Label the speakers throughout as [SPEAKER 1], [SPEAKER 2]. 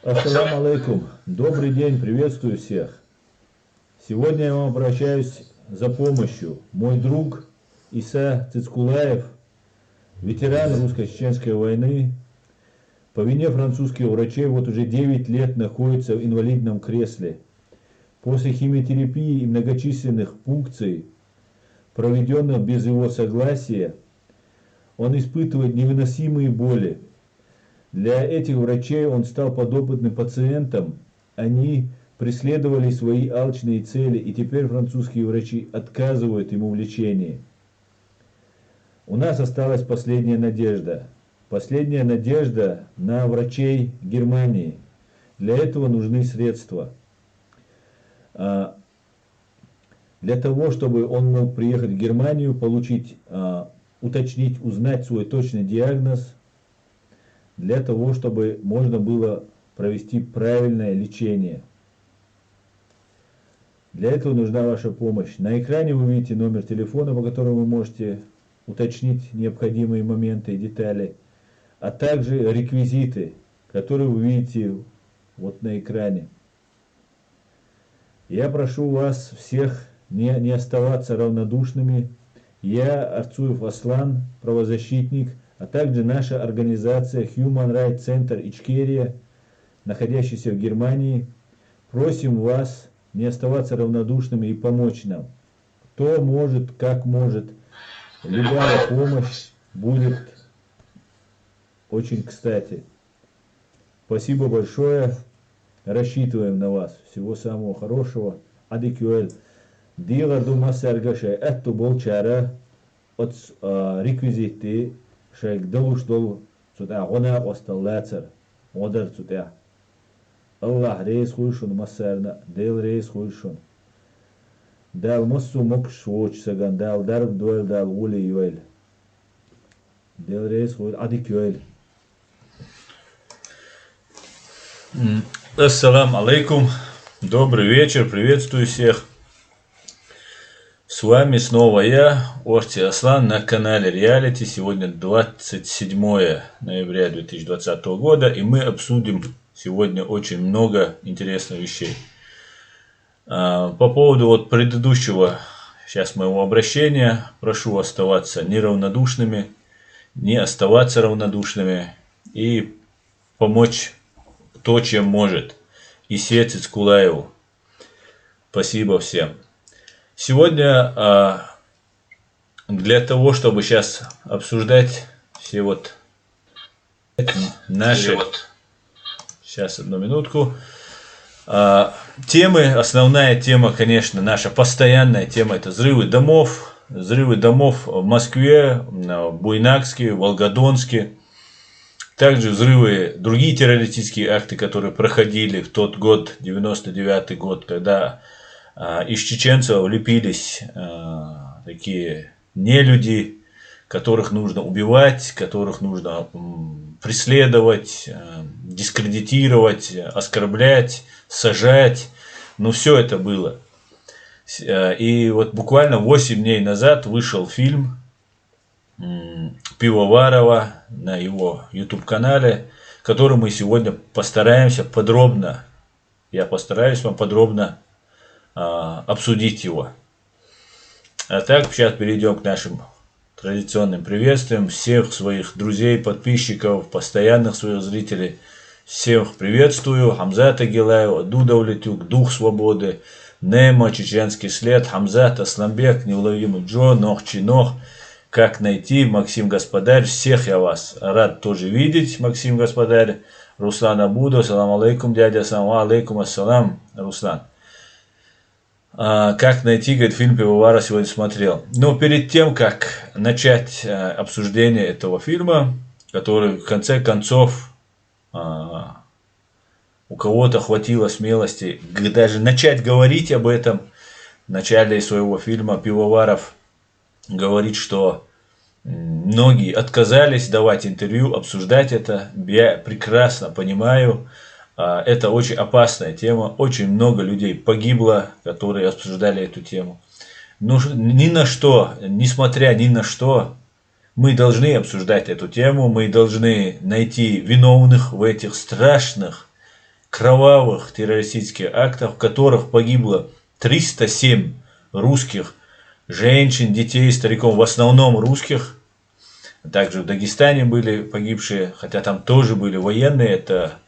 [SPEAKER 1] Ассаламу алейкум. Добрый день, приветствую всех. Сегодня я вам обращаюсь за помощью. Мой друг Иса Цицкулаев, ветеран русско-чеченской войны, по вине французских врачей вот уже 9 лет находится в инвалидном кресле. После химиотерапии и многочисленных пункций, проведенных без его согласия, он испытывает невыносимые боли. Для этих врачей он стал подопытным пациентом. Они преследовали свои алчные цели, и теперь французские врачи отказывают ему в лечении. У нас осталась последняя надежда. Последняя надежда на врачей Германии. Для этого нужны средства. Для того, чтобы он мог приехать в Германию, получить, уточнить, узнать свой точный диагноз, для того, чтобы можно было провести правильное лечение. Для этого нужна ваша помощь. На экране вы видите номер телефона, по которому вы можете уточнить необходимые моменты и детали, а также реквизиты, которые вы видите вот на экране. Я прошу вас всех не оставаться равнодушными. Я, Арцуев Аслан, правозащитник, а также наша организация Human Rights Center Ичкерия, находящаяся в Германии, просим вас не оставаться равнодушными и помочь нам. Кто может, как может, любая помощь будет очень кстати. Спасибо большое, рассчитываем на вас. Всего самого хорошего. Адикюэль. Дила дума саргаше. Это был чара от реквизиты. Шейк дылуш дыл цута гона осталлацер одар цута Аллах рейс хуйшун масарна дел рейс хуйшун дал массу мокш воч саган дал дарб дуэль дал ули юэль дел рейс хуй адикюэль.
[SPEAKER 2] Ассалам алейкум, добрый вечер, приветствую всех. С вами снова я, Орти Аслан, на канале Реалити. Сегодня 27 ноября 2020 года, и мы обсудим сегодня очень много интересных вещей. По поводу вот предыдущего сейчас моего обращения, прошу оставаться неравнодушными, не оставаться равнодушными и помочь кто чем может. Исе Цицкулаеву. Спасибо всем. Сегодня для того, чтобы сейчас обсуждать все вот наши... Сейчас, одну минутку. Темы, основная тема, конечно, наша постоянная тема, это взрывы домов. Взрывы домов в Москве, в Буйнакске, в Волгодонске. Также взрывы, другие террористические акты, которые проходили в тот год, 99-й год, когда из чеченцев лепились такие нелюди, которых нужно убивать, которых нужно преследовать, дискредитировать, оскорблять, сажать. Но все это было. И вот буквально 8 дней назад вышел фильм Пивоварова на его YouTube-канале, который мы сегодня постараемся подробно, я постараюсь вам подробно обсудить его. А так, сейчас перейдем к нашим традиционным приветствиям. Всех своих друзей, подписчиков, постоянных своих зрителей. Всех приветствую. Хамзат Агилаева, Дудавлетюк, Дух Свободы, Немо, Чеченский след, Хамзат, Асламбек, Неуловимый Джо, Нох Чинох. Как найти, Максим Господарь. Всех я вас рад тоже видеть, Максим Господарь. Руслан Абудов, салам алейкум, дядя, салам алейкум, ассалам, Руслан. Как найти, говорит, фильм Пивовара сегодня смотрел. Но перед тем, как начать обсуждение этого фильма, который в конце концов у кого-то хватило смелости даже начать говорить об этом, в начале своего фильма Пивоваров говорит, что многие отказались давать интервью, обсуждать это. Я прекрасно понимаю. Это очень опасная тема. Очень много людей погибло, которые обсуждали эту тему. Но ни на что, несмотря ни на что, мы должны обсуждать эту тему. Мы должны найти виновных в этих страшных кровавых террористических актов, в которых погибло 307 русских женщин, детей, стариков, в основном русских. Также в Дагестане были погибшие, хотя там тоже были военные, это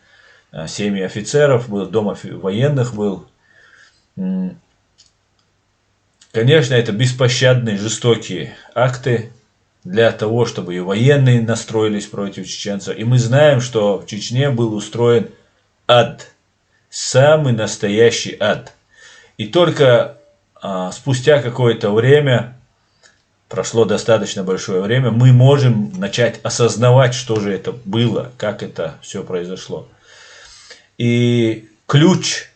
[SPEAKER 2] семьи офицеров, был дом военных был. Конечно, это беспощадные, жестокие акты для того, чтобы и военные настроились против чеченцев. И мы знаем, что в Чечне был устроен ад, самый настоящий ад. И только спустя какое-то время, прошло достаточно большое время, мы можем начать осознавать, что же это было, как это все произошло. И ключ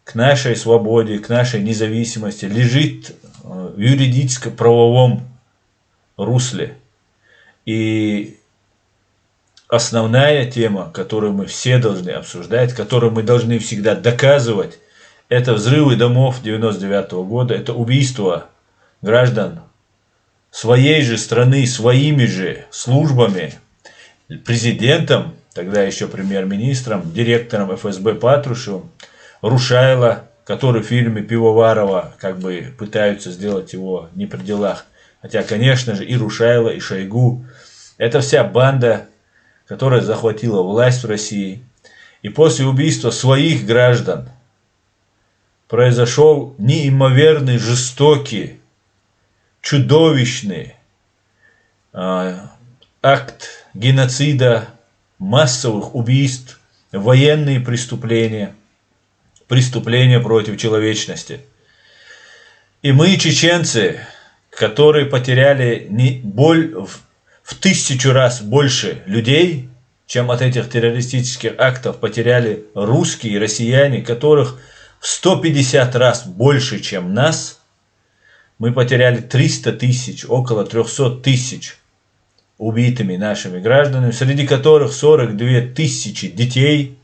[SPEAKER 2] к нашей свободе, к нашей независимости лежит в юридическо-правовом русле. И основная тема, которую мы все должны обсуждать, которую мы должны всегда доказывать, это взрывы домов 1999 года, это убийство граждан своей же страны, своими же службами, президентом, тогда еще премьер-министром, директором ФСБ Патрушевым, Рушайло, который в фильме Пивоварова как бы пытаются сделать его не при делах. Хотя, конечно же, и Рушайло, и Шойгу – это вся банда, которая захватила власть в России. И после убийства своих граждан произошел неимоверный, жестокий, чудовищный акт геноцида, массовых убийств, военные преступления, преступления против человечности. И мы, чеченцы, которые потеряли в 1000 раз больше людей, чем от этих террористических актов потеряли русские и россияне, которых в 150 раз больше, чем нас, мы потеряли 300 тысяч, около 300 тысяч убитыми нашими гражданами, среди которых 42 тысячи детей,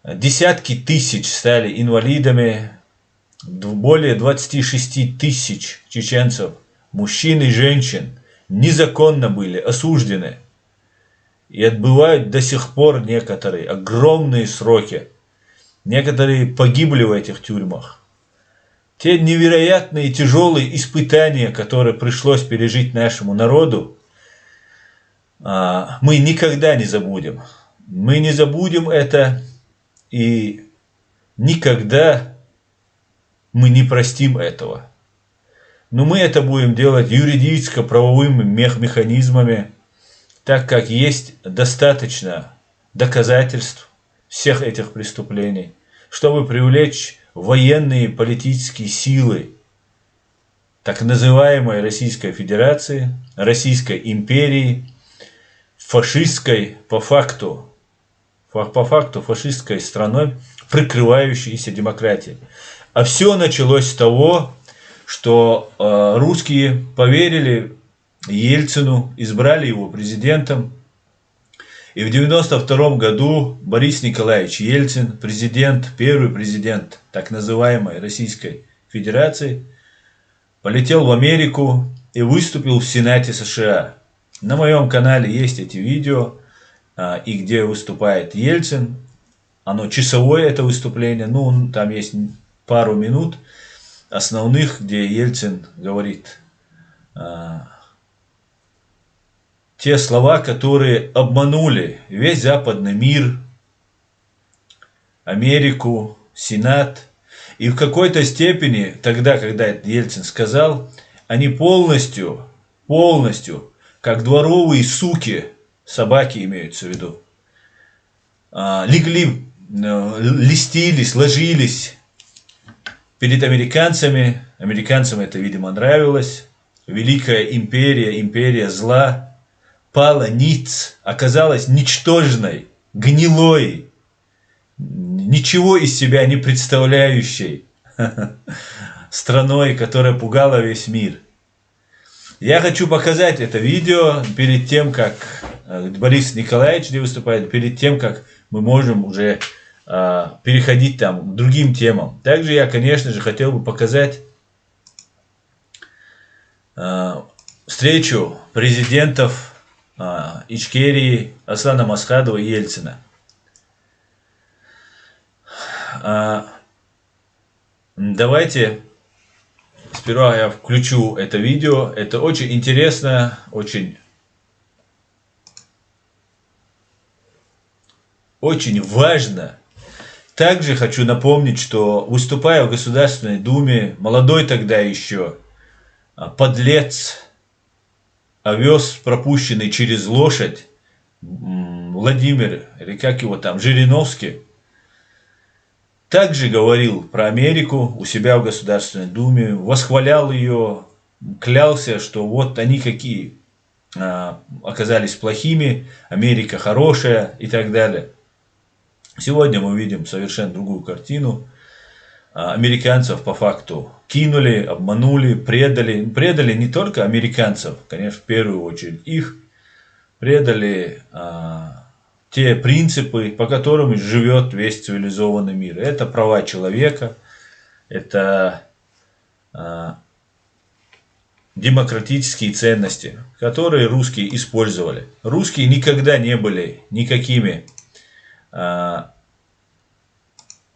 [SPEAKER 2] десятки тысяч стали инвалидами, более 26 тысяч чеченцев, мужчин и женщин, незаконно были осуждены и отбывают до сих пор некоторые огромные сроки. Некоторые погибли в этих тюрьмах. Те невероятные тяжелые испытания, которые пришлось пережить нашему народу, мы никогда не забудем. Мы не забудем это, и никогда мы не простим этого. Но мы это будем делать юридическо-правовыми механизмами, так как есть достаточно доказательств всех этих преступлений, чтобы привлечь военные и политические силы так называемой Российской Федерации, Российской империи, фашистской по факту фашистской страной, прикрывающейся демократией. А все началось с того, что русские поверили Ельцину, избрали его президентом. И в 1992 году Борис Николаевич Ельцин, первый президент так называемой Российской Федерации, полетел в Америку и выступил в Сенате США. На моем канале есть эти видео, и где выступает Ельцин. Оно часовое, это выступление, ну там есть пару минут основных, где Ельцин говорит те слова, которые обманули весь западный мир, Америку, Сенат. И в какой-то степени, тогда, когда Ельцин сказал, они полностью, как дворовые суки, собаки имеются в виду, легли, листились, ложились перед американцами. Американцам это, видимо, нравилось. Великая империя, империя зла, пала ниц, оказалась ничтожной, гнилой, ничего из себя не представляющей страной, которая пугала весь мир. Я хочу показать это видео перед тем, как Борис Николаевич выступает, перед тем, как мы можем уже переходить там к другим темам. Также я, конечно же, хотел бы показать встречу президентов Ичкерии Аслана Масхадова и Ельцина. давайте сперва я включу это видео. Это очень интересно, очень важно. Также хочу напомнить, что выступая в Государственной Думе, молодой тогда еще подлец, овес, пропущенный через лошадь, Владимир, или как его там, Жириновский, также говорил про Америку у себя в Государственной Думе, восхвалял ее, клялся, что вот они какие оказались плохими, Америка хорошая и так далее. Сегодня мы видим совершенно другую картину. Американцев по факту кинули, обманули, предали. Предали не только американцев, конечно, в первую очередь их. Предали те принципы, по которым живет весь цивилизованный мир. Это права человека, это демократические ценности, которые русские использовали. Русские никогда не были никакими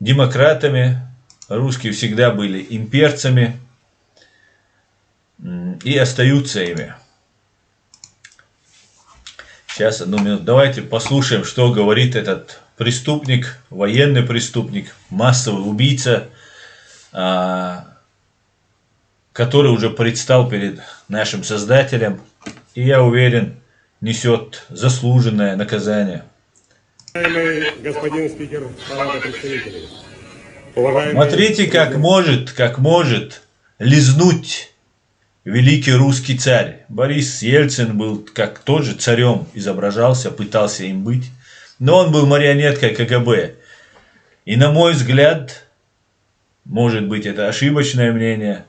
[SPEAKER 2] демократами, русские всегда были имперцами и остаются ими. Сейчас, одну минуту. Давайте послушаем, что говорит этот преступник, военный преступник, массовый убийца, который уже предстал перед нашим Создателем и, я уверен, несет заслуженное наказание.
[SPEAKER 3] Уважаемый господин спикер Палаты представителей,
[SPEAKER 2] Смотрите, как может лизнуть великий русский царь. Борис Ельцин был как тоже царем изображался, пытался им быть. Но он был марионеткой КГБ. И на мой взгляд, может быть это ошибочное мнение,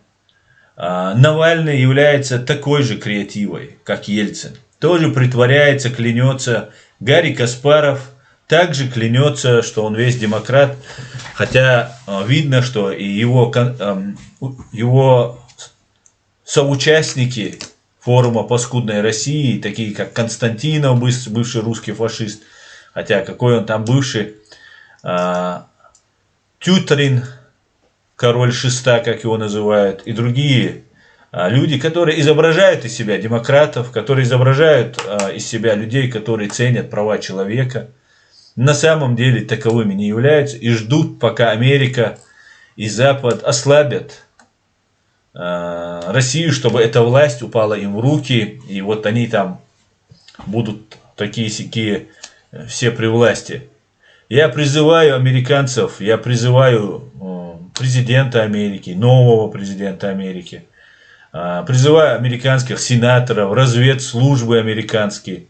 [SPEAKER 2] Навальный является такой же креативой, как Ельцин. Тоже притворяется, клянется. Гарри Каспаров также клянется, что он весь демократ. Хотя видно, что и его соучастники форума «Паскудной России», такие как Константинов, бывший русский фашист, хотя какой он там бывший, Тютрин, король шеста, как его называют, и другие люди, которые изображают из себя демократов, которые изображают из себя людей, которые ценят права человека, на самом деле таковыми не являются и ждут, пока Америка и Запад ослабят Россию, чтобы эта власть упала им в руки, и вот они там будут такие-сякие все при власти. Я призываю американцев, я призываю президента Америки, нового президента Америки, призываю американских сенаторов, разведслужбы американские,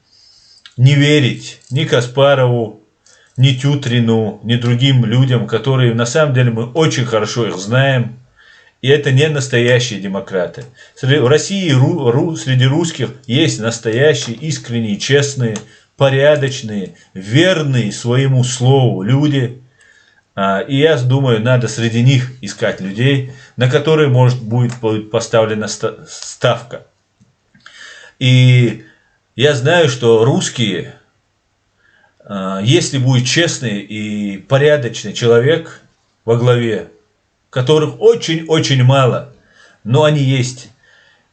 [SPEAKER 2] не верить ни Каспарову, ни Тютрину, ни другим людям, которые на самом деле мы очень хорошо их знаем. И это не настоящие демократы. В России, среди русских есть настоящие, искренние, честные, порядочные, верные своему слову люди. И я думаю, надо среди них искать людей, на которые может будет поставлена ставка. И я знаю, что русские, если будет честный и порядочный человек во главе, которых очень-очень мало, но они есть.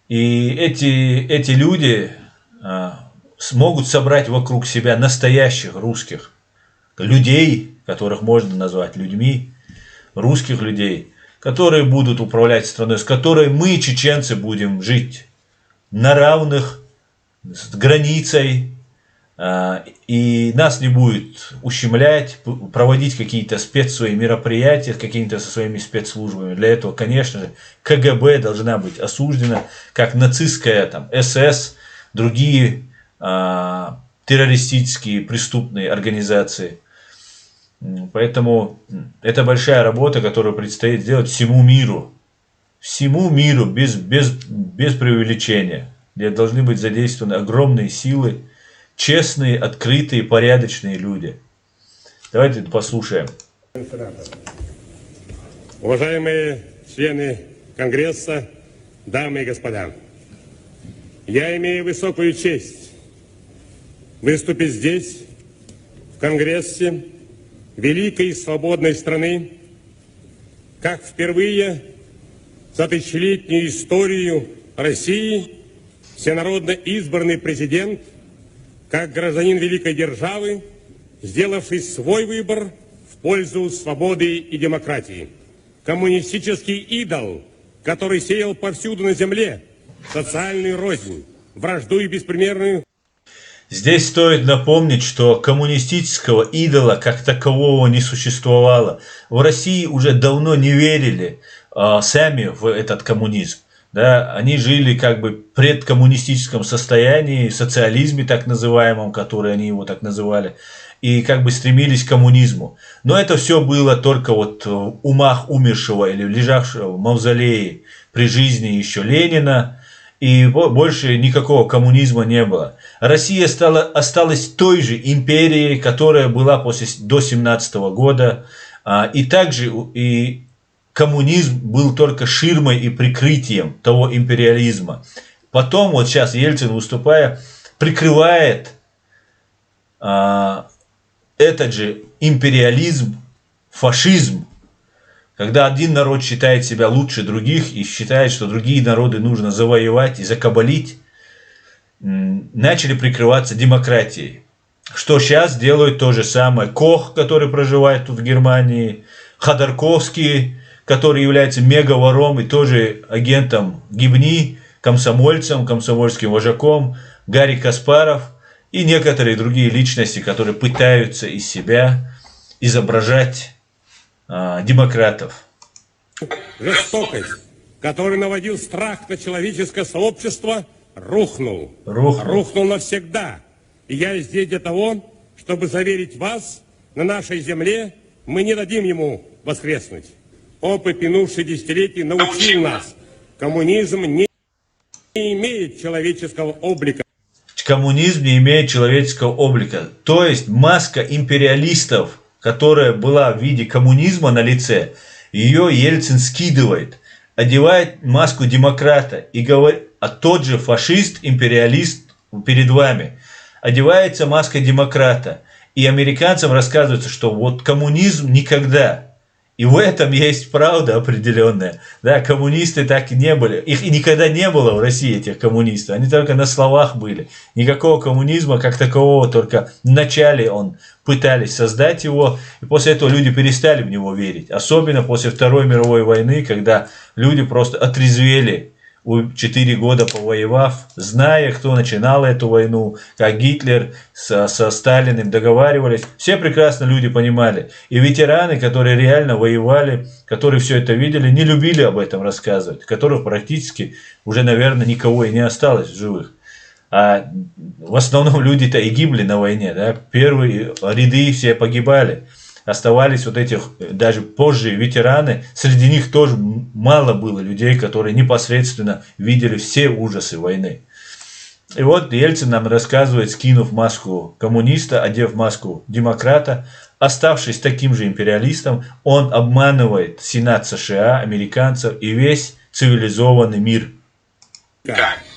[SPEAKER 2] И эти люди смогут собрать вокруг себя настоящих русских людей, которых можно назвать людьми, русских людей, которые будут управлять страной, с которой мы, чеченцы, будем жить на равных, с границей, и нас не будет ущемлять, проводить какие-то свои мероприятия, какими-то со своими спецслужбами. Для этого, конечно же, КГБ должна быть осуждена, как нацистская, там, СС, другие террористические преступные организации. Поэтому это большая работа, которую предстоит сделать всему миру, без преувеличения, где должны быть задействованы огромные силы, честные, открытые, порядочные люди. Давайте послушаем.
[SPEAKER 3] Уважаемые члены Конгресса, дамы и господа, я имею высокую честь выступить здесь, в Конгрессе великой и свободной страны, как впервые за тысячелетнюю историю России всенародно избранный президент, как гражданин великой державы, сделавший свой выбор в пользу свободы и демократии. Коммунистический идол, который сеял повсюду на земле социальную рознь, вражду и беспримерную.
[SPEAKER 2] Здесь стоит напомнить, что коммунистического идола как такового не существовало. В России уже давно не верили сами в этот коммунизм. Да, они жили как бы в предкоммунистическом состоянии, в социализме так называемом, который они его так называли, и как бы стремились к коммунизму. Но это все было только вот в умах умершего или лежавшего в мавзолее при жизни еще Ленина, и больше никакого коммунизма не было. Россия осталась той же империей, которая была до 17 года, и также и коммунизм был только ширмой и прикрытием того империализма. Потом, вот сейчас Ельцин, выступая, прикрывает этот же империализм, фашизм, когда один народ считает себя лучше других и считает, что другие народы нужно завоевать и закабалить, начали прикрываться демократией. Что сейчас делают то же самое. Кох, который проживает тут в Германии, Ходорковский, который является мегавором и тоже агентом Гибни, комсомольцем, комсомольским вожаком, Гарри Каспаров и некоторые другие личности, которые пытаются из себя изображать демократов.
[SPEAKER 3] Жестокость, который наводил страх на человеческое сообщество, рухнул навсегда. И я здесь для того, чтобы заверить вас, на нашей земле мы не дадим ему воскреснуть. Опыт минувших десятилетий научил нас, коммунизм не имеет человеческого облика.
[SPEAKER 2] Коммунизм не имеет человеческого облика. То есть маска империалистов, которая была в виде коммунизма на лице, ее Ельцин скидывает, одевает маску демократа и говорит, а тот же фашист, империалист перед вами, одевается маска демократа. И американцам рассказывается, что вот коммунизм никогда. И в этом есть правда определенная. Да, коммунисты так и не были. Их и никогда не было в России, этих коммунистов. Они только на словах были. Никакого коммунизма как такового, только в начале пытались создать его. И после этого люди перестали в него верить. Особенно после Второй мировой войны, когда люди просто отрезвели, 4 года повоевав, зная, кто начинал эту войну, как Гитлер со Сталиным договаривались. Все прекрасно люди понимали. И ветераны, которые реально воевали, которые все это видели, не любили об этом рассказывать. Которых практически уже, наверное, никого и не осталось в живых. А в основном люди-то и гибли на войне. Да? Первые ряды все погибали. Оставались вот этих, даже позже, ветераны. Среди них тоже мало было людей, которые непосредственно видели все ужасы войны. И вот Ельцин нам рассказывает, скинув маску коммуниста, одев маску демократа, оставшись таким же империалистом, он обманывает Сенат США, американцев и весь цивилизованный мир.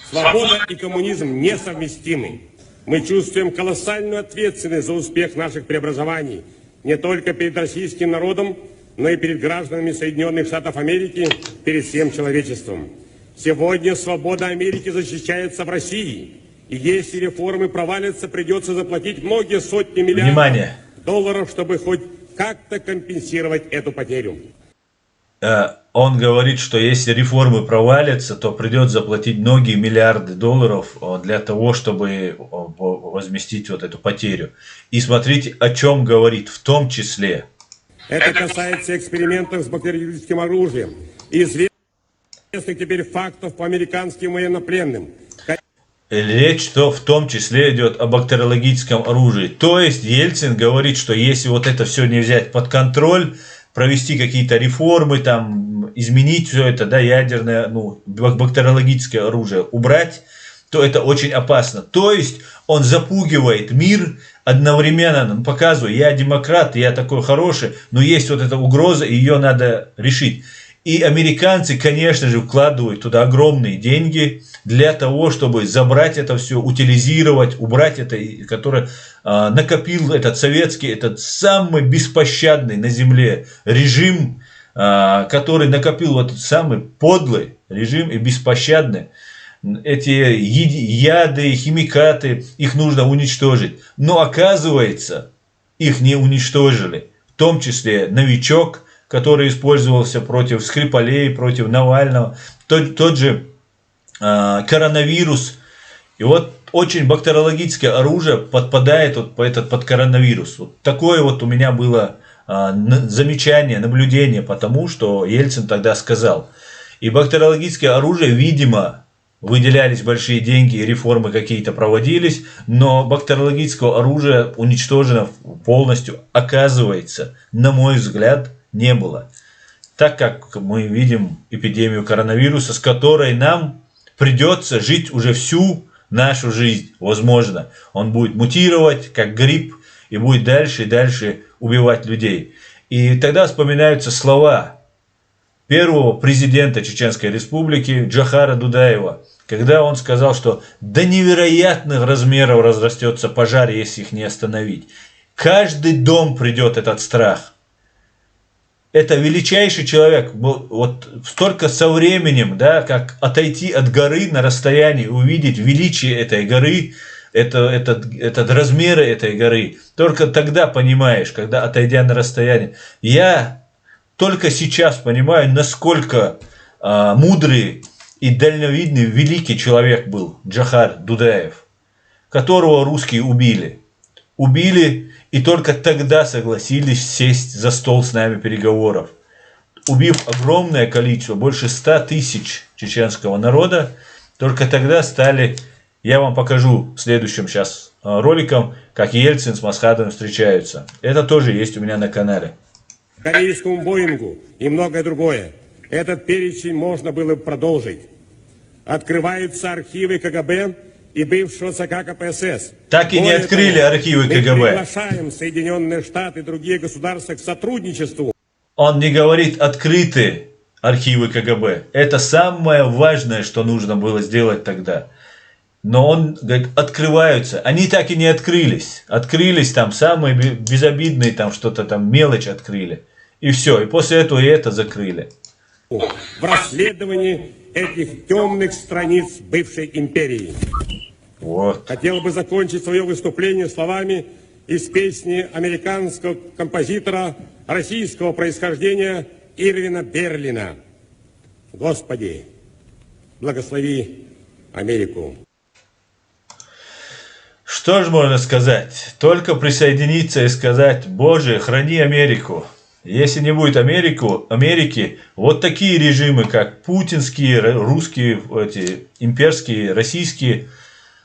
[SPEAKER 3] Свобода и коммунизм несовместимы. Мы чувствуем колоссальную ответственность за успех наших преобразований. Не только перед российским народом, но и перед гражданами Соединенных Штатов Америки, перед всем человечеством. Сегодня свобода Америки защищается в России. И если реформы провалятся, придется заплатить многие сотни миллиардов долларов, чтобы хоть как-то компенсировать эту потерю.
[SPEAKER 2] Он говорит, что если реформы провалятся, то придется заплатить многие миллиарды долларов для того, чтобы возместить вот эту потерю. И смотрите, о чем говорит в том числе.
[SPEAKER 3] Это касается экспериментов с бактериологическим оружием. Известных теперь фактов по американским военнопленным.
[SPEAKER 2] Речь в том числе идет о бактериологическом оружии. То есть Ельцин говорит, что если вот это все не взять под контроль, провести какие-то реформы, там, изменить все это, да, ядерное, бактериологическое оружие убрать, то это очень опасно. То есть он запугивает мир, одновременно показывая, я демократ, я такой хороший, но есть вот эта угроза, и ее надо решить. И американцы, конечно же, вкладывают туда огромные деньги для того, чтобы забрать это все, утилизировать, убрать это, который накопил этот советский, этот самый беспощадный на земле режим который накопил вот этот самый подлый режим и беспощадный. Эти яды, химикаты, их нужно уничтожить. Но оказывается, их не уничтожили. В том числе новичок, который использовался против Скрипалей, против Навального, тот же коронавирус. И вот очень бактериологическое оружие подпадает под коронавирус. Вот такое вот у меня было замечание, наблюдение по тому, что Ельцин тогда сказал. И бактериологическое оружие, видимо, выделялись большие деньги, реформы какие-то проводились, но бактериологического оружия уничтожено полностью, оказывается, на мой взгляд, не было. Так как мы видим эпидемию коронавируса, с которой нам придется жить уже всю нашу жизнь, возможно. Он будет мутировать, как грипп, и будет дальше и дальше убивать людей. И тогда вспоминаются слова первого президента Чеченской Республики Джохара Дудаева, когда он сказал, что до невероятных размеров разрастется пожар, если их не остановить. Каждый дом придет этот страх. Это величайший человек, вот столько со временем, да, как отойти от горы на расстоянии, увидеть величие этой горы, этот размеры этой горы. Только тогда понимаешь, когда отойдя на расстояние. Я только сейчас понимаю, насколько мудрый и дальновидный великий человек был Джохар Дудаев, которого русские убили. Убили и только тогда согласились сесть за стол с нами переговоров. Убив огромное количество, больше 100 тысяч чеченского народа, только тогда стали... Я вам покажу в следующем сейчас роликом, как Ельцин с Масхадовым встречаются. Это тоже есть у меня на канале.
[SPEAKER 3] Корейскому Боингу и многое другое. Этот перечень можно было бы продолжить. Открываются архивы КГБ и бывшего ЦК КПСС.
[SPEAKER 2] Так и не открыли архивы КГБ.
[SPEAKER 3] Мы приглашаем Соединенные Штаты и другие государства к сотрудничеству.
[SPEAKER 2] Он не говорит открыты архивы КГБ. Это самое важное, что нужно было сделать тогда. Но он говорит, открываются. Они так и не открылись. Открылись там самые безобидные, там что-то там мелочь открыли. И все. И после этого и это закрыли.
[SPEAKER 3] В расследовании этих темных страниц бывшей империи.
[SPEAKER 2] Вот.
[SPEAKER 3] Хотел бы закончить свое выступление словами из песни американского композитора российского происхождения Ирвина Берлина. Господи, благослови Америку.
[SPEAKER 2] Что же можно сказать? Только присоединиться и сказать, Боже, храни Америку. Если не будет Америки, вот такие режимы, как путинские, русские, эти, имперские, российские,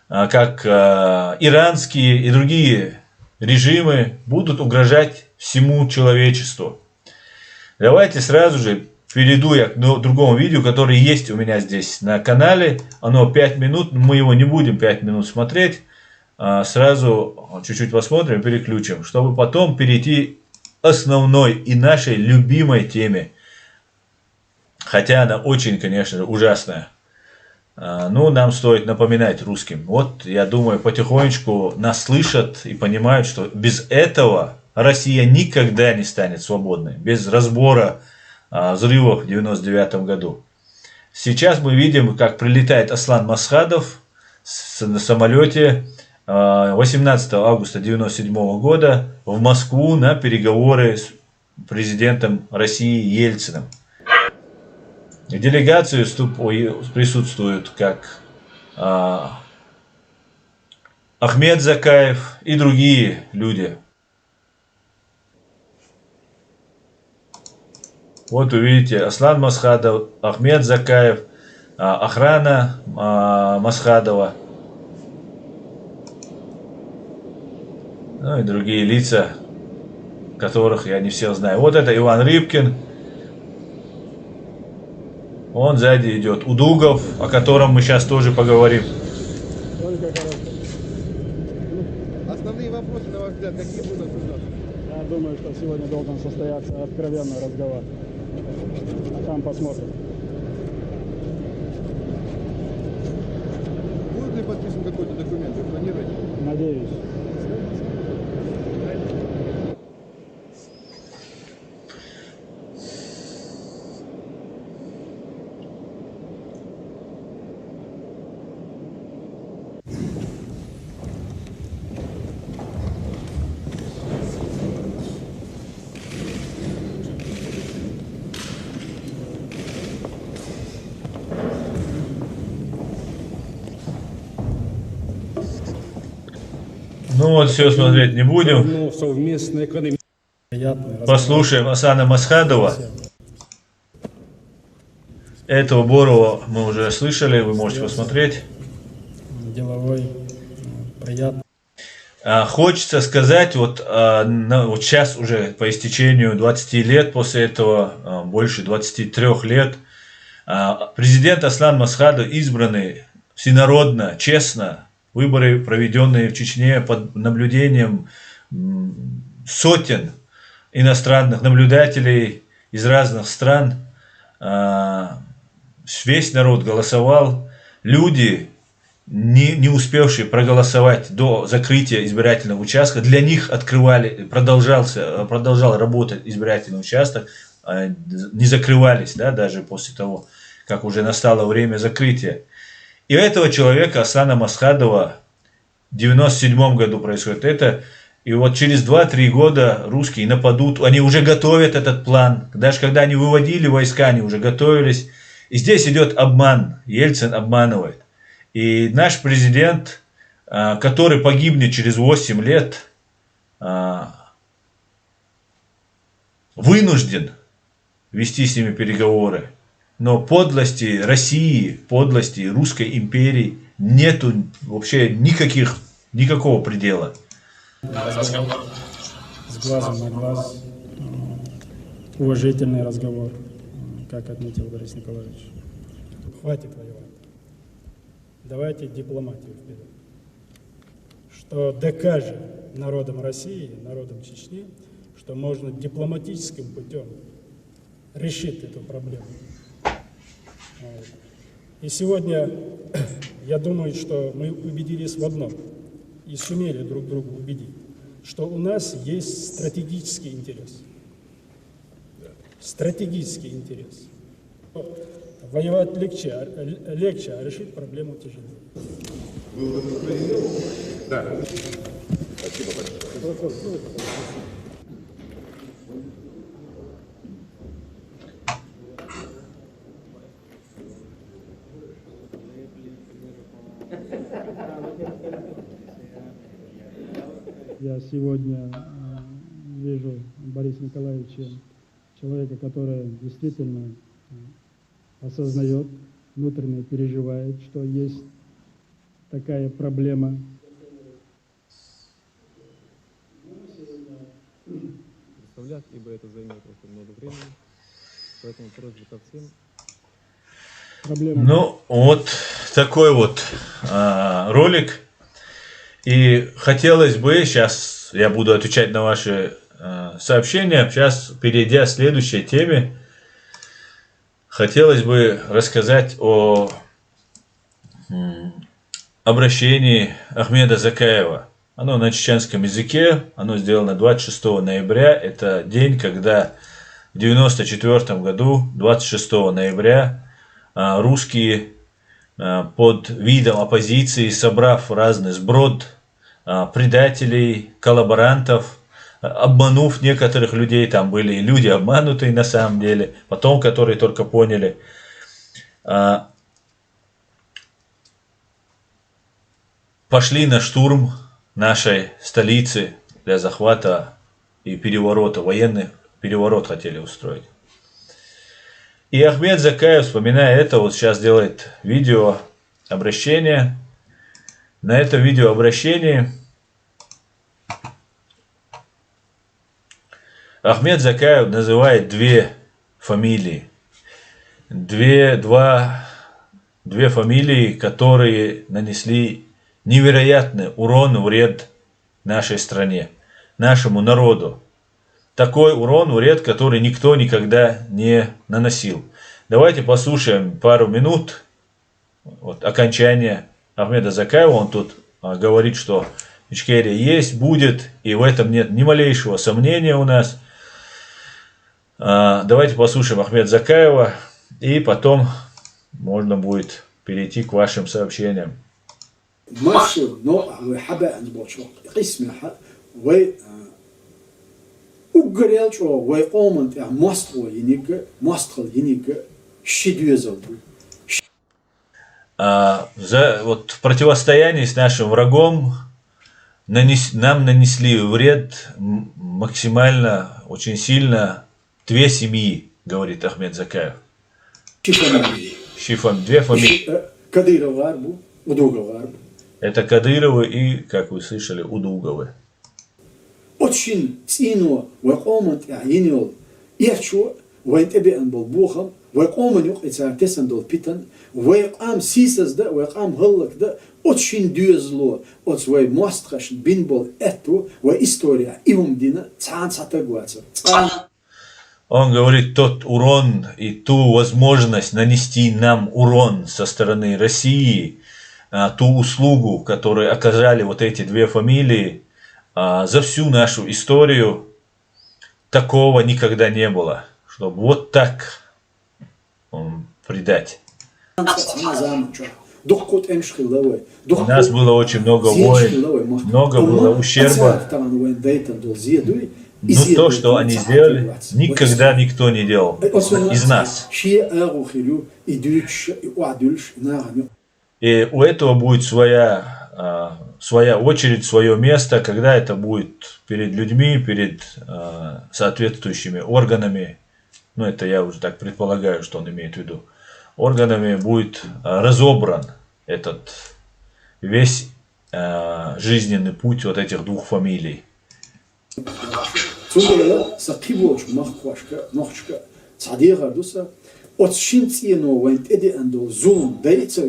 [SPEAKER 2] как иранские и другие режимы будут угрожать всему человечеству. Давайте сразу же перейду я к другому видео, которое есть у меня здесь на канале. Оно 5 минут, мы его не будем 5 минут смотреть. Сразу чуть-чуть посмотрим и переключим, чтобы потом перейти к основной и нашей любимой теме. Хотя она очень, конечно же, ужасная. Ну, нам стоит напоминать русским. Вот, я думаю, потихонечку нас слышат и понимают, что без этого Россия никогда не станет свободной. Без разбора взрывов в 1999 году. Сейчас мы видим, как прилетает Аслан Масхадов на самолете 18 августа 1997 года в Москву на переговоры с президентом России Ельциным. В делегации присутствуют как Ахмед Закаев и другие люди. Вот увидите, Аслан Масхадов, Ахмед Закаев, охрана Масхадова. Ну и другие лица, которых я не всех знаю. Вот это Иван Рыбкин. Он сзади идет Удугов, о котором мы сейчас тоже поговорим.
[SPEAKER 4] Основные вопросы, на ваш взгляд, какие будут обсуждаться?
[SPEAKER 5] Я думаю, что сегодня должен состояться откровенный разговор. А там посмотрим.
[SPEAKER 4] Будет ли подписан какой-то документ? Вы планируете?
[SPEAKER 5] Надеюсь.
[SPEAKER 2] Ну вот все смотреть не будем.
[SPEAKER 3] Но совместная экономика.
[SPEAKER 2] Послушаем Асана Масхадова. Этого Борова мы уже слышали, вы можете посмотреть.
[SPEAKER 5] Деловой, приятный.
[SPEAKER 2] Хочется сказать, вот сейчас уже по истечению 20 лет, после этого больше 23 лет, президент Аслан Масхадов, избранный всенародно, честно, выборы, проведенные в Чечне под наблюдением сотен иностранных наблюдателей из разных стран, весь народ голосовал, люди, не успевшие проголосовать до закрытия избирательного участка, для них продолжал работать избирательный участок, не закрывались, да, даже после того, как уже настало время закрытия. И у этого человека, Аслана Масхадова, в 1997 году происходит это, и вот через 2-3 года русские нападут, они уже готовят этот план, даже когда они выводили войска, они уже готовились. И здесь идет обман, Ельцин обманывает. И наш президент, который погибнет через 8 лет, вынужден вести с ними переговоры. Но подлости России, подлости Русской империи нету вообще никакого предела.
[SPEAKER 5] С глазом на глаз. Уважительный разговор, как отметил Борис Николаевич. Хватит воевать. Давайте дипломатию вперед. Что докажем народам России, народам Чечни, что можно дипломатическим путем решить эту проблему. И сегодня я думаю, что мы убедились в одном и сумели друг друга убедить, что у нас есть стратегический интерес. Стратегический интерес. Воевать легче, а решить проблему тяжелее.
[SPEAKER 3] Да. Спасибо большое.
[SPEAKER 5] Я сегодня вижу Бориса Николаевича, человека, который действительно осознает, внутренне переживает, что есть такая проблема.
[SPEAKER 6] Представлять, ибо это займет очень много времени. Поэтому просьба ко всем.
[SPEAKER 5] Проблема.
[SPEAKER 2] Ну, вот такой вот ролик. И хотелось бы, сейчас я буду отвечать на ваши сообщения, сейчас, перейдя к следующей теме, хотелось бы рассказать о обращении Ахмеда Закаева. Оно на чеченском языке, оно сделано 26 ноября. Это день, когда в 1994 году, 26 ноября, русские под видом оппозиции, собрав разный сброд предателей, коллаборантов, обманув некоторых людей, там были и люди обманутые на самом деле, потом которые только поняли, пошли на штурм нашей столицы для захвата и переворота, военный переворот хотели устроить. И Ахмед Закаев, вспоминая это, вот сейчас делает видеообращение. На этом видеообращении Ахмед Закаев называет две фамилии. Две фамилии, которые нанесли невероятный урон, вред нашей стране, нашему народу. Такой урон, вред, который никто никогда не наносил. Давайте послушаем пару минут вот, окончания Ахмеда Закаева. Он тут говорит, что Ичкерия есть, будет, и в этом нет ни малейшего сомнения у нас. Давайте послушаем Ахмеда Закаева, и потом можно будет перейти к вашим сообщениям. Вот в противостоянии с нашим врагом нам нанесли вред максимально, очень сильно две семьи, говорит Ахмед Закаев. Две фамилии.
[SPEAKER 7] Кадыров Арбу, Удугов Арбу.
[SPEAKER 2] Это Кадыровы и, как вы слышали, Удуговы.
[SPEAKER 7] Очень ценно, вакомент яинил, ирчу, вайтебен был бухом, вакомен юк ицартесен дол питан, вакам сисас да, вакам хыллак да, очень дюзло, от свой мостраш бин был эту, ва история иумдина, цан сатагуаца.
[SPEAKER 2] Он говорит, тот урон и ту возможность нанести нам урон со стороны России, ту услугу, которую оказали вот эти две фамилии, за всю нашу историю такого никогда не было, чтобы вот так предать. У нас было очень много войн, много было ущерба. Но то, что они сделали, никогда никто не делал из нас. И у этого будет своя очередь, свое место, когда это будет перед людьми, перед соответствующими органами. Ну, это я уже так предполагаю, что он имеет в виду. Органами будет разобран этот весь жизненный путь вот этих двух фамилий.
[SPEAKER 7] От шинцino вент эди андол зум дайца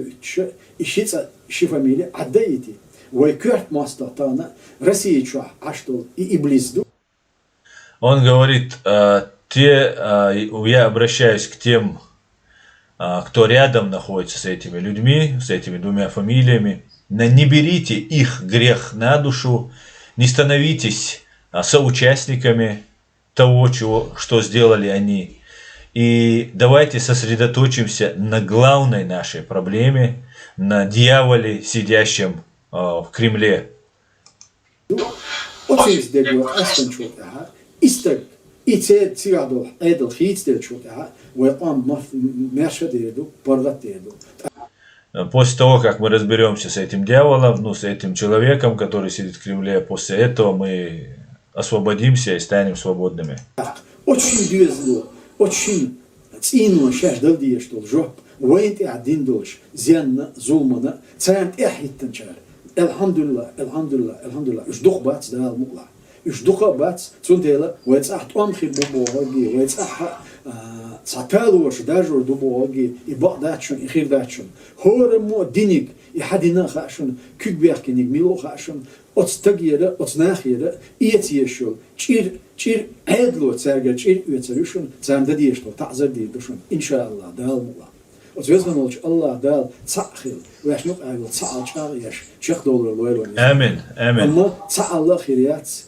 [SPEAKER 7] и шица шифамили отдаете. Вой кёрт моста тана Россия чуа аштол и близду.
[SPEAKER 2] Он говорит, я обращаюсь к тем, кто рядом находится с этими людьми, с этими двумя фамилиями. Не берите их грех на душу, не становитесь соучастниками того, что сделали они. И давайте сосредоточимся на главной нашей проблеме, на дьяволе, сидящем в Кремле. После того, как мы разберемся с этим дьяволом, ну, с этим человеком, который сидит в Кремле, после этого мы освободимся и станем свободными.
[SPEAKER 7] Очень ценно сейчас далее что жоп وين قاعدين دوش زينا ظلمنا سانت احيتنشار الحمد لله اش دخ بات ده المقلع اش دخ بات تندلا ويتصحت امخي بوبوغي ويتصح ساتالوش داجور دوبوغي يبقداتشن اخير داتشن هورمو دينيك يحدنا خاشن كيك بيركنيك ميلو خاشن отстагера, отснахера, иетиешел, чир эдло царга, чир уецарюшен, царм дадиешло, тазарди душен, иншаллах, дал мула. От звездного ночь Аллах дал цахил, вешнук айвал цаал чарияш, $6 лойло.
[SPEAKER 2] Амин, амин.
[SPEAKER 7] Amma цаалла хириац,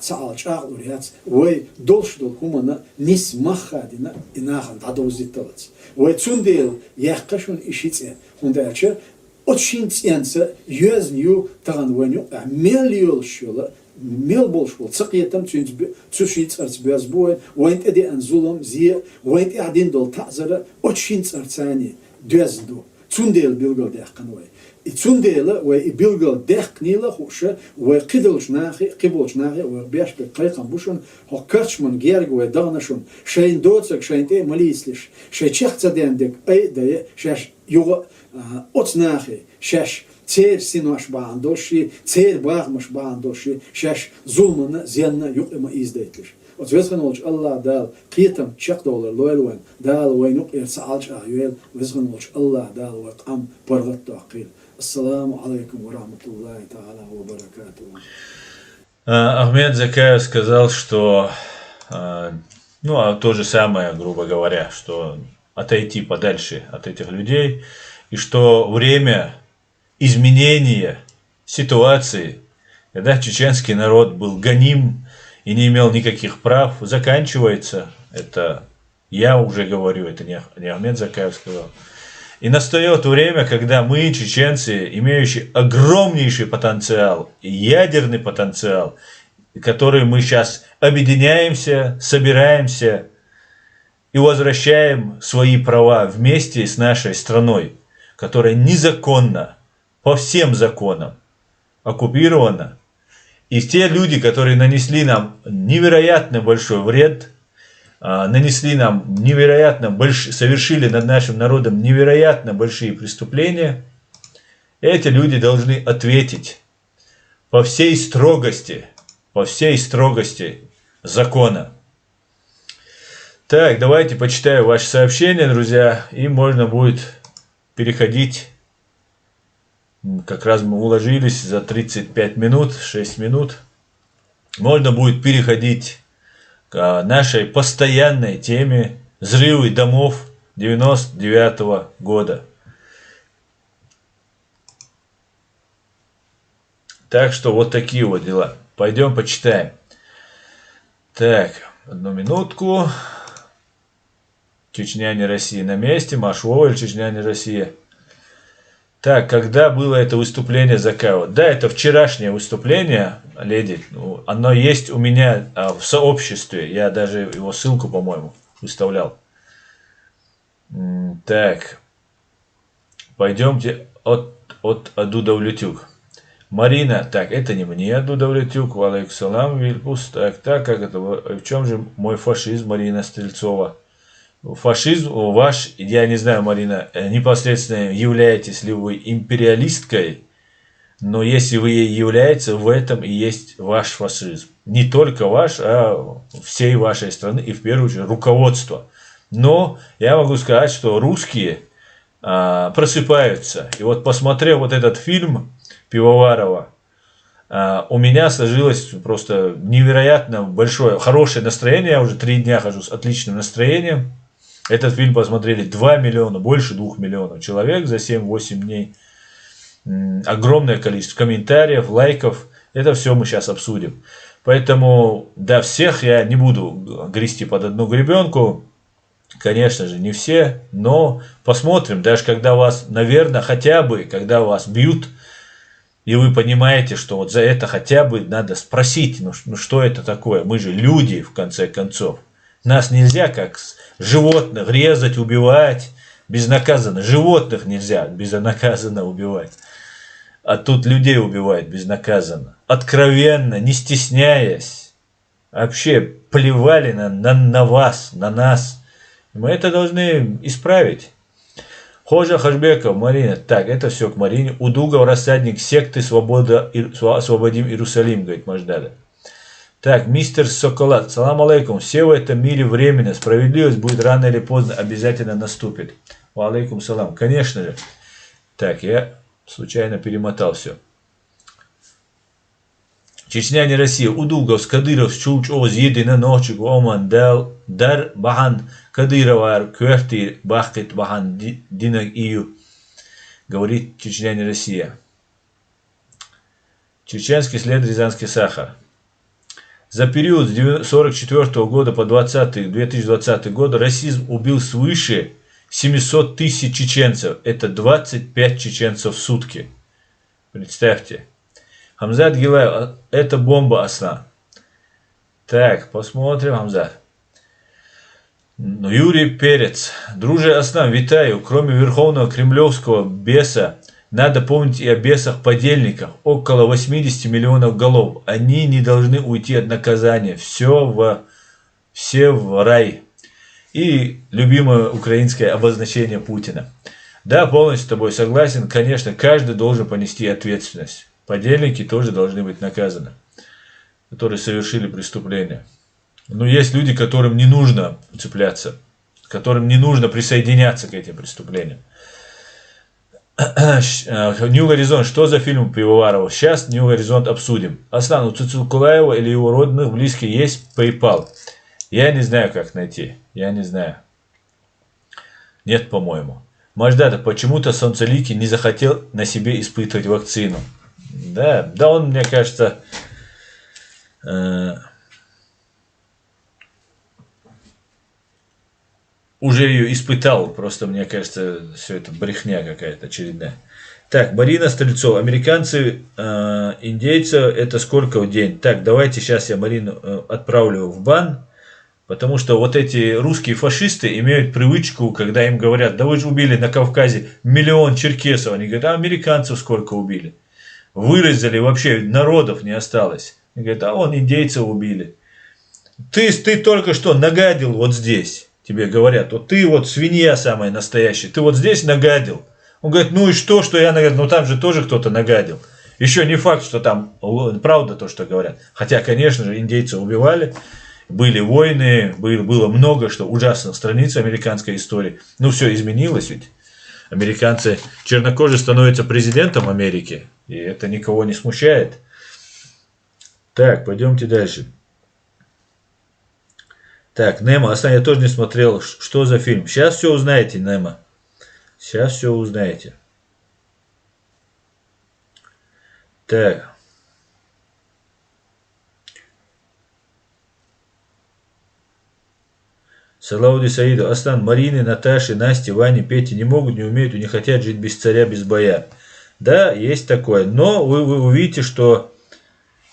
[SPEAKER 7] цаал чар уриац, вой долшдол хумана нис махадина инахан дадозиталац. Вой цундел яхкашун ишице, хундачер, очень ценится юзню таганваню, миллион шола, мил большвол, цакиетам цушиц арцбязбой, войнт эди анзулам zie, войнт один дол тазара, очень царцани, дезду, цундел билгал дехканвай. И цундела, вой и билгал дехкнила хуша, вой кидолшнахи, вой бяшпе кайкам бушун, хо карчман герг, вой данашун, шейн доцак, шейн те малислиш, шей чехцадендек, ай дае, шеш юга, отснахи, шеш цер синуаш баандоши, цер багмаш баандоши, шеш зулмана зенна юкма издейтлиш. От везганолч Аллах дал қиетам $6 лойлуэн, дал вайнук ирсаалч аюэл, везганолч Аллах дал вакам паргатту ақил. Ассаламу алейкум ва рахматуллахи та'ала ва баракатуху.
[SPEAKER 2] Ахмед Закаев сказал, что, то же самое, грубо говоря, что отойти подальше от этих людей, и что время изменения ситуации, когда чеченский народ был гоним и не имел никаких прав, заканчивается. Это я уже говорю, это не Ахмед Закаев сказал. И настает время, когда мы, чеченцы, имеющие огромнейший потенциал, ядерный потенциал, который мы сейчас объединяемся, собираемся и возвращаем свои права вместе с нашей страной, которая незаконно, по всем законам, оккупирована И те люди, которые нанесли нам невероятно большой вред, нанесли нам совершили над нашим народом невероятно большие преступления, эти люди должны ответить по всей строгости закона. Так, давайте почитаю ваши сообщения, друзья, и можно будет переходить. Как раз мы уложились за 35 минут, 6 минут. Можно будет переходить к нашей постоянной теме взрывы домов 99-го года. Так что вот такие вот дела. Пойдем почитаем. Так, одну минутку. Чечня не Россия на месте. Машвова, Чечня не Россия. Так, когда было это выступление Закаева? Да, это вчерашнее выступление, леди. Оно есть у меня в сообществе. Я даже его ссылку, по-моему, выставлял. Так. Пойдемте от Адудавлютюк. Марина, так, это не мне Адудавлютюк. Валейкум салам, Вильпус. Так, как это? В чем же мой фашизм, Марина Стрельцова? Фашизм ваш, я не знаю, Марина, непосредственно являетесь ли вы империалисткой, но если вы ей являетесь, в этом и есть ваш фашизм. Не только ваш, а всей вашей страны и в первую очередь руководство. Но я могу сказать, что русские просыпаются. И вот посмотрев вот этот фильм Пивоварова, у меня сложилось просто невероятно большое, хорошее настроение. Я уже 3 дня хожу с отличным настроением. Этот фильм посмотрели 2 миллиона, больше 2 миллионов человек за 7-8 дней. Огромное количество комментариев, лайков. Это все мы сейчас обсудим. Поэтому, да, всех я не буду грести под одну гребенку. Конечно же, не все. Но посмотрим, даже когда вас, наверное, хотя бы, когда вас бьют, и вы понимаете, что вот за это хотя бы надо спросить, ну что это такое? Мы же люди, в конце концов. Нас нельзя как животных резать, убивать безнаказанно. Животных нельзя безнаказанно убивать. А тут людей убивают безнаказанно. Откровенно, не стесняясь. Вообще плевали на вас, на нас. Мы это должны исправить. Хожа Хашбеков, Марина. Так, это все к Марине. Удугов, рассадник секты «Освободим Иерусалим», говорит Маждада. Так, мистер Соколад. Салам алейкум. Все в этом мире временно. Справедливость будет рано или поздно обязательно наступит. Ва алейкум салам. Конечно же. Так, я случайно перемотал все. Чечня не Россия. Удугов, Кадыров, Чулч, Оз, Едина, Ночик, Оман, Дар, Бахан, Кадыровар, Квертир, Бахкет, Бахан, Динак, Ию. Говорит Чечня не Россия. Чеченский след, Рязанский сахар. За период с 1944 года по 2020 год расизм убил свыше 700 тысяч чеченцев. Это 25 чеченцев в сутки. Представьте. Хамзат Гилаев, это бомба Аслан. Так, посмотрим, Хамзат. Юрий Перец. Друже Аслан, витаю. Кроме верховного кремлевского беса, надо помнить и о бесах-подельниках. Около 80 миллионов голов. Они не должны уйти от наказания. Все в рай. И любимое украинское обозначение Путина. Да, полностью с тобой согласен. Конечно, каждый должен понести ответственность. Подельники тоже должны быть наказаны, которые совершили преступление. Но есть люди, которым не нужно цепляться, которым не нужно присоединяться к этим преступлениям. New Horizon. Что за фильм Пивоварова? Сейчас New Horizon обсудим. Аслан, у Цицулкулаева или его родных близких есть PayPal? Я не знаю, как найти. Я не знаю. Нет, по-моему. Маждата, почему-то Солнцеликий не захотел на себе испытывать вакцину. Да, он, мне кажется, уже ее испытал. Просто, мне кажется, все это брехня какая-то очередная. Так, Марина Стрельцова. Американцы, индейцы, это сколько в день? Так, давайте сейчас я Марину отправлю в бан. Потому что вот эти русские фашисты имеют привычку, когда им говорят, да вы же убили на Кавказе 1 миллион черкесов. Они говорят, а американцев сколько убили? Вырезали, вообще народов не осталось. И говорит, а вон индейцев убили. Ты только что нагадил вот здесь. Тебе говорят, вот ты вот свинья самая настоящая. Ты вот здесь нагадил. Он говорит, ну и что я нагадил? Ну там же тоже кто-то нагадил. Еще не факт, что там правда то, что говорят. Хотя, конечно же, индейцы убивали. Были войны, было много что ужасных страниц американской истории. Ну, все изменилось ведь. Американцы, чернокожие становятся президентом Америки. И это никого не смущает. Так, пойдемте дальше. Так, Немо, я тоже не смотрел. Что за фильм? Сейчас все узнаете, Немо. Сейчас все узнаете. Так. Салауди Саиду, Аслан, Марины, Наташи, Насти, Вани, Пети не могут, не умеют и не хотят жить без царя, без бояр. Да, есть такое. Но вы увидите, что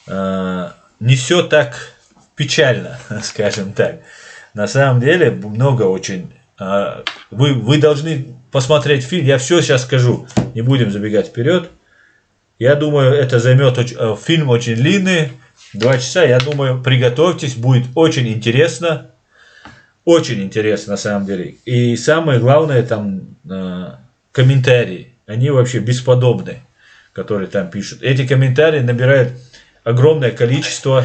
[SPEAKER 2] не все так печально, скажем так. На самом деле, много очень. Вы должны посмотреть фильм. Я все сейчас скажу. Не будем забегать вперед. Я думаю, это займет... Фильм очень длинный. 2 часа. Я думаю, приготовьтесь. Будет очень интересно. Очень интересно, на самом деле. И самое главное, там комментарии. Они вообще бесподобны, которые там пишут. Эти комментарии набирают огромное количество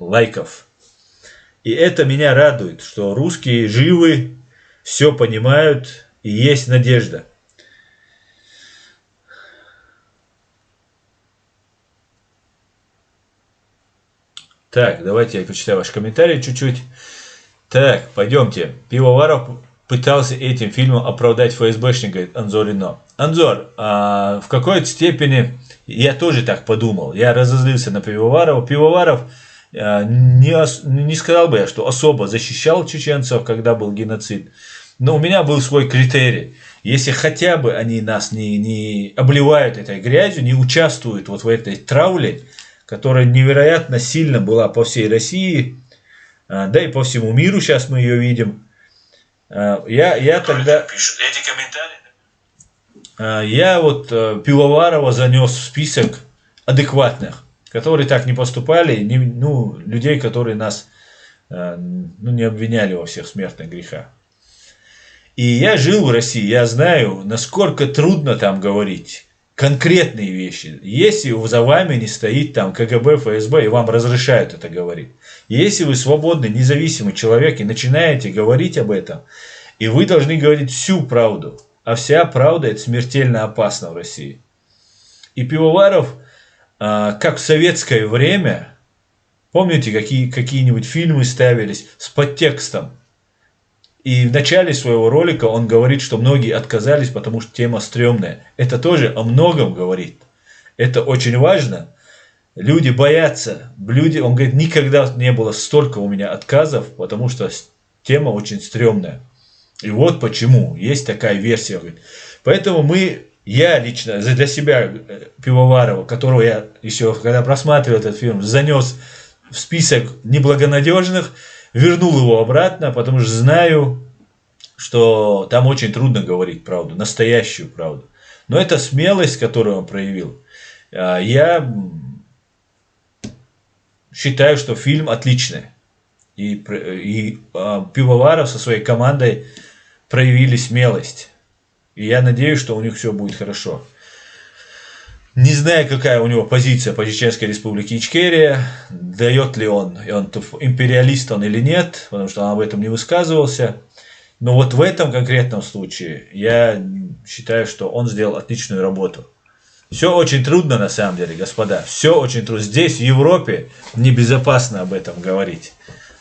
[SPEAKER 2] лайков. И это меня радует, что русские живы, все понимают и есть надежда. Так, давайте я почитаю ваши комментарии чуть-чуть. Так, пойдемте. Пивоваров пытался этим фильмом оправдать ФСБшника, говорит Анзорино. Анзор, в какой-то степени я тоже так подумал. Я разозлился на Пивоварова. Пивоваров не сказал бы я, что особо защищал чеченцев, когда был геноцид. Но у меня был свой критерий. Если хотя бы они нас не обливают этой грязью, не участвуют вот в этой травле, которая невероятно сильно была по всей России, да и по всему миру, сейчас мы ее видим. Я тогда... Пишут эти комментарии? Я вот Пивоварова занес в список адекватных, которые так не поступали, людей, которые нас не обвиняли во всех смертных грехах. И я жил в России, я знаю, насколько трудно там говорить конкретные вещи. Если за вами не стоит там КГБ, ФСБ, и вам разрешают это говорить. Если вы свободный, независимый человек и начинаете говорить об этом, и вы должны говорить всю правду. А вся правда — это смертельно опасно в России. И Пивоваров, как в советское время, помните, какие-нибудь фильмы ставились с подтекстом? И в начале своего ролика он говорит, что многие отказались, потому что тема стрёмная. Это тоже о многом говорит. Это очень важно. Люди боятся. Он говорит, никогда не было столько у меня отказов, потому что тема очень стрёмная. И вот почему. Есть такая версия. Поэтому я лично для себя Пивоварова, которого я еще, когда просматривал этот фильм, занес в список неблагонадежных, вернул его обратно, потому что знаю, что там очень трудно говорить правду, настоящую правду. Но это смелость, которую он проявил. Я считаю, что фильм отличный. И Пивоваров со своей командой проявили смелость. И я надеюсь, что у них все будет хорошо. Не знаю, какая у него позиция по Чеченской Республике Ичкерия, дает ли он империалист он или нет, потому что он об этом не высказывался. Но вот в этом конкретном случае я считаю, что он сделал отличную работу. Все очень трудно на самом деле, господа. Все очень трудно. Здесь, в Европе, небезопасно об этом говорить.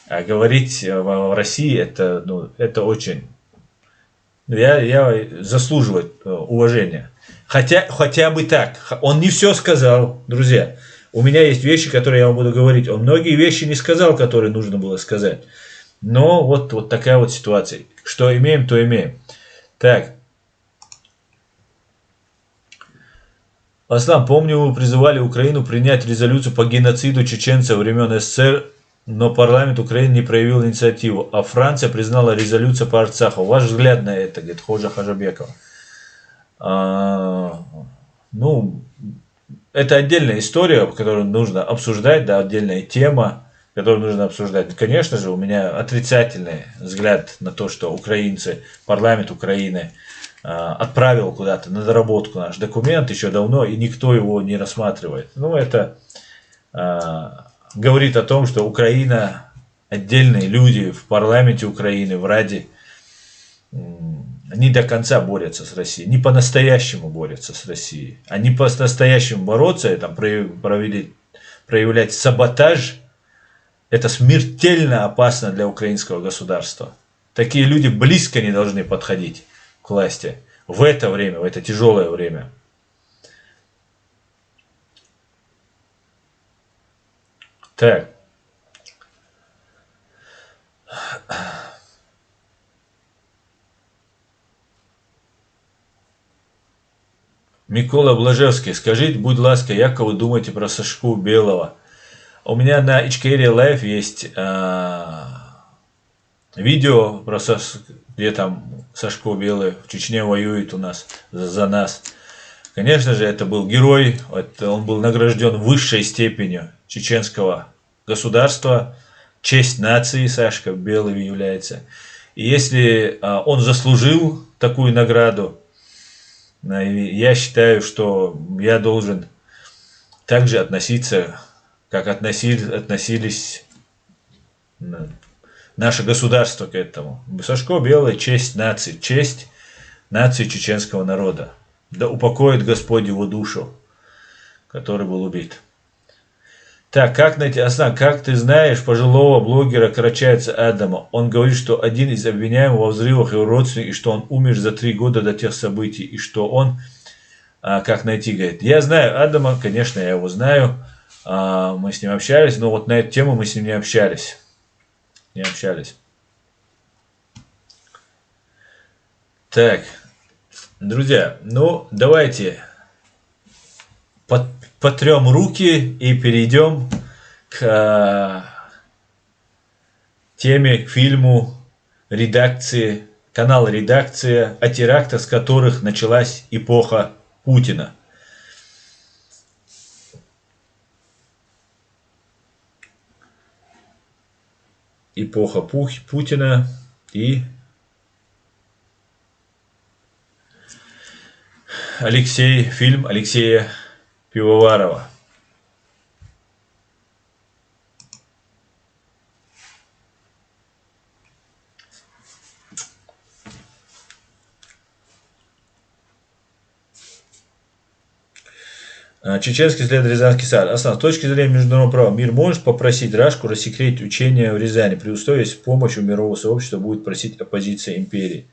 [SPEAKER 2] А говорить в России это очень... Я заслуживаю уважения. Хотя бы так. Он не все сказал, друзья. У меня есть вещи, которые я вам буду говорить. Он многие вещи не сказал, которые нужно было сказать. Но вот такая вот ситуация. Что имеем, то имеем. Так. Аслан, помню, вы призывали Украину принять резолюцию по геноциду чеченцев времен СССР, но парламент Украины не проявил инициативу, а Франция признала резолюцию по Арцаху. Ваш взгляд на это, говорит Хожа Хажабекова. ну, это отдельная история, которую нужно обсуждать, да, отдельная тема, которую нужно обсуждать. Конечно же, у меня отрицательный взгляд на то, что украинцы, парламент Украины отправил куда-то на доработку наш документ еще давно, и никто его не рассматривает. Ну, это говорит о том, что Украина, отдельные люди в парламенте Украины, в Раде, не до конца борются с Россией, не по-настоящему борются с Россией. Они по-настоящему бороться, и там проявлять саботаж, это смертельно опасно для украинского государства. Такие люди близко не должны подходить к власти в это время, в это тяжелое время. Так. Микола Блажевский, скажите, будь ласка, як вы думаете про Сашку Белого? У меня на Ичкерия Лайв есть видео, про где там Сашко Белый в Чечне воюет у нас за нас. Конечно же, это был герой, он был награжден высшей степенью чеченского государства, честь нации Сашка Белый является. И если он заслужил такую награду, я считаю, что я должен также относиться, как относились наше государство к этому. Сашко Белый – честь нации чеченского народа. Да упокоит Господь его душу, который был убит. Так, как найти, Аслан, как ты знаешь пожилого блогера Карачаеца Адама? Он говорит, что один из обвиняемых во взрывах его родственник, и что он умер за 3 года до тех событий, и что он, как найти, говорит. Я знаю Адама, конечно, я его знаю, мы с ним общались, но вот на эту тему мы с ним не общались. Так, друзья, ну давайте потрем руки и перейдем к теме, к фильму редакции, канал «Редакция», о терактах, с которых началась эпоха Путина. Эпоха Путина и фильм Алексея Пивоварова. Чеченский след Рязанский сад. С точки зрения международного права, мир может попросить Рашку рассекретить учения в Рязани, при условии, если помощь у мирового сообщества будет просить оппозиция империи.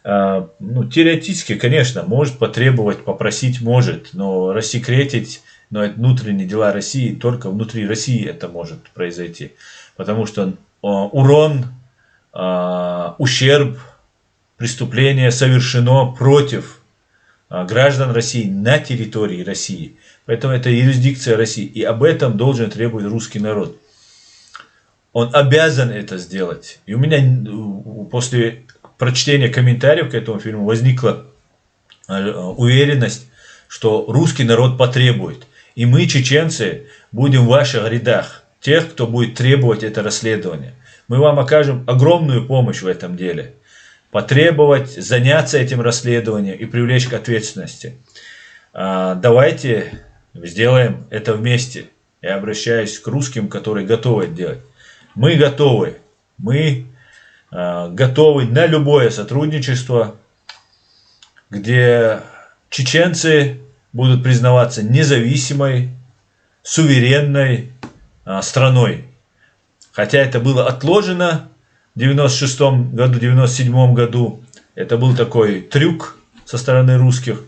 [SPEAKER 2] Ну, теоретически, конечно, может потребовать, попросить может, но рассекретить, но это внутренние дела России, только внутри России это может произойти. Потому что урон, ущерб, преступление совершено против граждан России на территории России. Поэтому это юрисдикция России. И об этом должен требовать русский народ. Он обязан это сделать. И у меня после прочтения комментариев к этому фильму возникла уверенность, что русский народ потребует. И мы, чеченцы, будем в ваших рядах. Тех, кто будет требовать это расследование. Мы вам окажем огромную помощь в этом деле. Потребовать, заняться этим расследованием и привлечь к ответственности. Давайте сделаем это вместе. Я обращаюсь к русским, которые готовы это делать. Мы готовы. Мы готовы на любое сотрудничество, где чеченцы будут признаваться независимой, суверенной страной. Хотя это было отложено в 96 году, 97 году. Это был такой трюк со стороны русских.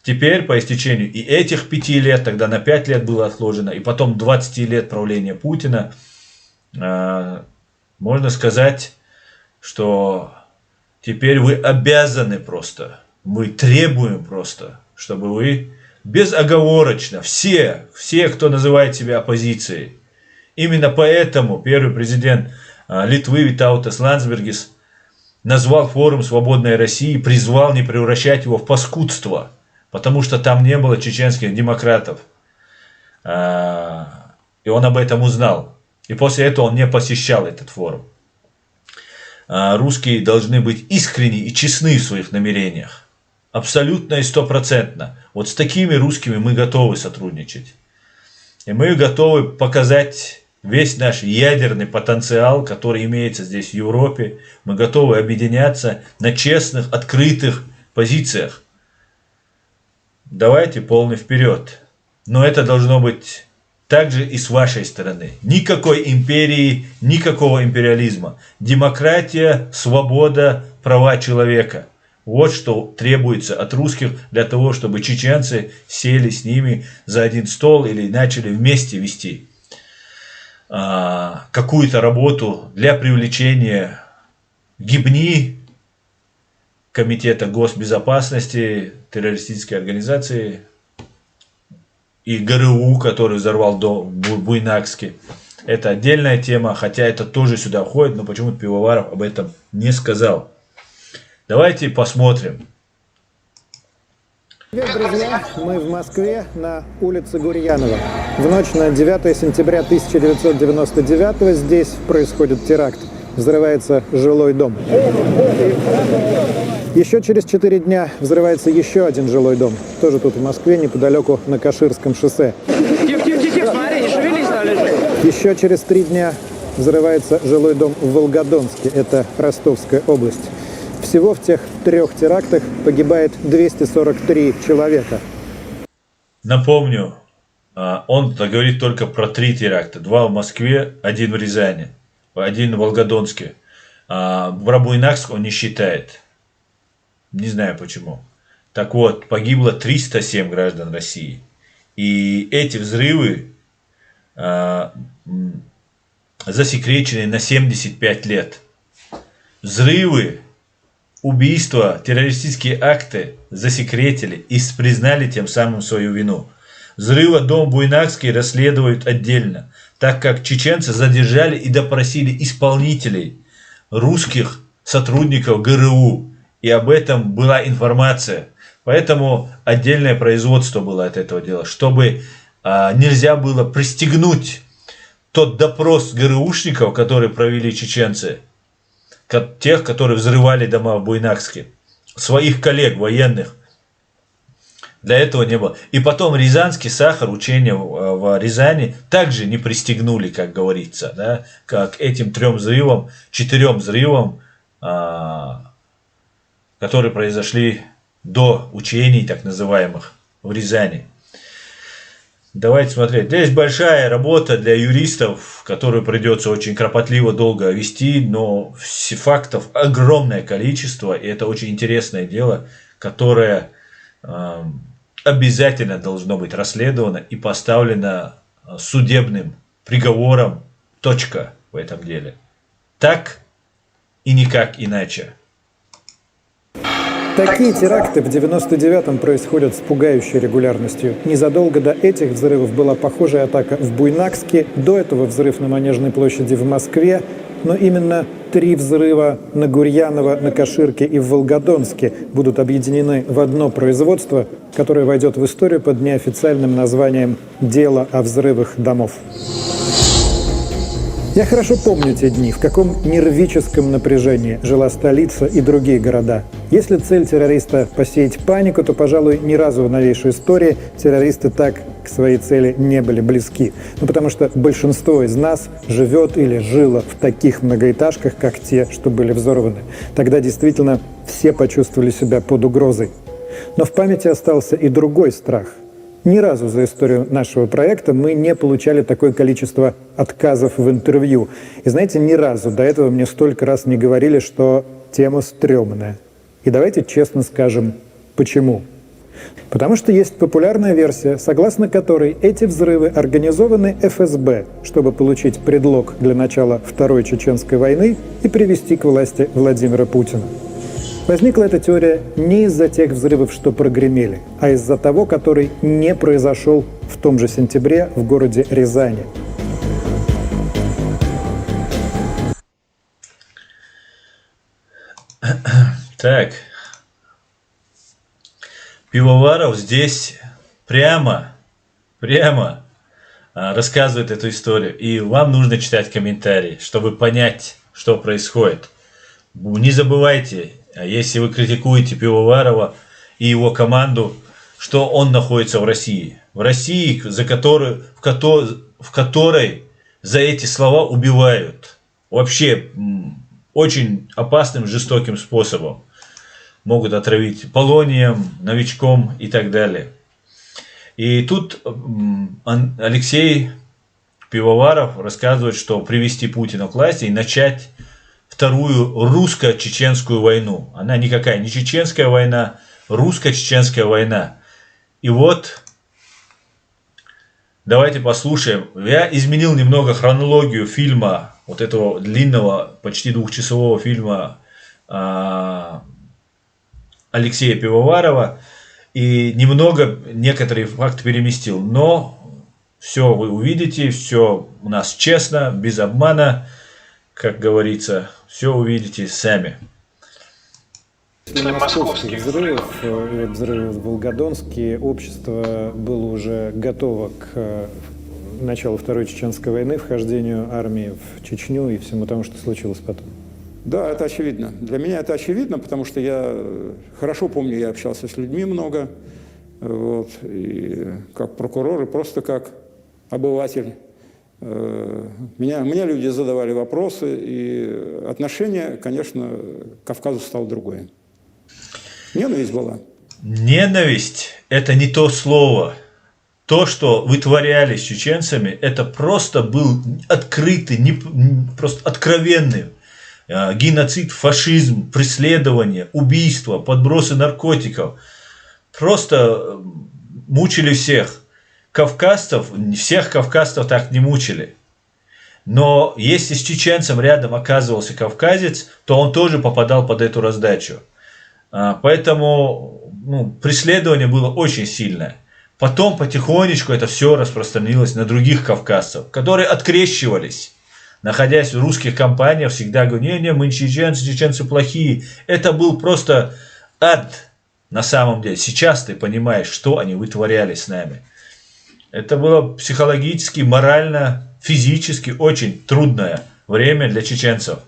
[SPEAKER 2] Теперь, по истечению и этих 5 лет, тогда на 5 лет было отложено, и потом 20 лет правления Путина, можно сказать, что теперь вы обязаны просто, мы требуем просто, чтобы вы безоговорочно, все, кто называет себя оппозицией, именно поэтому первый президент Литвы Витаутас Ландсбергис назвал форум «Свободной России», призвал не превращать его в паскудство, потому что там не было чеченских демократов. И он об этом узнал. И после этого он не посещал этот форум. Русские должны быть искренни и честны в своих намерениях. Абсолютно и стопроцентно. Вот с такими русскими мы готовы сотрудничать. И мы готовы показать весь наш ядерный потенциал, который имеется здесь в Европе. Мы готовы объединяться на честных, открытых позициях. Давайте полный вперед. Но это должно быть также и с вашей стороны. Никакой империи, никакого империализма. Демократия, свобода, права человека. Вот что требуется от русских для того, чтобы чеченцы сели с ними за один стол или начали вместе вести какую-то работу для привлечения ГИБНИ, Комитета госбезопасности, террористической организации, и ГРУ, который взорвал дом в Буйнакске. Это отдельная тема, хотя это тоже сюда входит, но почему-то Пивоваров об этом не сказал. Давайте посмотрим.
[SPEAKER 8] Привет, друзья! Мы в Москве на улице Гурьянова. В ночь на 9 сентября 1999 здесь происходит теракт. Взрывается жилой дом. Еще через 4 дня взрывается еще один жилой дом. Тоже тут в Москве, неподалеку на Каширском шоссе.
[SPEAKER 9] Тихо, смотри, не шевелись, там лежит.
[SPEAKER 8] Еще через 3 дня взрывается жилой дом в Волгодонске. Это Ростовская область. Всего в тех 3 терактах погибает 243 человека.
[SPEAKER 2] Напомню, он говорит только про 3 теракта. 2 в Москве, 1 в Рязани, 1 в Волгодонске. Про Буйнакск он не считает. Не знаю почему. Так вот, погибло 307 граждан России. И эти взрывы засекречены на 75 лет. Взрывы, убийства, террористические акты засекретили и признали тем самым свою вину. Взрывы дома Буйнакский расследуют отдельно, так как чеченцы задержали и допросили исполнителей, русских сотрудников ГРУ. И об этом была информация. Поэтому отдельное производство было от этого дела, чтобы нельзя было пристегнуть тот допрос ГРУшников, которые провели чеченцы, тех, которые взрывали дома в Буйнакске, своих коллег военных. Для этого не было. И потом Рязанский сахар, учения в Рязани также не пристегнули, как говорится, да, как этим 3 взрывам, 4 взрывам, которые произошли до учений, так называемых, в Рязани. Давайте смотреть. Здесь большая работа для юристов, которую придется очень кропотливо долго вести, но фактов огромное количество, и это очень интересное дело, которое обязательно должно быть расследовано и поставлено судебным приговором. Точка в этом деле. Так и никак иначе.
[SPEAKER 8] Такие теракты в 99-м происходят с пугающей регулярностью. Незадолго до этих взрывов была похожая атака в Буйнакске, до этого взрыв на Манежной площади в Москве, но именно 3 взрыва на Гурьянова, на Каширке и в Волгодонске будут объединены в одно производство, которое войдет в историю под неофициальным названием «Дело о взрывах домов». Я хорошо помню те дни, в каком нервическом напряжении жила столица и другие города. Если цель террориста – посеять панику, то, пожалуй, ни разу в новейшей истории террористы так к своей цели не были близки. Ну, потому что большинство из нас живет или жило в таких многоэтажках, как те, что были взорваны. Тогда действительно все почувствовали себя под угрозой. Но в памяти остался и другой страх. Ни разу за историю нашего проекта мы не получали такое количество отказов в интервью. И знаете, ни разу до этого мне столько раз не говорили, что тема стрёмная. И давайте честно скажем, почему. Потому что есть популярная версия, согласно которой эти взрывы организованы ФСБ, чтобы получить предлог для начала Второй Чеченской войны и привести к власти Владимира Путина. Возникла эта теория не из-за тех взрывов, что прогремели, а из-за того, который не произошел в том же сентябре в городе Рязани.
[SPEAKER 2] Так. Пивоваров здесь прямо рассказывает эту историю. И вам нужно читать комментарии, чтобы понять, что происходит. Не забывайте, если вы критикуете Пивоварова и его команду, что он находится в России. В России, в которой за эти слова убивают. Вообще очень опасным, жестоким способом. Могут отравить полонием, новичком и так далее. И тут Алексей Пивоваров рассказывает, что привести Путина к власти и начать вторую русско-чеченскую войну. Она никакая не чеченская война, русско-чеченская война. И вот, давайте послушаем. Я изменил немного хронологию фильма, вот этого длинного, почти двухчасового фильма Алексея Пивоварова. И немного некоторые факты переместил. Но все вы увидите, все у нас честно, без обмана, как говорится, все увидите сами.
[SPEAKER 8] После московских взрывов и взрывов в Волгодонске общество было уже готово к началу Второй Чеченской войны, вхождению армии в Чечню и всему тому, что случилось потом.
[SPEAKER 10] Да, это очевидно. Для меня это очевидно, потому что я хорошо помню, я общался с людьми много, вот, и как прокурор, и просто как обыватель. Мне люди задавали вопросы, и отношение, конечно, к Кавказу стало другое. Ненависть была.
[SPEAKER 2] Ненависть – это не то слово. То, что вытворяли с чеченцами, это просто был открытый, просто откровенный геноцид, фашизм, преследование, убийство, подбросы наркотиков. Просто мучили всех. Всех кавказцев так не мучили. Но если с чеченцем рядом оказывался кавказец, то он тоже попадал под эту раздачу. Поэтому преследование было очень сильное. Потом потихонечку это все распространилось на других кавказцев, которые открещивались. Находясь в русских компаниях, всегда говорят, не, мы чеченцы плохие. Это был просто ад на самом деле. Сейчас ты понимаешь, что они вытворяли с нами. Это было психологически, морально, физически очень трудное время для чеченцев.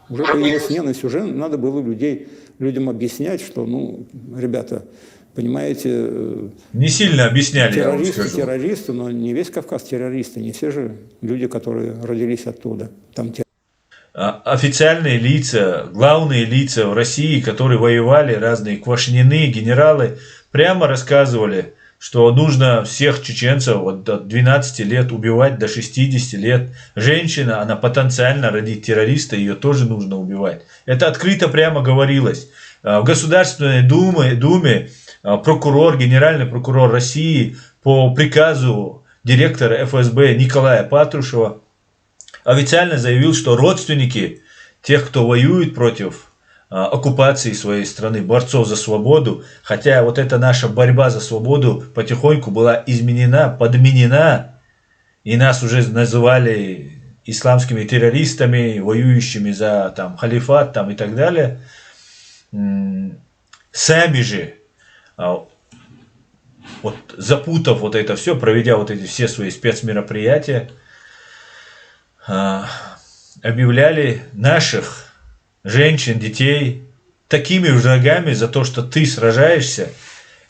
[SPEAKER 10] Уже появилась ненависть, уже надо было людям объяснять, что, ребята, понимаете...
[SPEAKER 2] Не сильно объясняли, я вам скажу.
[SPEAKER 10] Террористы, но не весь Кавказ террористы, не все же люди, которые родились оттуда. Там
[SPEAKER 2] официальные лица, главные лица в России, которые воевали, разные Квашнины, генералы, прямо рассказывали, что нужно всех чеченцев от 12 лет убивать до 60 лет. Женщина, она потенциально родит террориста, ее тоже нужно убивать. Это открыто прямо говорилось. В Государственной Думе прокурор, генеральный прокурор России по приказу директора ФСБ Николая Патрушева официально заявил, что родственники тех, кто воюет против оккупации своей страны, борцов за свободу, хотя вот эта наша борьба за свободу потихоньку была изменена, подменена, и нас уже называли исламскими террористами, воюющими за халифат и так далее. Сами же, запутав вот это все, проведя вот эти все свои спецмероприятия, объявляли наших женщин, детей такими врагами за то, что ты сражаешься.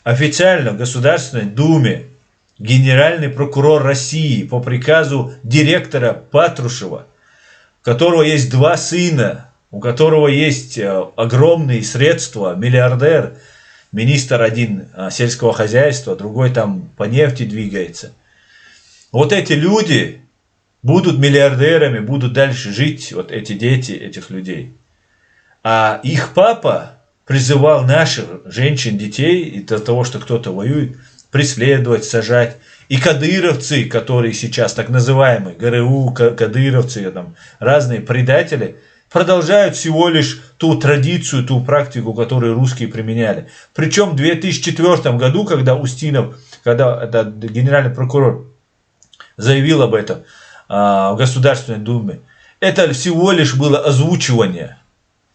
[SPEAKER 2] Официально в Государственной Думе генеральный прокурор России по приказу директора Патрушева, у которого есть 2 сына, у которого есть огромные средства, миллиардер, министр один сельского хозяйства, другой там по нефти двигается. Вот эти люди будут миллиардерами, будут дальше жить, вот эти дети этих людей. А их папа призывал наших женщин, детей, из-за того, что кто-то воюет, преследовать, сажать. И кадыровцы, которые сейчас так называемые, ГРУ, кадыровцы, разные предатели, продолжают всего лишь ту традицию, ту практику, которую русские применяли. Причем в 2004 году, когда генеральный прокурор заявил об этом в Государственной Думе, это всего лишь было озвучивание.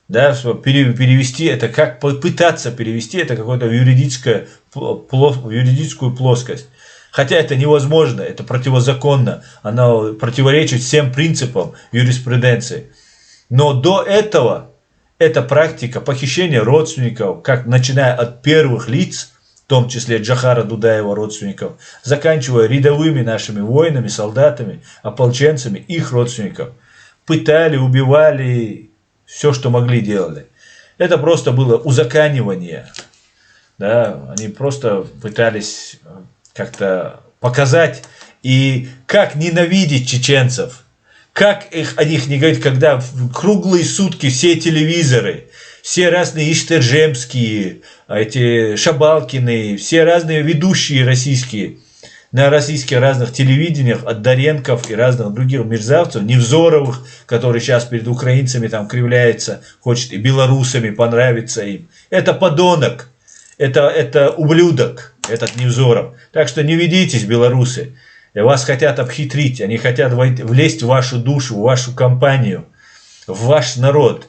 [SPEAKER 2] да, перевести это, как попытаться перевести это какое-то в юридическую плоскость. Хотя это невозможно, это противозаконно, оно противоречит всем принципам юриспруденции. Но до этого эта практика похищения родственников, как начиная от первых лиц, в том числе Джохара Дудаева родственников, заканчивая рядовыми нашими воинами, солдатами, ополченцами, их родственников, пытали, убивали, все, что могли, делали. Это просто было узаканивание. Да? Они просто пытались как-то показать, и как ненавидеть чеченцев, как о них не говорить, когда в круглые сутки все телевизоры, все разные Иштержемские, эти Шабалкины, все разные ведущие российские, на российских разных телевидениях, от Доренков и разных других мерзавцев, Невзоровых, который сейчас перед украинцами там кривляется, хочет и белорусами понравиться им. Это подонок, это ублюдок, этот Невзоров. Так что не ведитесь, белорусы. Вас хотят обхитрить, они хотят влезть в вашу душу, в вашу компанию, в ваш народ.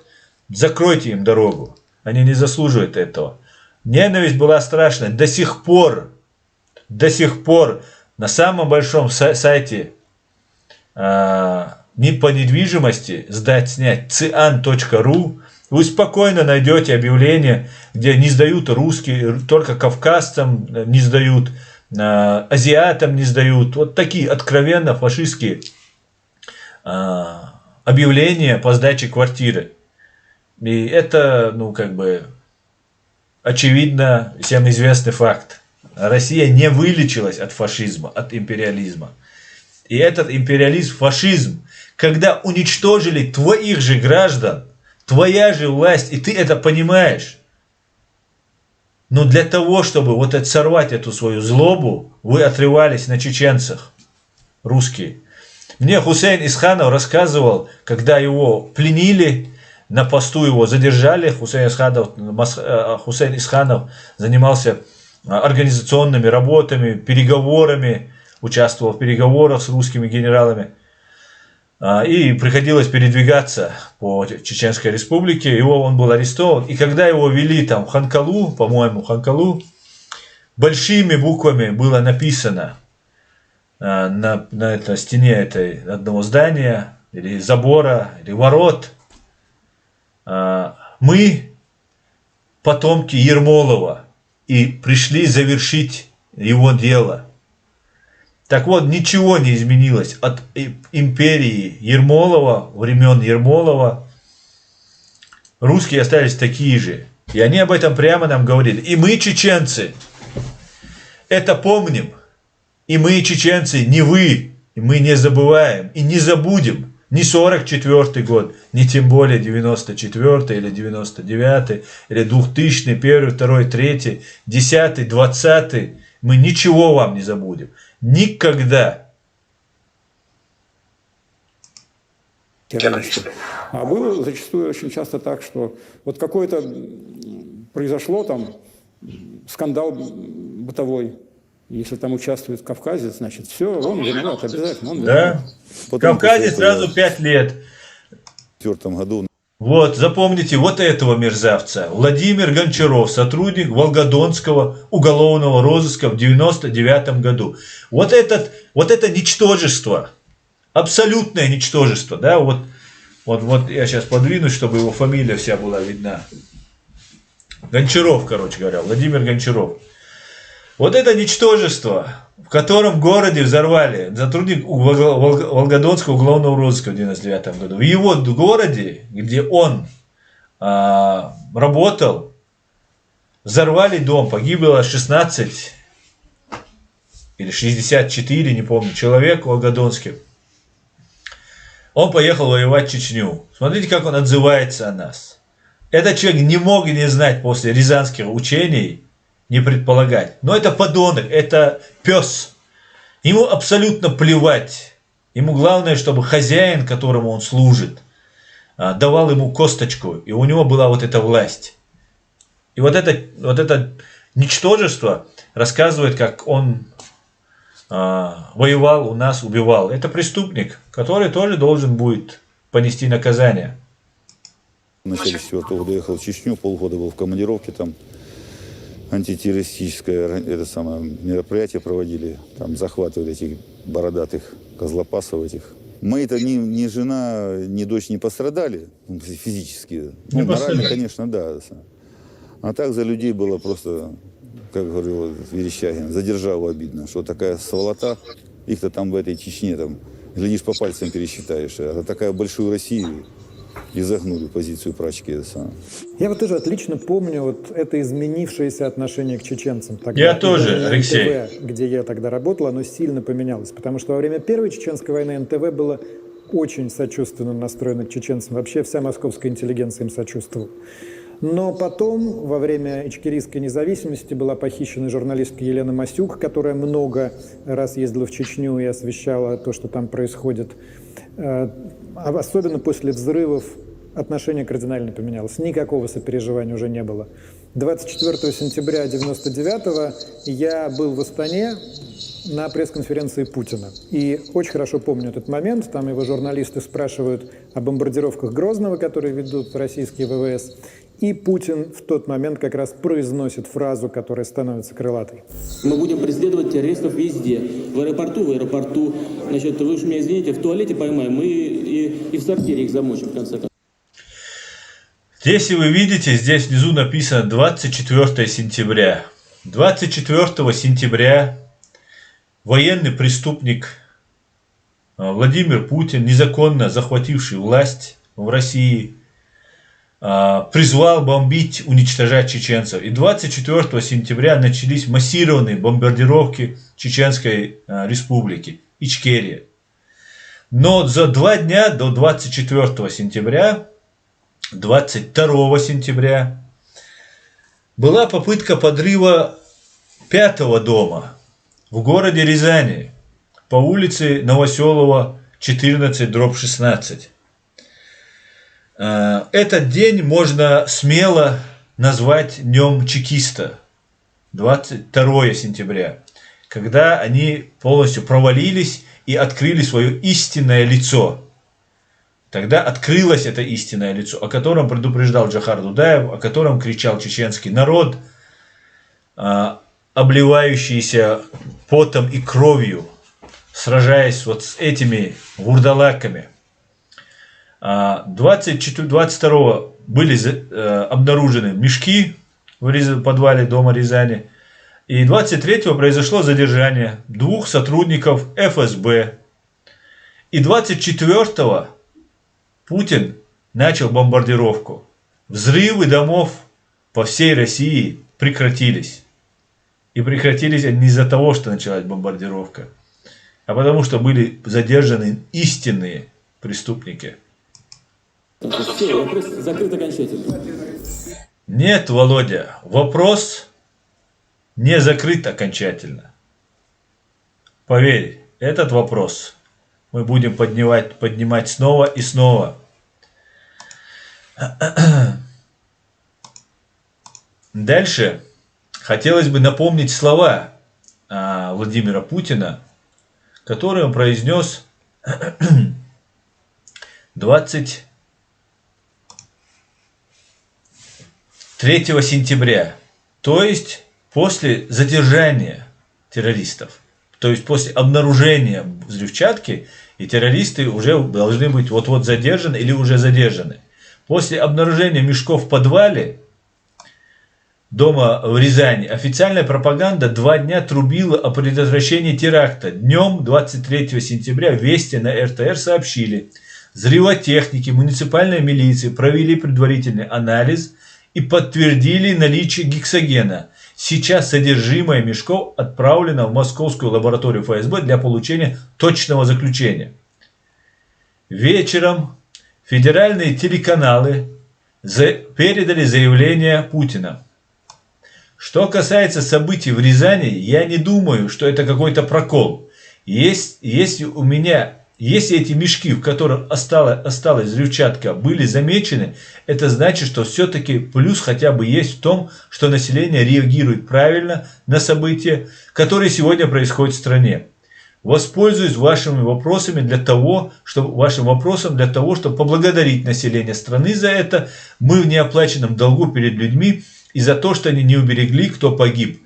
[SPEAKER 2] Закройте им дорогу. Они не заслуживают этого. Ненависть была страшная. До сих пор на самом большом сайте по недвижимости сдать-снять cian.ru вы спокойно найдете объявление, где не сдают русские, только кавказцам не сдают, азиатам не сдают. Вот такие откровенно фашистские объявления по сдаче квартиры. И это, очевидно, всем известный факт. Россия не вылечилась от фашизма, от империализма. И этот империализм, фашизм, когда уничтожили твоих же граждан, твоя же власть, и ты это понимаешь. Но для того, чтобы сорвать эту свою злобу, вы отрывались на чеченцах, русские. Мне Хусейн Исханов рассказывал, когда его пленили, на посту его задержали. Хусейн Исханов занимался организационными работами, переговорами, участвовал в переговорах с русскими генералами. И приходилось передвигаться по Чеченской республике. Он был арестован. И когда его вели там в Ханкалу, по-моему, большими буквами было написано на этой стене одного здания, или забора, или ворот: мы потомки Ермолова и пришли завершить его дело. Так вот, ничего не изменилось от империи Ермолова, времен Ермолова. Русские остались такие же. И они об этом прямо нам говорили. И мы, чеченцы, это помним. И мы, чеченцы, не вы. И мы не забываем и не забудем. Ни 44-й год, ни тем более 94-й или 99-й, или 2000-й, 1-й, 2-й, 3-й, 10-й, 20-й. Мы ничего вам не забудем. Никогда.
[SPEAKER 10] А было зачастую очень часто так, что вот какое-то произошло там скандал бытовой. Если там участвует кавказец, значит, все, он виноват, обязательно. Он виноват.
[SPEAKER 2] Да. Кавказец сразу 5 лет.
[SPEAKER 11] В 2004 году.
[SPEAKER 2] Вот, запомните вот этого мерзавца. Владимир Гончаров, сотрудник Волгодонского уголовного розыска в 1999 году. Вот это ничтожество, абсолютное ничтожество. Да? Вот я сейчас подвинусь, чтобы его фамилия вся была видна. Гончаров, короче говоря, Владимир Гончаров. Вот это ничтожество, в котором в городе взорвали, сотрудник Волгодонского уголовного розыска в 1999 году. В его городе, где он работал, взорвали дом, погибло 16 или 64, не помню, человек волгодонских. Он поехал воевать в Чечню. Смотрите, как он отзывается о нас. Этот человек не мог не знать после рязанских учений, не предполагать. Но это подонок, это пес. Ему абсолютно плевать. Ему главное, чтобы хозяин, которому он служит, давал ему косточку, и у него была вот эта власть. И вот это ничтожество рассказывает, как он воевал у нас, убивал. Это преступник, который тоже должен будет понести наказание.
[SPEAKER 11] В начале 4-го года ехал в Чечню, полгода был в командировке, там антитеррористическое мероприятие проводили, там захватывали этих бородатых козлопасов этих. Мои-то ни жена, ни дочь не пострадали физически. Ну, морально, конечно, да. А так за людей было просто, как говорил Верещагин, за державу обидно, что такая сволота, их-то там в этой Чечне, там, глядишь, по пальцам пересчитаешь, а такая большую Россию и загнули позицию прачки.
[SPEAKER 8] Я вот тоже отлично помню вот это изменившееся отношение к чеченцам. Тогда,
[SPEAKER 2] я тоже, Алексей.
[SPEAKER 8] НТВ, где я тогда работал, оно сильно поменялось, потому что во время Первой Чеченской войны НТВ было очень сочувственно настроено к чеченцам. Вообще вся московская интеллигенция им сочувствовала. Но потом, во время ичкерийской независимости, была похищена журналистка Елена Масюк, которая много раз ездила в Чечню и освещала то, что там происходит. Особенно после взрывов отношение кардинально поменялось. Никакого сопереживания уже не было. 24 сентября 1999-го я был в Астане на пресс-конференции Путина. И очень хорошо помню этот момент. Там его журналисты спрашивают о бомбардировках Грозного, которые ведут российские ВВС. И Путин в тот момент как раз произносит фразу, которая становится крылатой.
[SPEAKER 12] Мы будем преследовать террористов везде. В аэропорту. Значит, вы уж меня извините, в туалете поймаем, мы и в сортире их замочим, в конце концов.
[SPEAKER 2] Если вы видите, здесь внизу написано 24 сентября. 24 сентября военный преступник Владимир Путин, незаконно захвативший власть в России, призвал бомбить, уничтожать чеченцев. И 24 сентября начались массированные бомбардировки Чеченской республики, Ичкерия. Но за 2 дня до 24 сентября, 22 сентября, была попытка подрыва 5-го дома в городе Рязани по улице Новоселова, 14/16. Этот день можно смело назвать днем чекиста, 22 сентября, когда они полностью провалились и открыли свое истинное лицо. Тогда открылось это истинное лицо, о котором предупреждал Джохар Дудаев, о котором кричал чеченский народ, обливающийся потом и кровью, сражаясь вот с этими вурдалаками. 22 были обнаружены мешки в подвале дома Рязани. И 23 произошло задержание 2 сотрудников ФСБ. И 24 Путин начал бомбардировку. Взрывы домов по всей России прекратились. И прекратились они не из-за того, что началась бомбардировка, а потому что были задержаны истинные преступники.
[SPEAKER 12] Все, вопрос закрыт окончательно.
[SPEAKER 2] Нет, Володя, вопрос не закрыт окончательно. Поверь, этот вопрос мы будем поднимать снова и снова. Дальше хотелось бы напомнить слова Владимира Путина, которые он произнес 23 сентября, то есть после задержания террористов, то есть после обнаружения взрывчатки, и террористы уже должны быть вот-вот задержаны или уже задержаны. После обнаружения мешков в подвале дома в Рязани официальная пропаганда 2 дня трубила о предотвращении теракта. Днем 23 сентября Вести на РТР сообщили: взрывотехники муниципальной милиции провели предварительный анализ и подтвердили наличие гексогена. Сейчас содержимое мешков отправлено в московскую лабораторию ФСБ для получения точного заключения. Вечером федеральные телеканалы передали заявление Путина. Что касается событий в Рязани, я не думаю, что это какой-то прокол. Если эти мешки, в которых осталась взрывчатка, были замечены, это значит, что все-таки плюс хотя бы есть в том, что население реагирует правильно на события, которые сегодня происходят в стране. воспользуюсь вашими вопросами для того, чтобы поблагодарить население страны за это. Мы в неоплаченном долгу перед людьми и за то, что они не уберегли, кто погиб.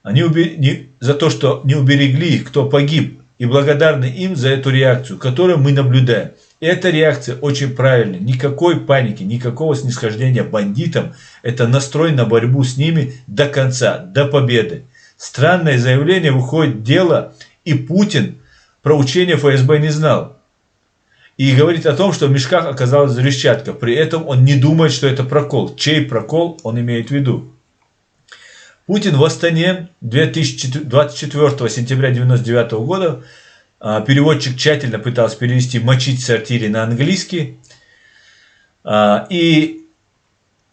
[SPEAKER 2] За то, что не уберегли, кто погиб. И благодарны им за эту реакцию, которую мы наблюдаем. И эта реакция очень правильная. Никакой паники, никакого снисхождения бандитам. Это настрой на борьбу с ними до конца, до победы. Странное заявление, выходит дело, и Путин про учение ФСБ не знал. И говорит о том, что в мешках оказалась взрывчатка. При этом он не думает, что это прокол. Чей прокол он имеет в виду? Путин в Астане 24 сентября 1999 года, переводчик тщательно пытался перевести «мочить в сортире» на английский. И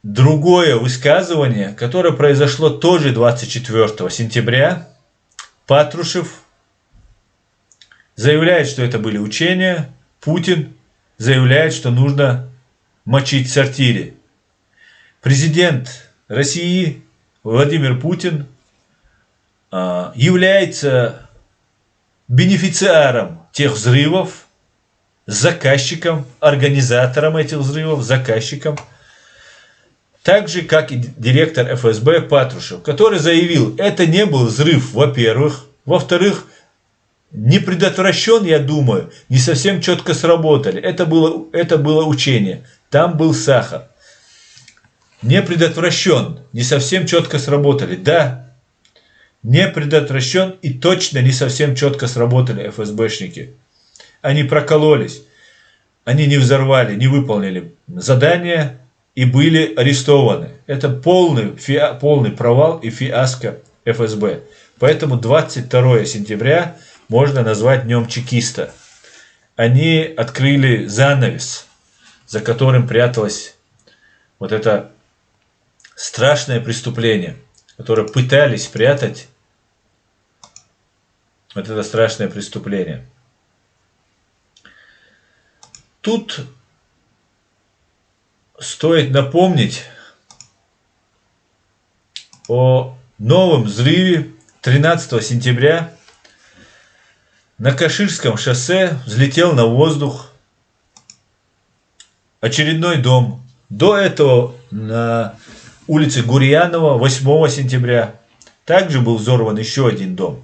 [SPEAKER 2] другое высказывание, которое произошло тоже 24 сентября, Патрушев заявляет, что это были учения, Путин заявляет, что нужно мочить в сортире. Президент России Владимир Путин является бенефициаром тех взрывов, заказчиком, организатором этих взрывов, заказчиком, так же, как и директор ФСБ Патрушев, который заявил, это не был взрыв, во-первых, во-вторых, не предотвращен, я думаю, не совсем четко сработали, это было учение, там был сахар. Не предотвращен, не совсем четко сработали. Да, не предотвращен и точно не совсем четко сработали ФСБшники. Они прокололись, они не взорвали, не выполнили задание и были арестованы. Это полный провал и фиаско ФСБ. Поэтому 22 сентября можно назвать днем чекиста. Они открыли занавес, за которым пряталось вот это страшное преступление, которое пытались спрятать, вот это страшное преступление. Тут стоит напомнить о новом взрыве 13 сентября на Каширском шоссе. Взлетел на воздух очередной дом. До этого на улице Гурьянова 8 сентября также был взорван еще один дом.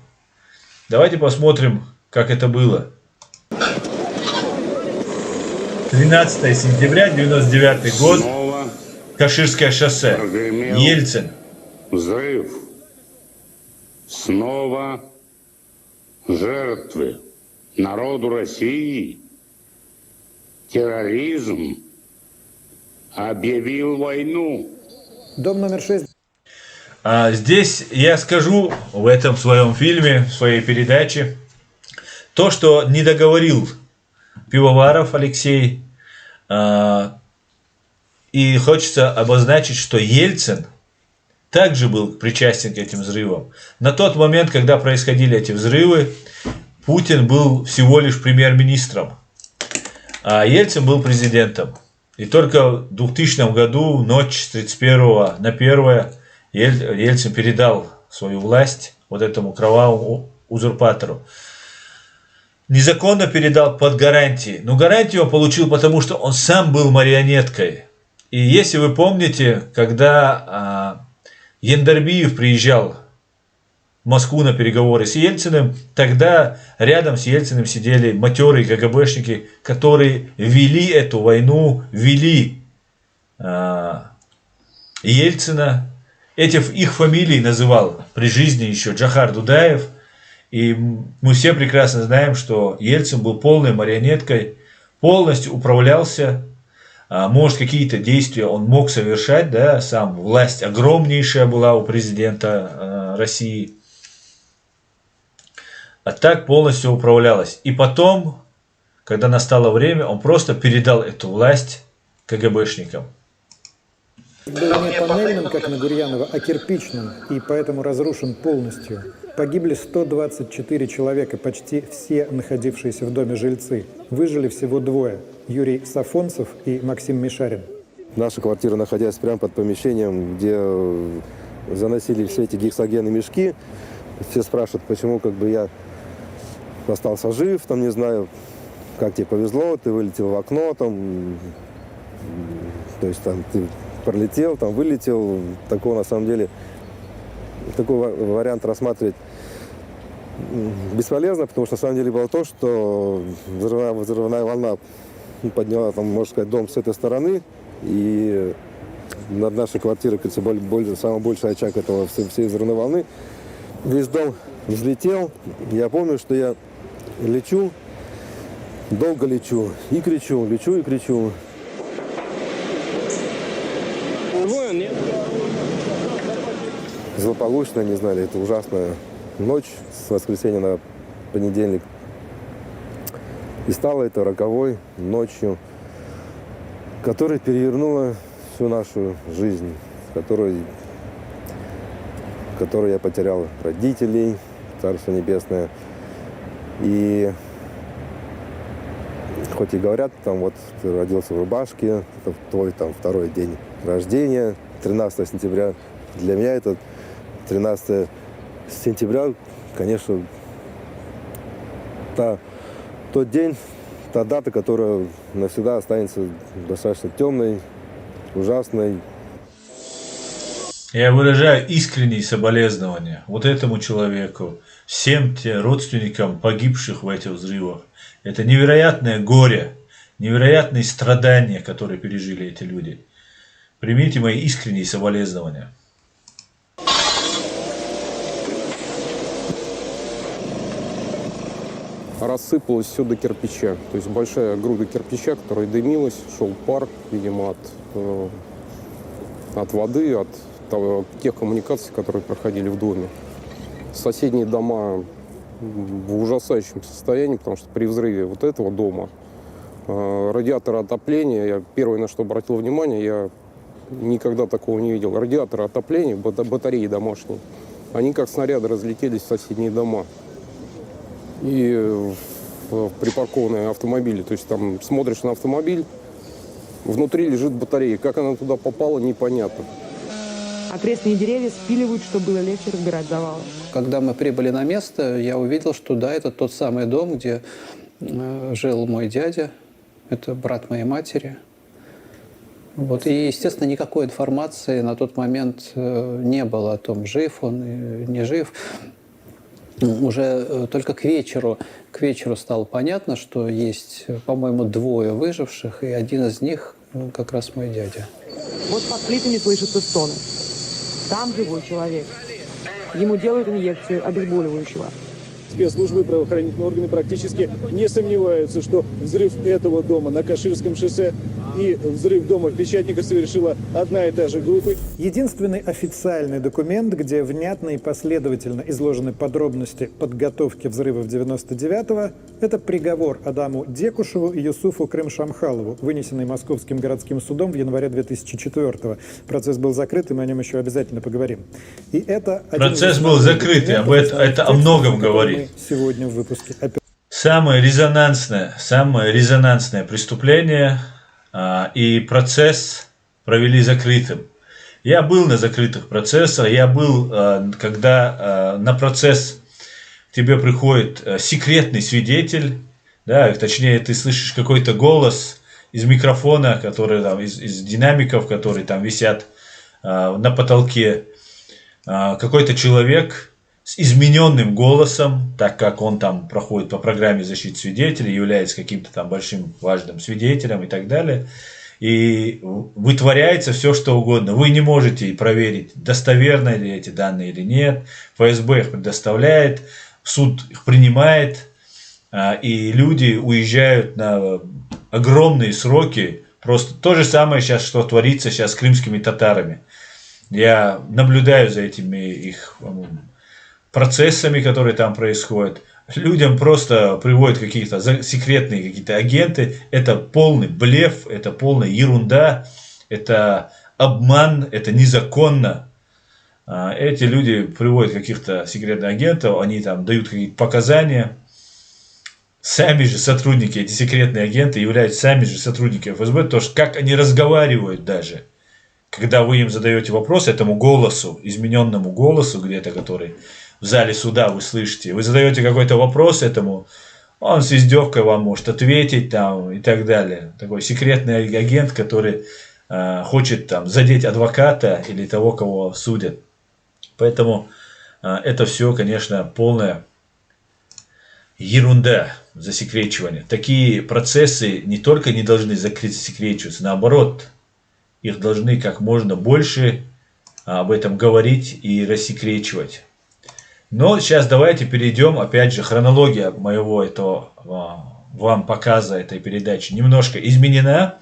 [SPEAKER 2] Давайте посмотрим, как это было. 13 сентября 1999 год.
[SPEAKER 3] Снова
[SPEAKER 2] Каширское шоссе.
[SPEAKER 3] прогремел
[SPEAKER 2] Ельцин.
[SPEAKER 3] взрыв. Снова жертвы. Народу России терроризм объявил войну.
[SPEAKER 8] Дом номер 6.
[SPEAKER 2] Здесь я скажу в этом своем фильме, в своей передаче, то, что не договорил Пивоваров Алексей. И хочется обозначить, что Ельцин также был причастен к этим взрывам. На тот момент, когда происходили эти взрывы, Путин был всего лишь премьер-министром, а Ельцин был президентом. И только в 2000 году, ночь с 31 на 1, Ельцин передал свою власть вот этому кровавому узурпатору. Незаконно передал под гарантии. Но гарантию он получил, потому что он сам был марионеткой. И если вы помните, когда Яндарбиев приезжал в Москву на переговоры с Ельциным, тогда рядом с Ельциным сидели матерые КГБшники, которые вели эту войну, вели Ельцина. Их фамилии называл при жизни еще Джохар Дудаев. И мы все прекрасно знаем, что Ельцин был полной марионеткой, полностью управлялся. Может, какие-то действия он мог совершать, да, сам. Власть огромнейшая была у президента России. А так полностью управлялась. И потом, когда настало время, он просто передал эту власть КГБшникам.
[SPEAKER 8] Был не панельным, как на Гурьянова, а кирпичным, и поэтому разрушен полностью. Погибли 124 человека, почти все находившиеся в доме жильцы. Выжили всего двое – Юрий Сафонцев и Максим Мишарин.
[SPEAKER 13] Наша квартира, находясь прямо под помещением, где заносили все эти гексогены мешки, все спрашивают, почему я остался жив, там, не знаю, как тебе повезло, ты вылетел в окно, там, то есть там ты пролетел, там вылетел. Такого на самом деле, такой вариант рассматривать бесполезно, потому что на самом деле было то, что взрывная волна подняла, там, можно сказать, дом с этой стороны, и над нашей квартирой, кажется, самый большой очаг этого всей взрывной волны. Весь дом взлетел. Я помню, что я лечу, долго лечу и кричу, лечу и кричу. Злополучно, не знали, это ужасная ночь с воскресенья на понедельник. И стало это роковой ночью, которая перевернула всю нашу жизнь, в которой я потерял родителей, Царство Небесное. И хоть и говорят, там вот ты родился в рубашке, это твой там второй день рождения, 13 сентября. Для меня это 13 сентября, конечно, тот день, та дата, которая навсегда останется достаточно темной, ужасной.
[SPEAKER 2] Я выражаю искренние соболезнования вот этому человеку, всем тем родственникам погибших в этих взрывах. Это невероятное горе, невероятные страдания, которые пережили эти люди. Примите мои искренние соболезнования.
[SPEAKER 6] Рассыпалось все до кирпича. То есть большая груда кирпича, которая дымилась, шел пар, видимо, от воды, от тех коммуникаций, которые проходили в доме. Соседние дома в ужасающем состоянии, потому что при взрыве вот этого дома радиаторы отопления, я первое, на что обратил внимание, я никогда такого не видел. Радиаторы отопления, батареи домашние, они как снаряды разлетелись в соседние дома. И припаркованные автомобили. То есть там смотришь на автомобиль, внутри лежит батарея. Как она туда попала, непонятно.
[SPEAKER 9] Окрестные деревья спиливают, чтобы было легче разбирать завалы.
[SPEAKER 14] Когда мы прибыли на место, я увидел, что да, это тот самый дом, где жил мой дядя. Это брат моей матери. Вот. И, естественно, никакой информации на тот момент не было о том, жив он или не жив. Уже только к вечеру стало понятно, что есть, по-моему, двое выживших, и один из них как раз мой дядя.
[SPEAKER 9] Вот под плитами слышатся стоны. Там живой человек. Ему делают инъекцию обезболивающего.
[SPEAKER 15] Спецслужбы и правоохранительные органы практически не сомневаются, что взрыв этого дома на Каширском шоссе и взрыв дома в Печатниках совершила одна и та же группа.
[SPEAKER 8] Единственный официальный документ, где внятно и последовательно изложены подробности подготовки взрывов 99-го, это приговор Адаму Декушеву и Юсуфу Крым-Шамхалову, вынесенный Московским городским судом в январе 2004-го. Процесс был закрыт, и мы о нем еще обязательно поговорим. И это
[SPEAKER 2] процесс был закрыт, и это о многом говорит.
[SPEAKER 8] Сегодня в выпуске.
[SPEAKER 2] Самое резонансное преступление и процесс провели закрытым. Я был на закрытых процессах, я был, когда на процесс к тебе приходит секретный свидетель, да, точнее ты слышишь какой-то голос из микрофона, который там, из динамиков, которые там висят на потолке, какой-то человек с измененным голосом, так как он там проходит по программе защиты свидетелей, является каким-то там большим важным свидетелем и так далее. И вытворяется все, что угодно. Вы не можете проверить, достоверны ли эти данные или нет. ФСБ их предоставляет, суд их принимает, и люди уезжают на огромные сроки. Просто то же самое сейчас, что творится сейчас с крымскими татарами. Я наблюдаю за этими их процессами, которые там происходят. Людям просто приводят какие-то секретные какие-то агенты. Это полный блеф, это полная ерунда, это обман, это незаконно. Эти люди приводят каких-то секретных агентов, они там дают какие-то показания. Сами же сотрудники, эти секретные агенты являются сами же сотрудники ФСБ, то что как они разговаривают даже. Когда вы им задаете вопрос, этому голосу, измененному голосу где-то, который в зале суда вы слышите. Вы задаете какой-то вопрос этому, он с издевкой вам может ответить там и так далее. Такой секретный агент, который хочет там задеть адвоката или того, кого судят. Поэтому это все, конечно, полная ерунда, засекречивание. Такие процессы не только не должны засекречиваться, наоборот, их должны как можно больше об этом говорить и рассекречивать. Но сейчас давайте перейдем, опять же, хронология моего этого вам показа этой передачи немножко изменена.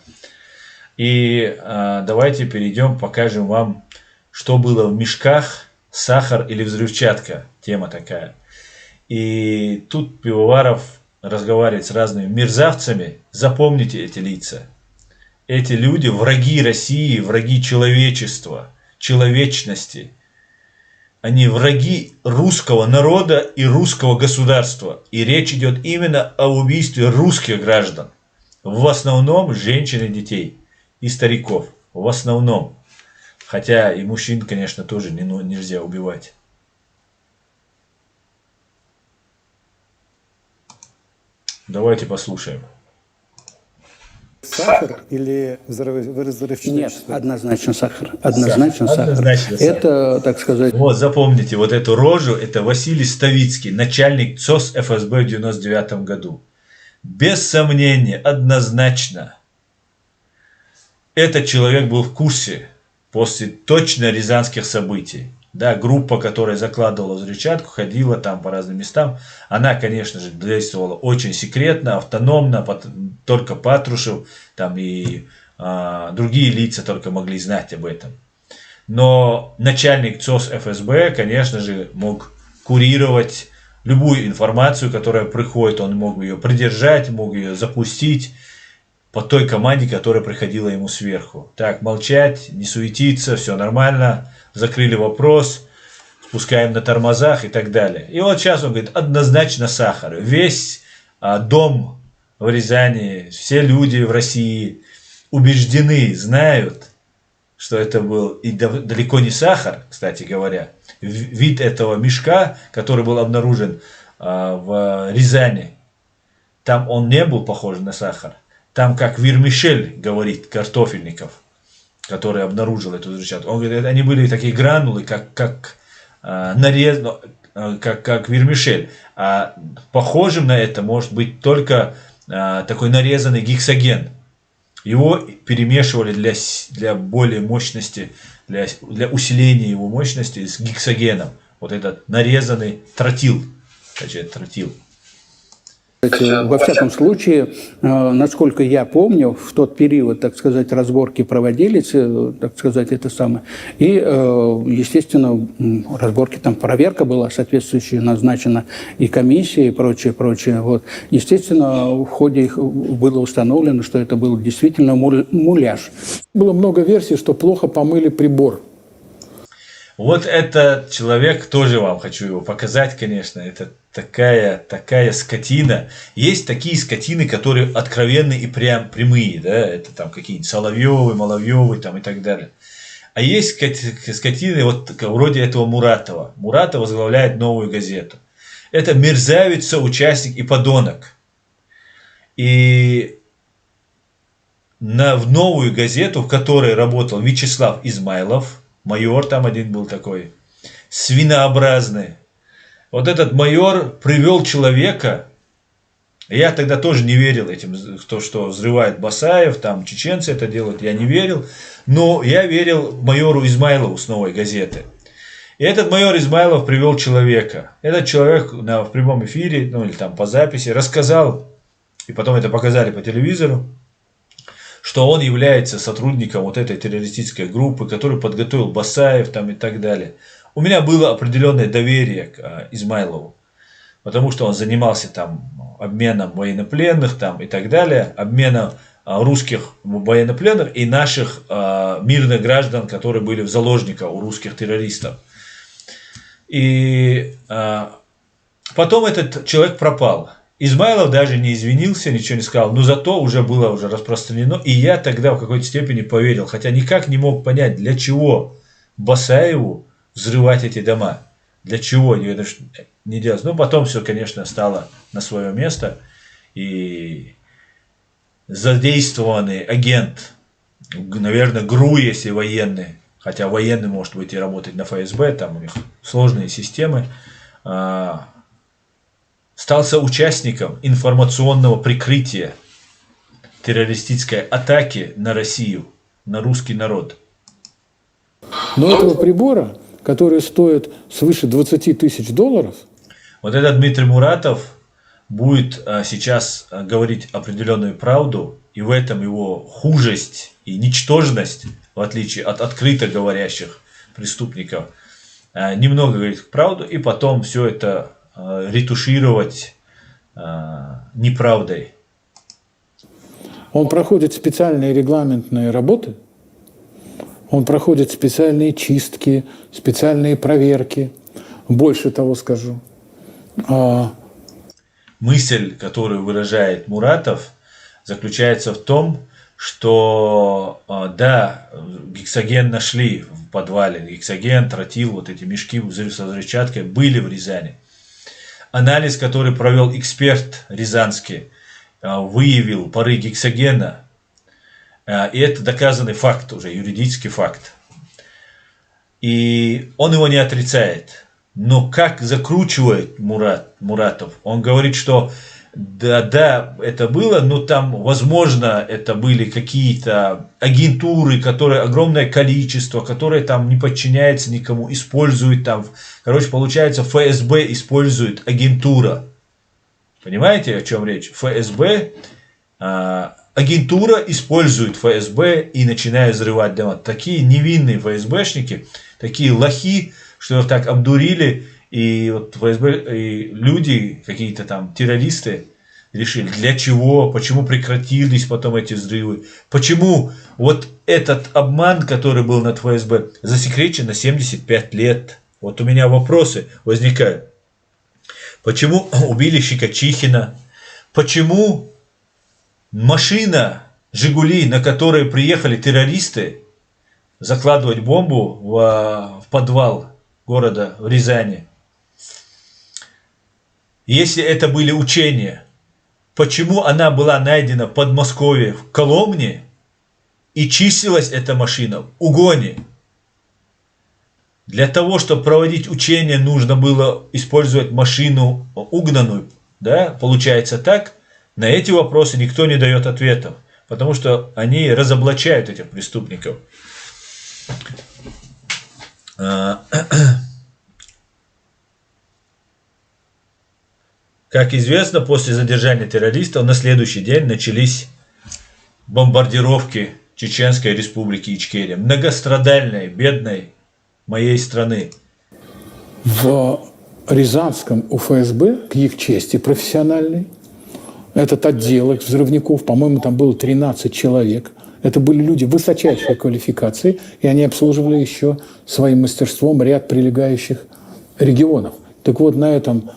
[SPEAKER 2] И давайте перейдем, покажем вам, что было в мешках, сахар или взрывчатка. Тема такая. И тут Пивоваров разговаривает с разными мерзавцами. Запомните эти лица. Эти люди враги России, враги человечества, человечности. Они враги русского народа и русского государства. И речь идет именно о убийстве русских граждан. В основном женщин и детей. И стариков. В основном. Хотя и мужчин, конечно, тоже нельзя убивать. Давайте послушаем.
[SPEAKER 8] Сахар или взрывчатка?
[SPEAKER 14] Нет, однозначно сахар. Однозначно сахар.
[SPEAKER 2] Однозначно сахар.
[SPEAKER 14] Это, так сказать...
[SPEAKER 2] Вот, запомните, вот эту рожу, это Василий Ставицкий, начальник ЦОС ФСБ в 1999 году. Без сомнения, однозначно, этот человек был в курсе после точно рязанских событий. Да, группа, которая закладывала взрывчатку, ходила там по разным местам. Она, конечно же, действовала очень секретно, автономно. Только Патрушев там и другие лица только могли знать об этом. Но начальник ЦОС ФСБ, конечно же, мог курировать любую информацию, которая приходит. Он мог ее придержать, мог ее запустить по той команде, которая приходила ему сверху. Так, молчать, не суетиться, все нормально. Закрыли вопрос, спускаем на тормозах и так далее. И вот сейчас он говорит, однозначно сахар. Весь дом в Рязани, все люди в России убеждены, знают, что это был и далеко не сахар, кстати говоря. Вид этого мешка, который был обнаружен в Рязани, там он не был похож на сахар. Там как вермишель, говорит Картофельников, который обнаружил эту взрывчатку. Он говорит, они были такие гранулы, как вермишель. А похожим на это может быть только такой нарезанный гексоген. Его перемешивали для более мощности, для усиления его мощности с гексогеном. Вот этот нарезанный тротил. Тротил.
[SPEAKER 14] Во всяком случае, насколько я помню, в тот период, так сказать, разборки проводились, так сказать, это самое. И, естественно, разборки, там проверка была соответствующая, назначена и комиссия, и прочее, прочее. Вот. Естественно, в ходе их было установлено, что это был действительно муляж.
[SPEAKER 16] Было много версий, что плохо помыли прибор.
[SPEAKER 2] Вот этот человек, тоже вам хочу его показать, конечно, это такая скотина. Есть такие скотины, которые откровенные и прямые, да, это там какие-нибудь Соловьевы, Маловьевы там и так далее. А есть скотины вот вроде этого Муратова. Муратов возглавляет «Новую газету». Это мерзавец, соучастник и подонок. И в «Новую газету», в которой работал Вячеслав Измайлов, майор там один был такой, свинообразный. Вот этот майор привел человека, я тогда тоже не верил этим, что взрывает Басаев, там чеченцы это делают, я не верил, но я верил майору Измайлову с «Новой газеты». И этот майор Измайлов привел человека. Этот человек в прямом эфире, ну или там по записи, рассказал, и потом это показали по телевизору, что он является сотрудником вот этой террористической группы, которую подготовил Басаев там и так далее. У меня было определенное доверие к Измайлову, потому что он занимался там обменом военнопленных там и так далее, обменом русских военнопленных и наших мирных граждан, которые были в заложниках у русских террористов. И потом этот человек пропал. Измайлов даже не извинился, ничего не сказал, но зато было распространено, и я тогда в какой-то степени поверил, хотя никак не мог понять, для чего Басаеву взрывать эти дома, Для чего это не делать? Ну, потом все, конечно, стало на свое место. И задействованный агент, наверное, ГРУ, если военный, хотя военный может быть и работать на ФСБ, там у них сложные системы, стал соучастником информационного прикрытия террористической атаки на Россию, на русский народ.
[SPEAKER 16] Но этого прибора, который стоит свыше 20 тысяч долларов...
[SPEAKER 2] Вот этот Дмитрий Муратов будет сейчас говорить определенную правду, и в этом его хужесть и ничтожность, в отличие от открыто говорящих преступников, немного говорит правду, и потом все это ретушировать неправдой.
[SPEAKER 16] Он проходит специальные регламентные работы, он проходит специальные чистки, специальные проверки. Больше того скажу.
[SPEAKER 2] Мысль, которую выражает Муратов, заключается в том, что да, гексоген нашли в подвале, гексоген, тротил, вот эти мешки со взрывчаткой были в Рязани. Анализ, который провел эксперт рязанский, выявил пары гексогена, и это доказанный факт, уже юридический факт. И он его не отрицает. Но как закручивает Муратов? Он говорит, что да, это было, но там, возможно, это были какие-то агентуры, которые огромное количество, которые там не подчиняются никому, используют там. Короче, получается, ФСБ использует агентура. Понимаете, о чем речь? ФСБ, агентура использует ФСБ и начинает взрывать дома. Такие невинные ФСБшники, такие лохи, что так обдурили, и вот ФСБ, и люди, какие-то там террористы, решили, для чего, почему прекратились потом эти взрывы, почему вот этот обман, который был над ФСБ, засекречен на 75 лет. Вот у меня вопросы возникают. Почему убили Щекочихина? Почему машина «Жигули», на которой приехали террористы закладывать бомбу в подвал города в Рязани, если это были учения, почему она была найдена в Подмосковье, в Коломне, и числилась эта машина в угоне? Для того, чтобы проводить учения, нужно было использовать машину угнанную. Да? Получается так. На эти вопросы никто не дает ответов, потому что они разоблачают этих преступников. Как известно, после задержания террористов на следующий день начались бомбардировки Чеченской республики Ичкерия, многострадальной, бедной моей страны.
[SPEAKER 16] В Рязанском УФСБ, к их чести профессиональной, этот отдел взрывников, по-моему, там было 13 человек. Это были люди высочайшей квалификации, и они обслуживали еще своим мастерством ряд прилегающих регионов. Так вот, на этом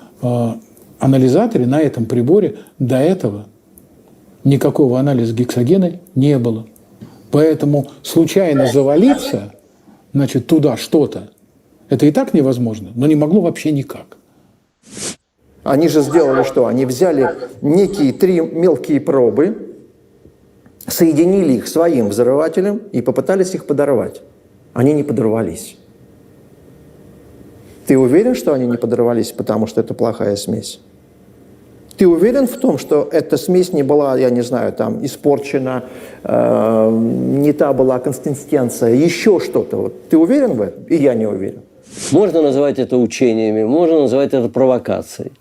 [SPEAKER 16] анализаторе, на этом приборе до этого никакого анализа гексогена не было. Поэтому случайно завалиться, значит, туда что-то, это и так невозможно, но не могло вообще никак.
[SPEAKER 17] Они же сделали что? Они взяли некие 3 мелкие пробы, соединили их своим взрывателем и попытались их подорвать. Они не подорвались. Ты уверен, что они не подорвались, потому что это плохая смесь? Ты уверен в том, что эта смесь не была, я не знаю, там, испорчена, не та была консистенция, еще что-то? Вот. Ты уверен в этом? И я не уверен.
[SPEAKER 18] Можно называть это учениями, можно называть это провокацией.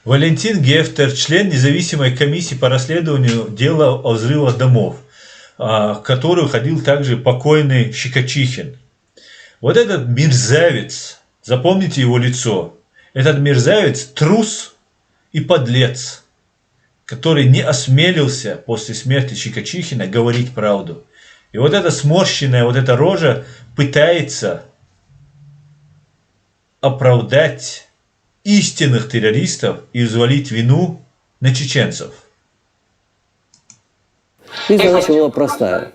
[SPEAKER 2] Валентин Гефтер, член независимой комиссии по расследованию дела о взрывах домов, в которую ходил также покойный Щекочихин. Вот этот мерзавец, запомните его лицо, этот мерзавец трус и подлец, который не осмелился после смерти Щекочихина говорить правду. И вот эта сморщенная, вот эта рожа пытается оправдать истинных террористов и взвалить вину на чеченцев.
[SPEAKER 18] Их задача была простая.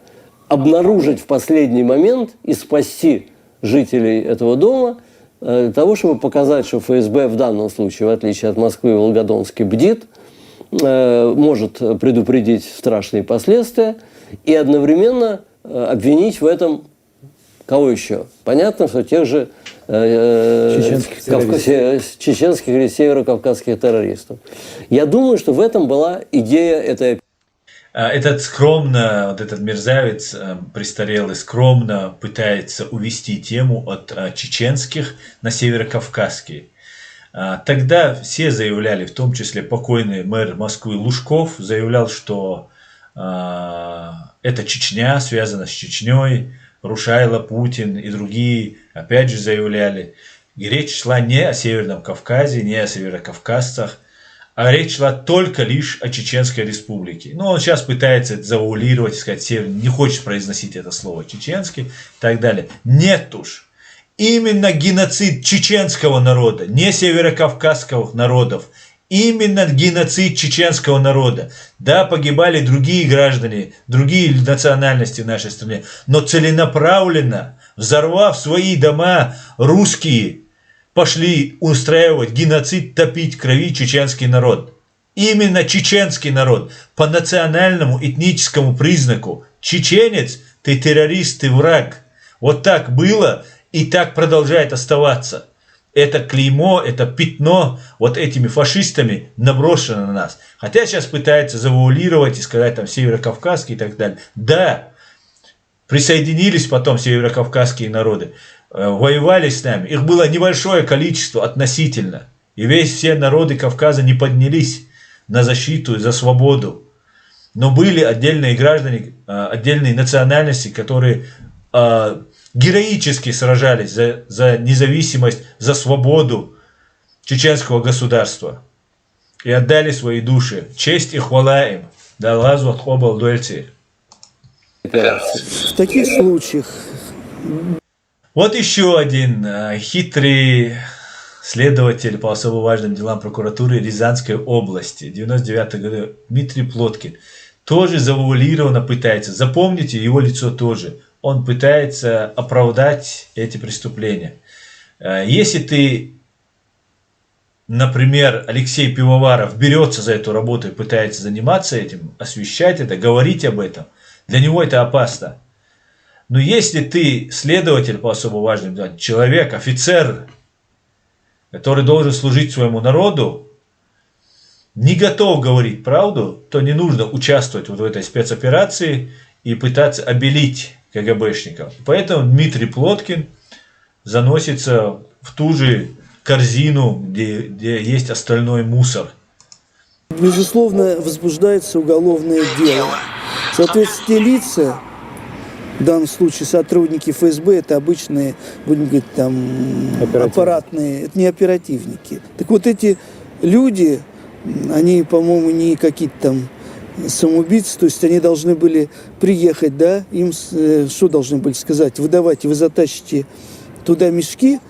[SPEAKER 18] Обнаружить в последний момент и спасти жителей этого дома для того, чтобы показать, что ФСБ в данном случае, в отличие от Москвы и Волгодонской, бдит, может предупредить страшные последствия и одновременно обвинить в этом кого еще? Понятно, что тех же чеченских или северокавказских террористов. Я думаю, что в этом была идея этой.
[SPEAKER 2] Этот мерзавец престарелый скромно пытается увести тему от чеченских на северокавказские. Тогда все заявляли, в том числе покойный мэр Москвы Лужков, заявлял, что это Чечня, связана с Чечней, Рушайло, Путин и другие опять же заявляли. И речь шла не о Северном Кавказе, не о северокавказцах, а речь шла только лишь о Чеченской республике. Ну, он сейчас пытается это заулировать, сказать, не хочет произносить это слово чеченский и так далее. Нет уж. Именно геноцид чеченского народа, не северокавказских народов. Именно геноцид чеченского народа. Да, погибали другие граждане, другие национальности в нашей стране, но целенаправленно, взорвав свои дома, русские пошли устраивать геноцид, топить в крови чеченский народ. Именно чеченский народ по национальному этническому признаку. Чеченец, ты террорист, ты враг. Вот так было и так продолжает оставаться. Это клеймо, это пятно вот этими фашистами наброшено на нас. Хотя сейчас пытаются завуалировать и сказать там северокавказские и так далее. Да, присоединились потом северокавказские народы, воевали с нами. Их было небольшое количество относительно. И все народы Кавказа не поднялись на защиту и за свободу. Но были отдельные граждане, отдельные национальности, которые героически сражались за независимость, за свободу чеченского государства. И отдали свои души. Честь и хвала им. Да лазу хобал дольцы.
[SPEAKER 19] В таких случаях...
[SPEAKER 2] Вот еще один хитрый следователь по особо важным делам прокуратуры Рязанской области. 99 года Дмитрий Плоткин. Тоже завуалированно пытается. Запомните его лицо тоже. Он пытается оправдать эти преступления. Если ты, например, Алексей Пивоваров берется за эту работу и пытается заниматься этим, освещать это, говорить об этом, для него это опасно. Но если ты следователь по особо важным делам, человек, офицер, который должен служить своему народу, не готов говорить правду, то не нужно участвовать вот в этой спецоперации и пытаться обелить КГБшников. Поэтому Дмитрий Плоткин заносится в ту же корзину, где есть остальной мусор.
[SPEAKER 19] Безусловно, возбуждается уголовное дело. Соответственно, те лица, в данном случае сотрудники ФСБ, это обычные, будем говорить, там, аппаратные, это не оперативники. Так вот эти люди, они, по-моему, не какие-то там самоубийцы, то есть они должны были приехать, да, им что должны были сказать? Вы давайте, вы затащите туда мешки,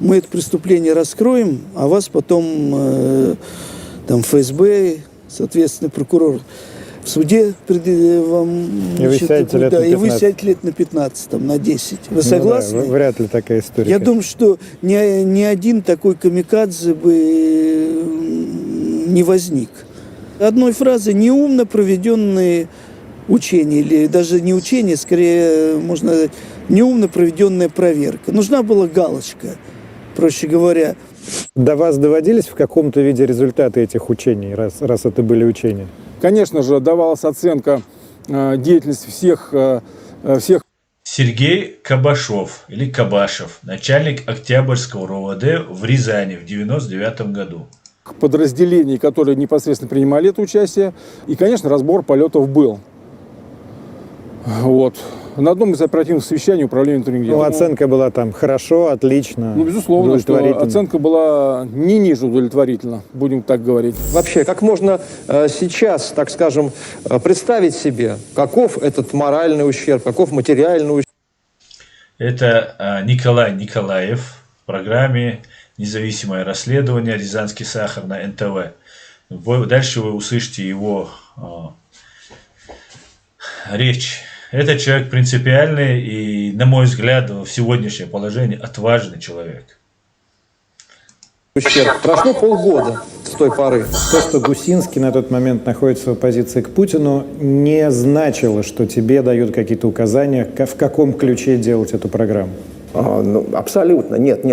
[SPEAKER 19] мы это преступление раскроем, а вас потом там ФСБ, соответственно, прокурор в суде вам...
[SPEAKER 8] И вы сядете лет на 15.
[SPEAKER 19] И вы сядете лет на 15, там, на 10. Вы согласны?
[SPEAKER 8] Да, вряд ли такая история.
[SPEAKER 19] Я думаю, что ни один такой камикадзе бы не возник. Одной фразой: неумно проведенные учения, или даже не учения, скорее, можно сказать, неумно проведенная проверка. Нужна была галочка, проще говоря.
[SPEAKER 8] До вас доводились в каком-то виде результаты этих учений, раз это были учения?
[SPEAKER 10] Конечно же, давалась оценка деятельности всех.
[SPEAKER 2] Сергей Кабашов, или Кабашев, начальник Октябрьского РОВД в Рязани в 1999 году.
[SPEAKER 10] Подразделений, которые непосредственно принимали это участие. И, конечно, разбор полетов был. Вот. На одном из оперативных совещаний управления внутренних дел.
[SPEAKER 8] Ну, оценка была там хорошо, отлично.
[SPEAKER 10] Ну, безусловно, что оценка была не ниже удовлетворительно, будем так говорить.
[SPEAKER 17] Вообще, как можно сейчас, так скажем, представить себе, каков этот моральный ущерб, каков материальный ущерб?
[SPEAKER 2] Это Николай Николаев в программе «Независимое расследование. Рязанский сахар» на НТВ. Дальше вы услышите его речь. Это человек принципиальный и, на мой взгляд, в сегодняшнем положении отважный человек.
[SPEAKER 17] ущерб. Прошло полгода с той поры.
[SPEAKER 8] То, что Гусинский на тот момент находится в оппозиции к Путину, не значило, что тебе дают какие-то указания, в каком ключе делать эту программу.
[SPEAKER 17] Абсолютно. Нет.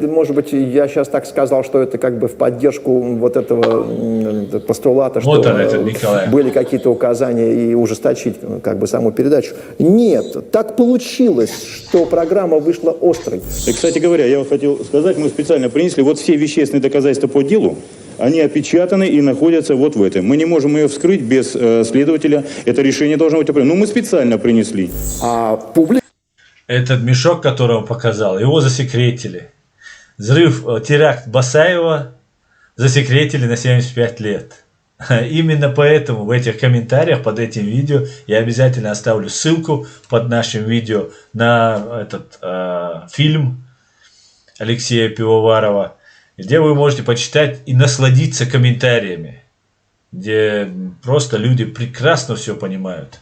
[SPEAKER 17] Может быть, я сейчас так сказал, что это как бы в поддержку вот этого постулата,
[SPEAKER 2] вот
[SPEAKER 17] что были какие-то указания и ужесточить как бы саму передачу. Нет, так получилось, что программа вышла острой.
[SPEAKER 20] И, кстати говоря, я вот хотел сказать, мы специально принесли вот все вещественные доказательства по делу, они опечатаны и находятся вот в этом. Мы не можем ее вскрыть без следователя, это решение должно быть определено. Но мы специально принесли.
[SPEAKER 2] Этот мешок, который он показал, его засекретили. Взрыв, теракт Басаева засекретили на 75 лет. Именно поэтому в этих комментариях под этим видео я обязательно оставлю ссылку под нашим видео на этот фильм Алексея Пивоварова, где вы можете почитать и насладиться комментариями, где просто люди прекрасно все понимают.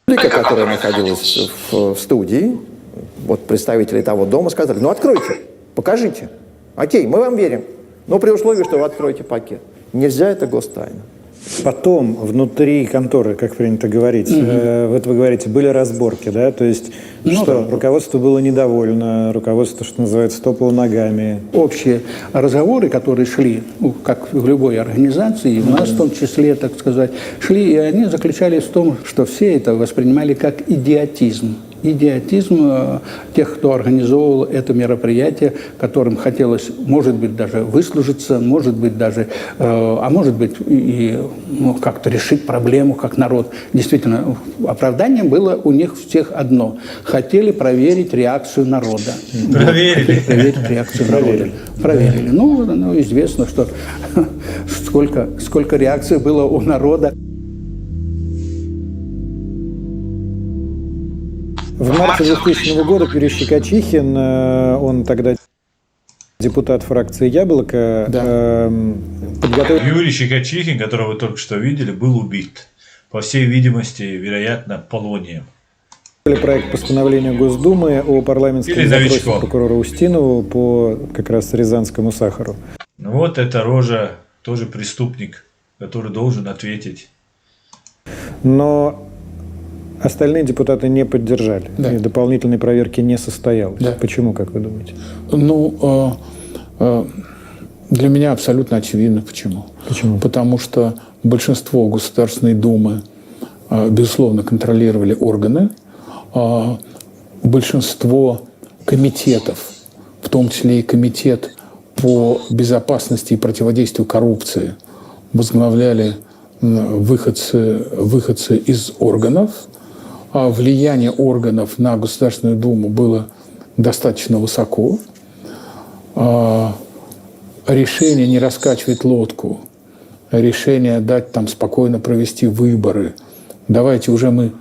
[SPEAKER 17] Которая находилась в студии, вот представители того дома сказали, ну откройте, покажите. Окей, мы вам верим, но при условии, что вы откроете пакет. Нельзя, это гостайна.
[SPEAKER 8] Потом внутри конторы, как принято говорить, вот вы говорите, были разборки, да? То есть руководство было недовольно, руководство, что называется, топало ногами.
[SPEAKER 16] Общие разговоры, которые шли, как в любой организации, у нас в том числе, так сказать, шли, и они заключались в том, что все это воспринимали как идиотизм. Идиотизм тех, кто организовывал это мероприятие, которым хотелось, может быть, даже выслужиться, может быть, даже, а может быть, и как-то решить проблему как народ. Действительно, оправдание было у них всех одно. Хотели проверить реакцию народа.
[SPEAKER 2] Проверили.
[SPEAKER 16] Проверить реакцию народа. Проверили. Ну, известно, что сколько реакций было у народа.
[SPEAKER 8] В марте 2000 года Перещикачихин, он тогда депутат фракции «Яблоко», подготовил...
[SPEAKER 2] Юрий Щекочихин, которого вы только что видели, был убит. По всей видимости, вероятно, полонием.
[SPEAKER 8] Проект постановления Госдумы о парламентском запросе прокурора Устинову по как раз рязанскому сахару.
[SPEAKER 2] Ну вот эта рожа, тоже преступник, который должен ответить.
[SPEAKER 8] Но остальные депутаты не поддержали.
[SPEAKER 16] Да.
[SPEAKER 8] И дополнительной проверки не состоялось.
[SPEAKER 16] Да.
[SPEAKER 8] Почему, как вы думаете?
[SPEAKER 16] Для меня абсолютно очевидно, почему.
[SPEAKER 8] Почему?
[SPEAKER 16] Потому что большинство Государственной Думы, безусловно, контролировали органы. Большинство комитетов, в том числе и комитет по безопасности и противодействию коррупции, возглавляли выходцы из органов. А влияние органов на Государственную Думу было достаточно высоко. Решение не раскачивать лодку, решение дать там спокойно провести выборы. Давайте уже мы,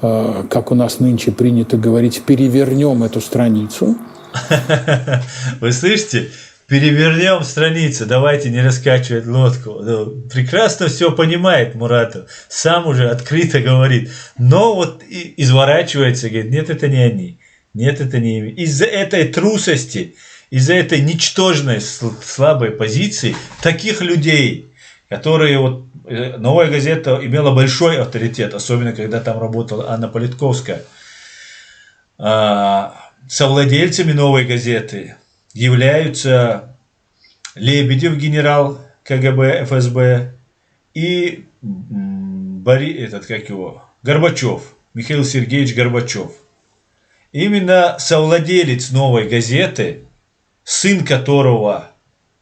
[SPEAKER 16] как у нас нынче принято говорить, перевернем эту страницу.
[SPEAKER 2] Вы слышите? Перевернем страницу, давайте не раскачивать лодку. Прекрасно все понимает Муратов, сам уже открыто говорит. Но вот изворачивается, говорит, нет, это не они. Нет, это не ими. Из-за этой трусости, из-за этой ничтожной, слабой позиции, таких людей, которые вот... «Новая газета» имела большой авторитет, особенно когда там работала Анна Политковская. Совладельцами «Новой газеты» являются Лебедев, генерал КГБ, ФСБ, и Горбачев, Михаил Сергеевич Горбачев. Именно совладелец «Новой газеты», сын которого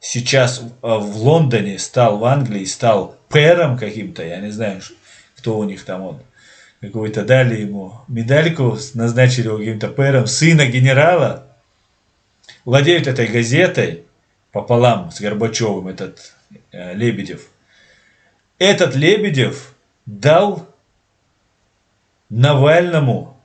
[SPEAKER 2] сейчас в Лондоне стал, в Англии стал пэром каким-то, я не знаю, кто у них там он, какой-то дали ему медальку, назначили его каким-то пэром, сына генерала, владеет этой газетой пополам с Горбачевым, этот Лебедев. Этот Лебедев дал Навальному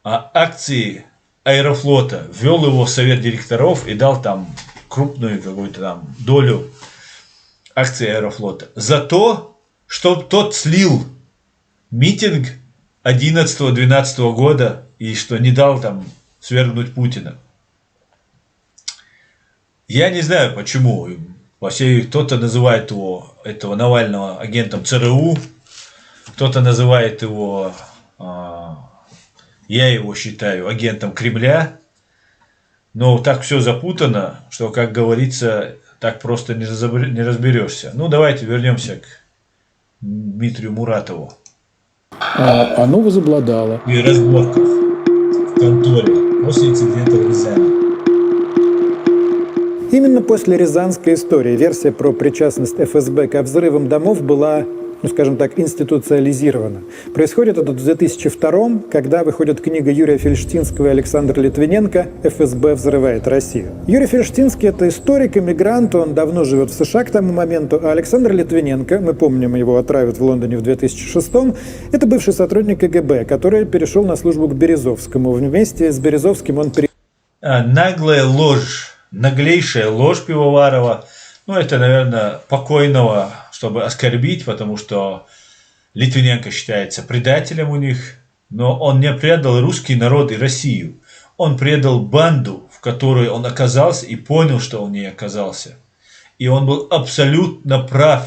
[SPEAKER 2] акции Аэрофлота, ввел его в совет директоров и дал там крупную какую-то там долю акций Аэрофлота. За то, что тот слил митинг 11-12 года и что не дал там свергнуть Путина. Я не знаю почему. Кто-то называет этого Навального агентом ЦРУ, кто-то называет его, я его считаю, агентом Кремля. Но так все запутано, что, как говорится, так просто не разберешься. Ну, давайте вернемся к Дмитрию Муратову.
[SPEAKER 16] Оно возобладало.
[SPEAKER 2] И разборках в конторе после инцидента в Рязани.
[SPEAKER 8] Именно после рязанской истории версия про причастность ФСБ ко взрывам домов была, скажем так, институциализирована. Происходит это в 2002, когда выходит книга Юрия Фельштинского и Александра Литвиненко «ФСБ взрывает Россию». Юрий Фельштинский – это историк, иммигрант, он давно живет в США к тому моменту, а Александр Литвиненко, мы помним, его отравят в Лондоне в 2006, это бывший сотрудник КГБ, который перешел на службу к Березовскому. Вместе с Березовским он
[SPEAKER 2] Наглая ложь. Наглейшая ложь Пивоварова, это, наверное, покойного, чтобы оскорбить, потому что Литвиненко считается предателем у них, но он не предал русский народ и Россию. Он предал банду, в которой он оказался и понял, что он не оказался. И он был абсолютно прав.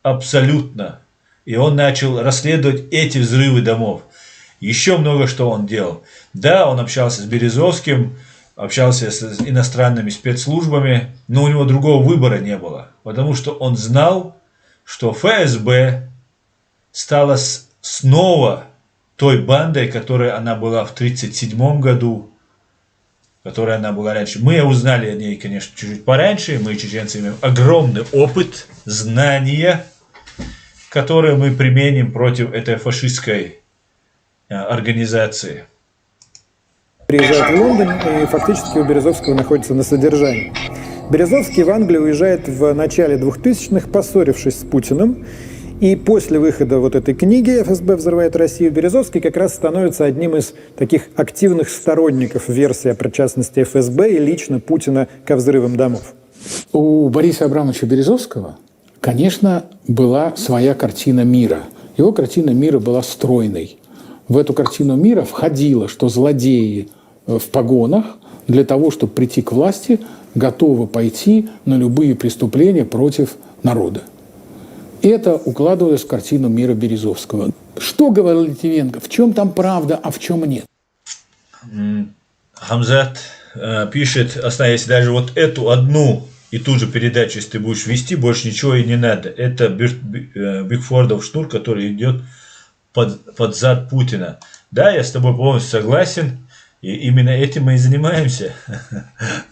[SPEAKER 2] Абсолютно. И он начал расследовать эти взрывы домов. Еще много что он делал. Да, он общался с Березовским, общался с иностранными спецслужбами, но у него другого выбора не было. Потому что он знал, что ФСБ стала снова той бандой, которой она была в 1937 году, которой она была раньше. Мы узнали о ней, конечно, чуть-чуть пораньше. Мы, чеченцы, имеем огромный опыт, знания, которые мы применим против этой фашистской организации.
[SPEAKER 8] Приезжает в Лондон, и фактически у Березовского находится на содержании. Березовский в Англию уезжает в начале 2000-х, поссорившись с Путиным. И после выхода вот этой книги «ФСБ взрывает Россию» Березовский как раз становится одним из таких активных сторонников версии о причастности ФСБ и лично Путина ко взрывам домов.
[SPEAKER 16] У Бориса Абрамовича Березовского, конечно, была своя картина мира. Его картина мира была стройной. В эту картину мира входило, что злодеи в погонах для того, чтобы прийти к власти, готовы пойти на любые преступления против народа. Это укладывалось в картину мира Березовского. Что говорил Литвиненко? В чем там правда, а в чем нет?
[SPEAKER 2] Хамзат пишет, если даже вот эту одну и ту же передачу, если ты будешь вести, больше ничего и не надо. Это Бигфордов шнур, который идет под зад Путина. Да, я с тобой полностью согласен. И именно этим мы и занимаемся.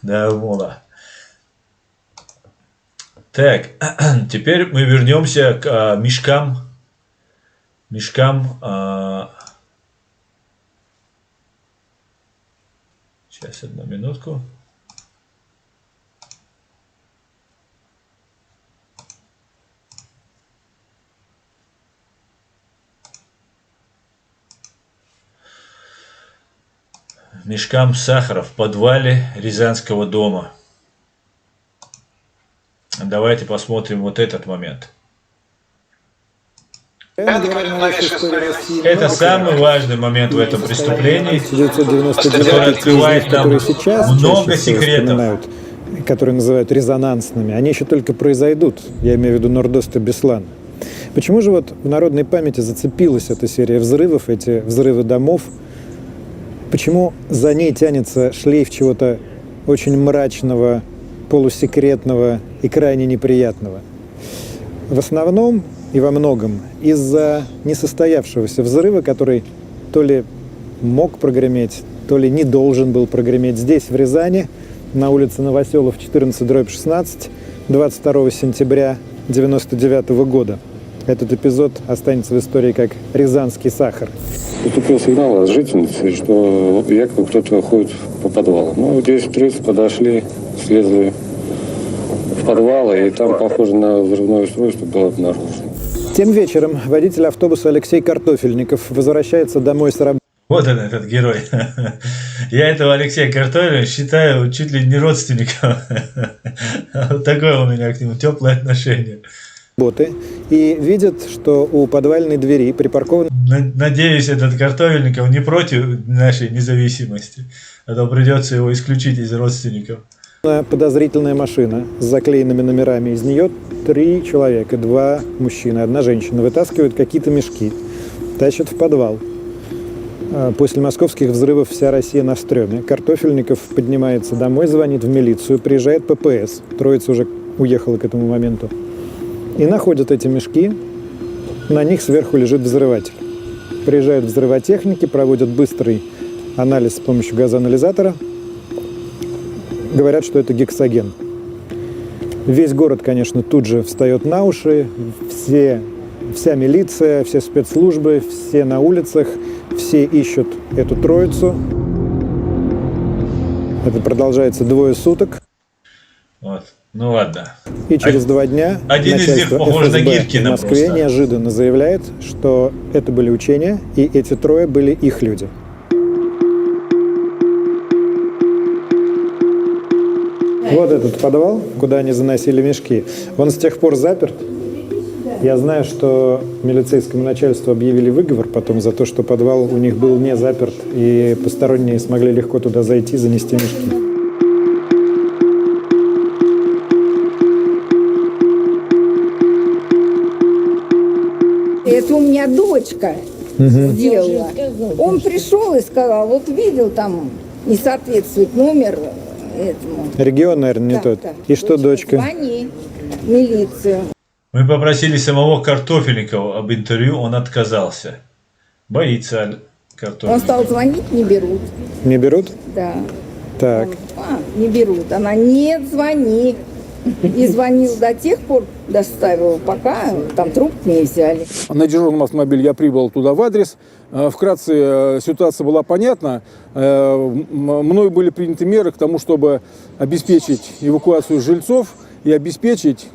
[SPEAKER 2] Да, Мола. Так, теперь мы вернемся к мешкам. Сейчас, одну минутку. Мешкам сахара в подвале Рязанского дома. Давайте посмотрим вот этот момент. Это самый важный момент в этом преступлении, который открывает нам много секретов.
[SPEAKER 8] Которые называют резонансными, они еще только произойдут. Я имею в виду Нордост и Беслан. Почему же вот в народной памяти зацепилась эта серия взрывов, эти взрывы домов? Почему за ней тянется шлейф чего-то очень мрачного, полусекретного и крайне неприятного? В основном и во многом из-за несостоявшегося взрыва, который то ли мог прогреметь, то ли не должен был прогреметь здесь, в Рязани, на улице Новоселов, 14/16, 22 сентября 1999 года. Этот эпизод останется в истории как «Рязанский сахар».
[SPEAKER 6] Поступил сигнал от жительницы, что якобы кто-то ходит по подвалу. Ну, в 10:30 подошли, слезли в подвал, и там, похоже на взрывное устройство, было обнаружено.
[SPEAKER 8] Тем вечером водитель автобуса Алексей Картофельников возвращается домой с работы.
[SPEAKER 2] Вот он, этот герой. Я этого Алексея Картофельникова считаю чуть ли не родственником. Вот такое у меня к нему теплое отношение.
[SPEAKER 8] И видит, что у подвальной двери припаркован...
[SPEAKER 2] Надеюсь, этот Картофельников не против нашей независимости, а то придется его исключить из родственников.
[SPEAKER 8] Подозрительная машина с заклеенными номерами. Из нее 3 человека, 2 мужчины, 1 женщина. Вытаскивают какие-то мешки, тащат в подвал. После московских взрывов вся Россия на стреме. Картофельников поднимается домой, звонит в милицию, приезжает ППС. Троица уже уехала к этому моменту. И находят эти мешки, на них сверху лежит взрыватель. Приезжают взрывотехники, проводят быстрый анализ с помощью газоанализатора. Говорят, что это гексоген. Весь город, конечно, тут же встает на уши. Вся милиция, все спецслужбы, все на улицах, все ищут эту троицу. Это продолжается 2 суток.
[SPEAKER 2] Вот. Ну ладно.
[SPEAKER 8] И через 2 дня
[SPEAKER 2] один из них похож на Гиркина
[SPEAKER 8] в Москве
[SPEAKER 2] просто.
[SPEAKER 8] неожиданно заявляет, что это были учения, и эти 3 были их люди. Вот этот подвал, куда они заносили мешки, он с тех пор заперт. Я знаю, что милицейскому начальству объявили выговор потом за то, что подвал у них был не заперт, и посторонние смогли легко туда зайти, занести мешки.
[SPEAKER 21] Это у меня дочка делала. Он пришел и сказал, вот видел, там не соответствует номер этому.
[SPEAKER 8] Регион, наверное, не тот.
[SPEAKER 21] Да.
[SPEAKER 8] И что, дочка?
[SPEAKER 21] Звони в милицию.
[SPEAKER 2] Мы попросили самого Картофельникова об интервью, он отказался. Боится Картофельникова.
[SPEAKER 21] Он стал звонить, не берут.
[SPEAKER 8] Не берут?
[SPEAKER 21] Да.
[SPEAKER 8] Так.
[SPEAKER 21] Не берут. Она, нет, звони. И звонил до тех пор, доставил, пока там трубку не взяли.
[SPEAKER 10] На дежурном автомобиле я прибыл туда в адрес. Вкратце ситуация была понятна. Мною были приняты меры к тому, чтобы обеспечить эвакуацию жильцов и обеспечить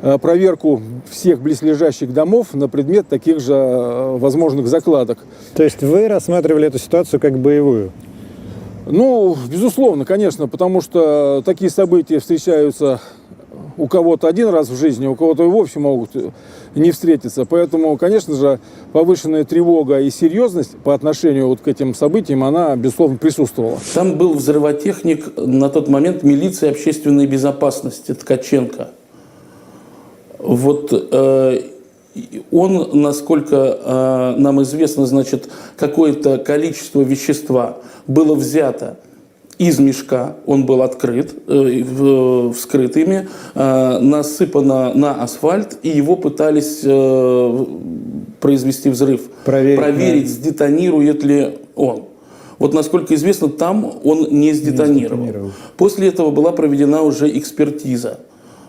[SPEAKER 10] проверку всех близлежащих домов на предмет таких же возможных закладок.
[SPEAKER 8] То есть вы рассматривали эту ситуацию как боевую?
[SPEAKER 10] Ну, безусловно, конечно, потому что такие события встречаются у кого-то 1 раз в жизни, у кого-то и вовсе могут не встретиться. Поэтому, конечно же, повышенная тревога и серьезность по отношению вот к этим событиям, она, безусловно, присутствовала.
[SPEAKER 12] Там был взрывотехник на тот момент милиции общественной безопасности Ткаченко. Вот он, насколько нам известно, значит, какое-то количество вещества было взято из мешка, он был открыт, вскрыт ими, насыпано на асфальт, и его пытались произвести взрыв. Проверить, сдетонирует ли он. Вот, насколько известно, там он не сдетонировал. После этого была проведена уже экспертиза.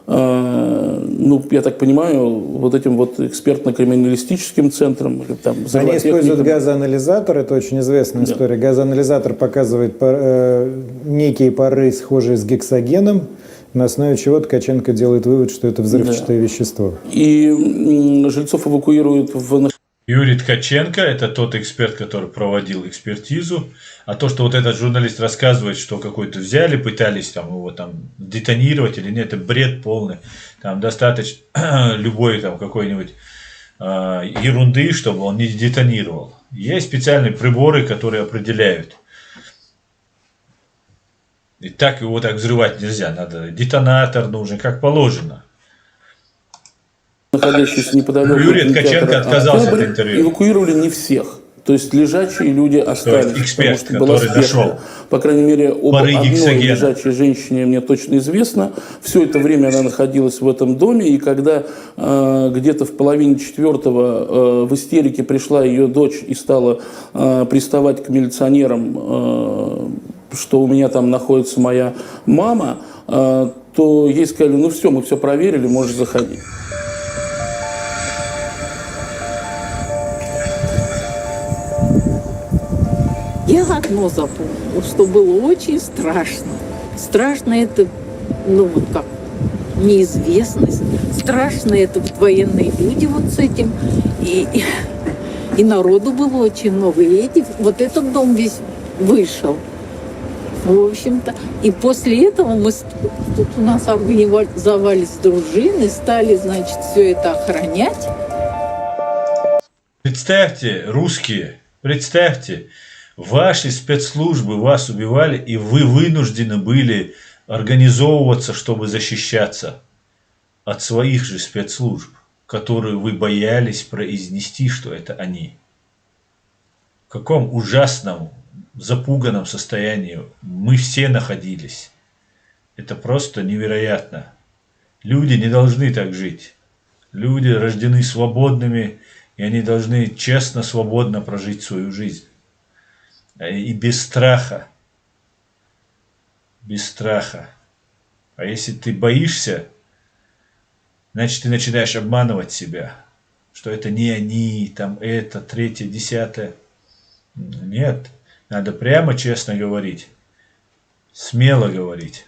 [SPEAKER 12] Ну, я так понимаю, вот этим вот экспертно-криминалистическим центром. Или там,
[SPEAKER 8] они используют газоанализатор, это очень известная история. Газоанализатор показывает некие пары, схожие с гексогеном, на основе чего Ткаченко делает вывод, что это взрывчатое вещество.
[SPEAKER 12] И жильцов эвакуируют в...
[SPEAKER 2] Юрий Ткаченко – это тот эксперт, который проводил экспертизу. А то, что вот этот журналист рассказывает, что какой-то взяли, пытались там его там детонировать или нет, это бред полный. Там достаточно любой там какой-нибудь ерунды, чтобы он не детонировал. Есть специальные приборы, которые определяют. И так его так взрывать нельзя. Надо детонатор нужен, как положено.
[SPEAKER 12] Находящиеся неподалеку.
[SPEAKER 2] Юрий Ткаченко отказался от интервью.
[SPEAKER 12] Эвакуировали не всех. То есть лежачие люди остались.
[SPEAKER 2] Эксперт, который нашел.
[SPEAKER 12] По крайней мере, об одной лежачей женщине мне точно известно. Все это время она находилась в этом доме. И когда где-то в половине 4-го в истерике пришла ее дочь и стала приставать к милиционерам, что у меня там находится моя мама, то ей сказали, ну все, мы все проверили, можешь заходить.
[SPEAKER 22] Я одно запомнила, что было очень страшно. Страшно это, ну вот как, неизвестность. Страшно это вот военные люди вот с этим. И народу было очень много. И вот этот дом весь вышел. В общем-то. И после этого мы тут у нас организовались дружины, стали, значит, все это охранять.
[SPEAKER 2] Представьте, русские, представьте, Ваши спецслужбы вас убивали, и вы вынуждены были организовываться, чтобы защищаться от своих же спецслужб, которые вы боялись произнести, что это они. В каком ужасном, запуганном состоянии мы все находились. Это просто невероятно. Люди не должны так жить. Люди рождены свободными, и они должны честно, свободно прожить свою жизнь. И без страха. Без страха. А если ты боишься, значит, ты начинаешь обманывать себя, что это не они, там это, третье, десятое. Нет, надо прямо честно говорить, смело говорить.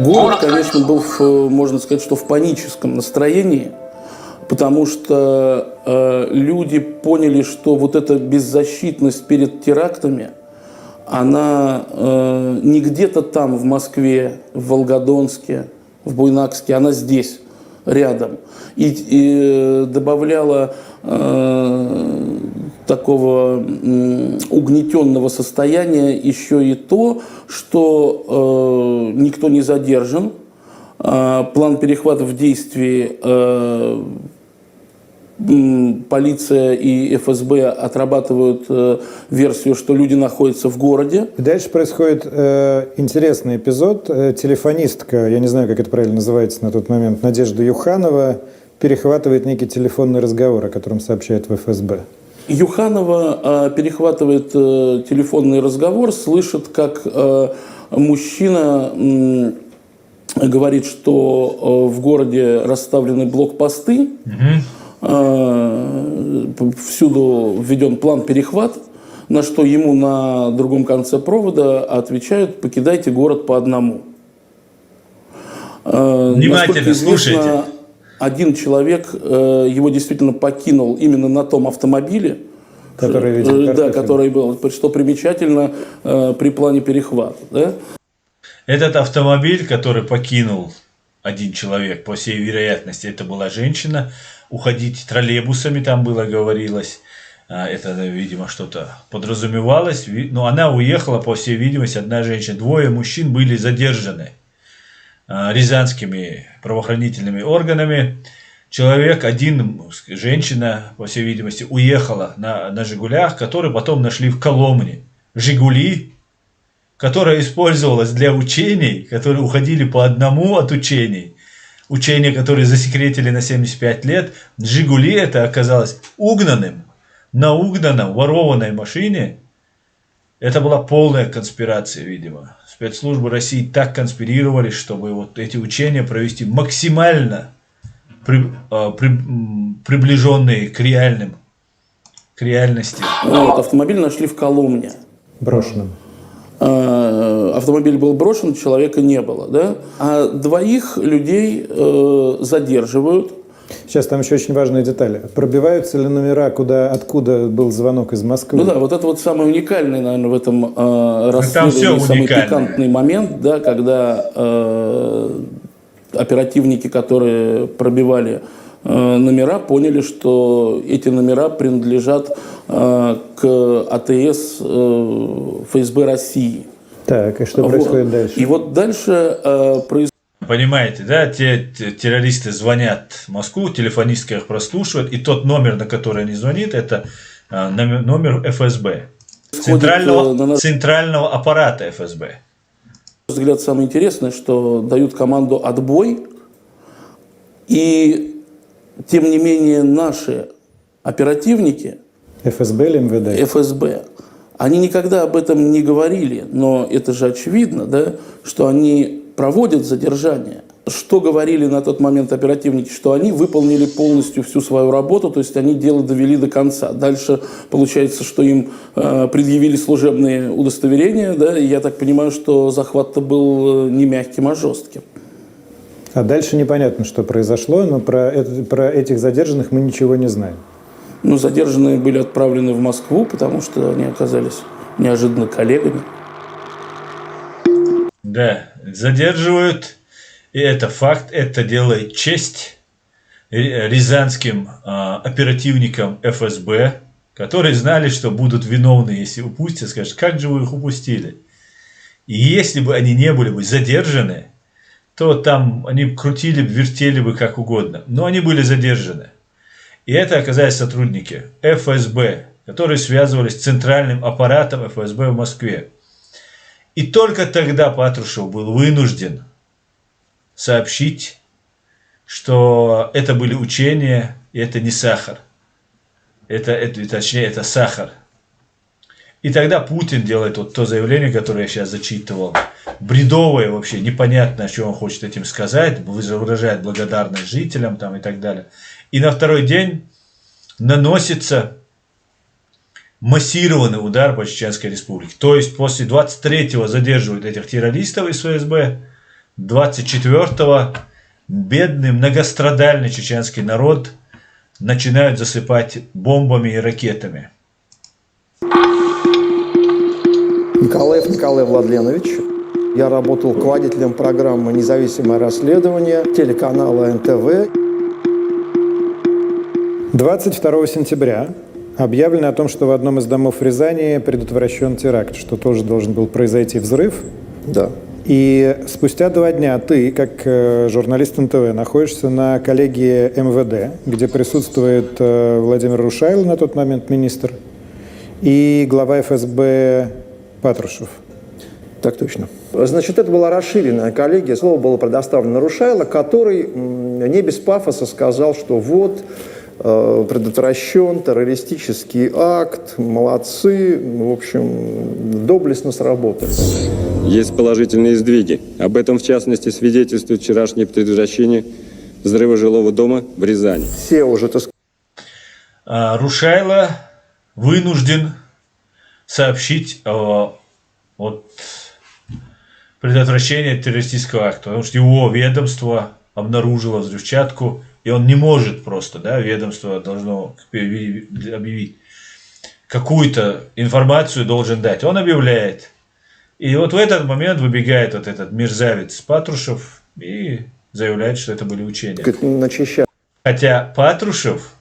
[SPEAKER 12] Город, конечно, был, можно сказать, что в паническом настроении, потому что люди поняли, что вот эта беззащитность перед терактами, она не где-то там в Москве, в Волгодонске, в Буйнакске, она здесь, рядом. И добавляла такого угнетенного состояния еще и то, что никто не задержан, план перехвата в действии, полиция и ФСБ отрабатывают версию, что люди находятся в городе.
[SPEAKER 8] И дальше происходит интересный эпизод. Телефонистка, я не знаю, как это правильно называется на тот момент, Надежда Юханова, перехватывает некий телефонный разговор, о котором сообщает в ФСБ.
[SPEAKER 12] Юханова перехватывает телефонный разговор, слышит, как мужчина говорит, что в городе расставлены блокпосты, всюду введен план перехват, на что ему на другом конце провода отвечают: покидайте город по одному.
[SPEAKER 2] Внимательно слушайте.
[SPEAKER 12] Один человек его действительно покинул именно на том автомобиле, который был, что примечательно при плане перехвата. Да?
[SPEAKER 2] Этот автомобиль, который покинул один человек, по всей вероятности, это была женщина. Уходить троллейбусами там было, говорилось. Это, видимо, что-то подразумевалось. Но она уехала, по всей видимости, одна женщина. Двое мужчин были задержаны рязанскими правоохранительными органами. Человек, женщина, по всей видимости, уехала на «Жигулях», которые потом нашли в Коломне. «Жигули», которая использовалась для учений, которые уходили по одному от учений. Учения, которые засекретили на 75 лет. «Жигули» это оказалось на угнанном, ворованной машине. Это была полная конспирация, видимо. Спецслужбы России так конспирировали, чтобы вот эти учения провести максимально приближенные к реальности.
[SPEAKER 12] Автомобиль нашли в Коломне.
[SPEAKER 8] Брошенным.
[SPEAKER 12] Автомобиль был брошен, человека не было. Да? А двоих людей задерживают.
[SPEAKER 8] Сейчас там еще очень важная деталь. Пробиваются ли номера, откуда был звонок из Москвы?
[SPEAKER 12] Ну да, вот это вот самый уникальный, наверное, в этом расследовании, самый пикантный момент, да, когда оперативники, которые пробивали номера, поняли, что эти номера принадлежат к АТС ФСБ России.
[SPEAKER 8] Так, и что происходит дальше?
[SPEAKER 12] И вот дальше происходит...
[SPEAKER 2] Понимаете, да, те террористы звонят в Москву, телефонистка их прослушивает, и тот номер, на который они звонят, это номер ФСБ, центрального аппарата ФСБ.
[SPEAKER 12] Взгляд, самое интересное, что дают команду «отбой», и тем не менее наши оперативники,
[SPEAKER 8] ФСБ или МВД?
[SPEAKER 12] ФСБ, они никогда об этом не говорили, но это же очевидно, да, что они проводят задержание. Что говорили на тот момент оперативники? Что они выполнили полностью всю свою работу, то есть они дело довели до конца. Дальше получается, что им предъявили служебные удостоверения, да, и я так понимаю, что захват-то был не мягким, а жестким.
[SPEAKER 8] А дальше непонятно, что произошло, но про этих задержанных мы ничего не знаем.
[SPEAKER 12] Ну, задержанные были отправлены в Москву, потому что они оказались неожиданно коллегами.
[SPEAKER 2] Да, задерживают, и это факт, это делает честь рязанским оперативникам ФСБ, которые знали, что будут виновны, если упустят, скажут, как же вы их упустили. И если бы они не были бы задержаны, то там они крутили, вертели бы как угодно. Но они были задержаны. И это оказались сотрудники ФСБ, которые связывались с центральным аппаратом ФСБ в Москве. И только тогда Патрушев был вынужден сообщить, что это были учения, и это не сахар. Точнее, это сахар. И тогда Путин делает вот то заявление, которое я сейчас зачитывал. Бредовое вообще, непонятно, что он хочет этим сказать. Выражает благодарность жителям там, и так далее. И на второй день наносится массированный удар по Чеченской Республике. То есть после 23-го задерживают этих террористов из ФСБ, 24-го бедный многострадальный чеченский народ начинают засыпать бомбами и ракетами.
[SPEAKER 17] Николаев Николай Владленович. Я работал руководителем программы «Независимое расследование» телеканала НТВ.
[SPEAKER 8] 22 сентября объявлено о том, что в одном из домов в Рязани предотвращен теракт, что тоже должен был произойти взрыв.
[SPEAKER 17] Да.
[SPEAKER 8] И спустя 2 дня ты, как журналист НТВ, находишься на коллегии МВД, где присутствует Владимир Рушайло, на тот момент министр, и глава ФСБ Патрушев.
[SPEAKER 17] Так точно. Значит, это была расширенная коллегия. Слово было предоставлено Рушайло, который не без пафоса сказал, что вот предотвращен террористический акт, молодцы, в общем, доблестно сработали.
[SPEAKER 1] Есть положительные сдвиги. Об этом, в частности, свидетельствует вчерашнее предотвращение взрыва жилого дома в Рязани.
[SPEAKER 17] Все уже, так сказать...
[SPEAKER 2] Рушайло вынужден сообщить о предотвращении террористического акта, потому что его ведомство обнаружило взрывчатку, и он не может просто, да, ведомство должно объявить, какую-то информацию должен дать. Он объявляет. И вот в этот момент выбегает вот этот мерзавец Патрушев и заявляет, что это были учения. Хотя Патрушев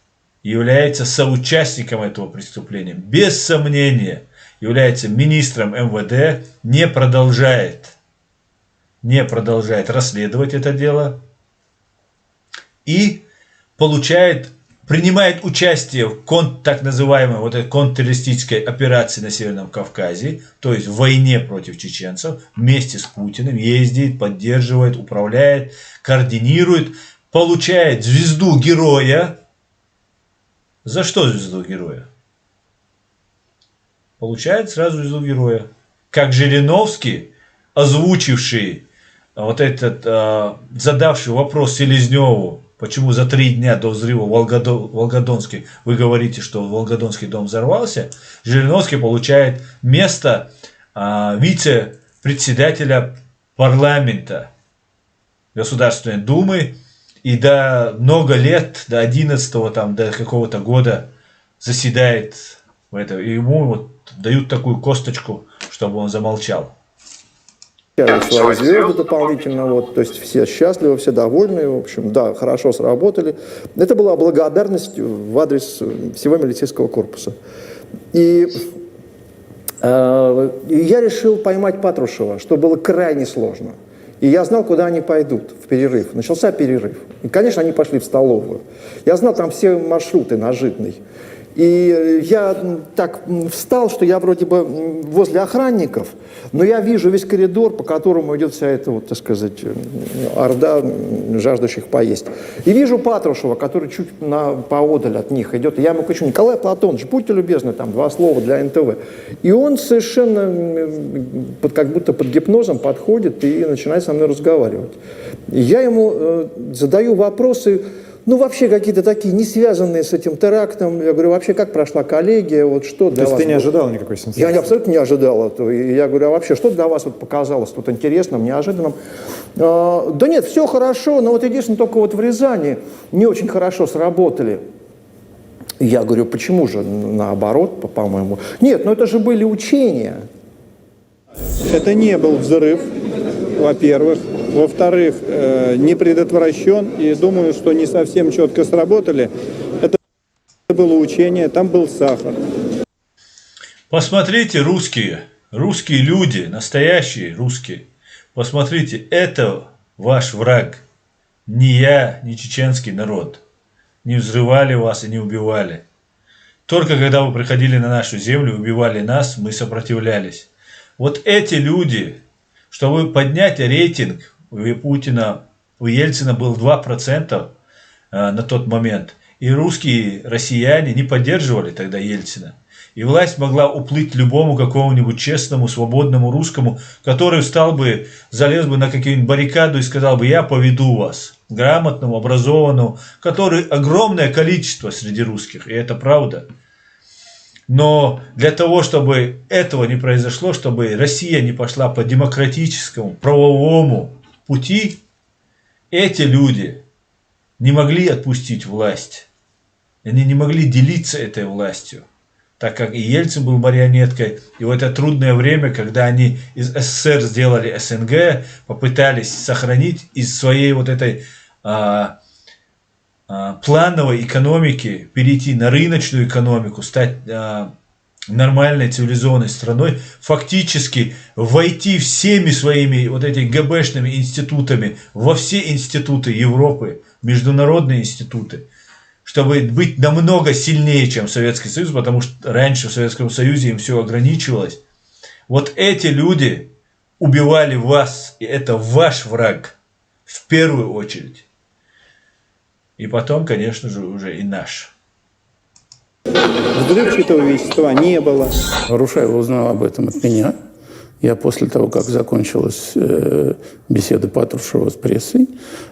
[SPEAKER 2] является соучастником этого преступления, без сомнения, является министром МВД, не продолжает расследовать это дело и принимает участие в так называемой вот этой контртеррористической операции на Северном Кавказе, то есть в войне против чеченцев, вместе с Путиным, ездит, поддерживает, управляет, координирует, получает звезду героя. За что звезду героя? Получает сразу звезду героя. Как Жириновский, озвучивший вот этот, задавший вопрос Селезневу, почему за 3 дня до взрыва Волгодонский вы говорите, что Волгодонский дом взорвался, Жириновский получает место вице-председателя парламента Государственной Думы и до много лет, до 11-го, там, до какого-то года заседает в это. И ему вот дают такую косточку, чтобы он замолчал.
[SPEAKER 17] Свои звезды дополнительно, вот, то есть все счастливы, все довольны, в общем, да, хорошо сработали. Это была благодарность в адрес всего милицейского корпуса. И я решил поймать Патрушева, что было крайне сложно. И я знал, куда они пойдут в перерыв. Начался перерыв. И, конечно, они пошли в столовую. Я знал там все маршруты на Житной. И я так встал, что я вроде бы возле охранников, но я вижу весь коридор, по которому идет вся эта, вот, так сказать, орда жаждущих поесть. И вижу Патрушева, который чуть поодаль от них идет. И я ему кричу: Николай Платонович, будьте любезны, там 2 слова для НТВ. И он совершенно как будто под гипнозом подходит и начинает со мной разговаривать. И я ему задаю вопросы, ну, вообще какие-то такие, не связанные с этим терактом. Я говорю, вообще, как прошла коллегия, вот что для вас... То есть
[SPEAKER 8] ты не ожидал никакой сенсации?
[SPEAKER 17] Я абсолютно не ожидал этого. И я говорю, а вообще, что для вас вот показалось тут интересным, неожиданным? Да нет, все хорошо, но вот единственное, только вот в Рязани не очень хорошо сработали. Я говорю, почему же наоборот, по-моему? Нет, ну это же были учения.
[SPEAKER 4] Это не был взрыв, во-первых. во-вторых, не предотвращен, и думаю, что не совсем четко сработали. Это было учение, там был сахар.
[SPEAKER 2] Посмотрите, русские люди, настоящие русские, посмотрите, это ваш враг, не я, не чеченский народ. Не взрывали вас и не убивали. Только когда вы приходили на нашу землю, убивали нас, мы сопротивлялись. Вот эти люди, чтобы поднять рейтинг, у Путина, у Ельцина был 2% на тот момент. И русские, россияне не поддерживали тогда Ельцина. И власть могла уплыть любому какому-нибудь честному, свободному русскому, который встал бы, залез бы на какую-нибудь баррикаду и сказал бы: я поведу вас, грамотному, образованному, который огромное количество среди русских, и это правда. Но для того, чтобы этого не произошло, чтобы Россия не пошла по демократическому, правовому пути, эти люди не могли отпустить власть. Они не могли делиться этой властью. Так как и Ельцин был марионеткой, и в это трудное время, когда они из СССР сделали СНГ, попытались сохранить из своей вот этой плановой экономики, перейти на рыночную экономику, стать нормальной цивилизованной страной, фактически войти всеми своими вот этими ГБшными институтами во все институты Европы, международные институты, чтобы быть намного сильнее, чем Советский Союз, потому что раньше в Советском Союзе им все ограничивалось. Вот эти люди убивали вас, и это ваш враг в первую очередь. И потом, конечно же, уже и наш.
[SPEAKER 4] Взрывчатого вещества не было.
[SPEAKER 12] Рушайло узнал об этом от меня. Я после того, как закончилась беседа Патрушева с прессой,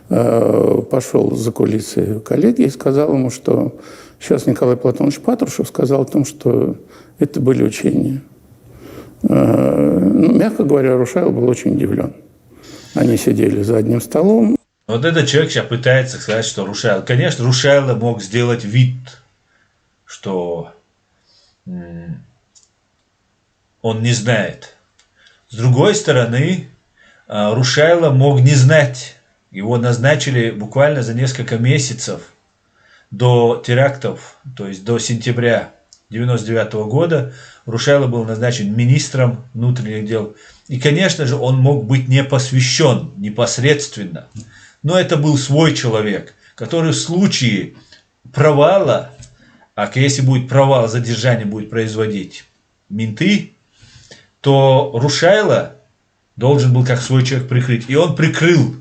[SPEAKER 12] пошел за кулисы коллеги и сказал ему, что сейчас Николай Платонович Патрушев сказал о том, что это были учения. Ну, мягко говоря, Рушайло был очень удивлен. Они сидели за одним столом.
[SPEAKER 2] Вот этот человек сейчас пытается сказать, что Рушайло... Конечно, Рушайло мог сделать вид, что он не знает. С другой стороны, Рушайло мог не знать. Его назначили буквально за несколько месяцев до терактов, то есть до сентября 1999 года. Рушайло был назначен министром внутренних дел. И, конечно же, он мог быть не посвящен непосредственно. Но это был свой человек, который в случае провала, а если будет провал, задержание будет производить менты, то Рушайло должен был как свой человек прикрыть. И он прикрыл.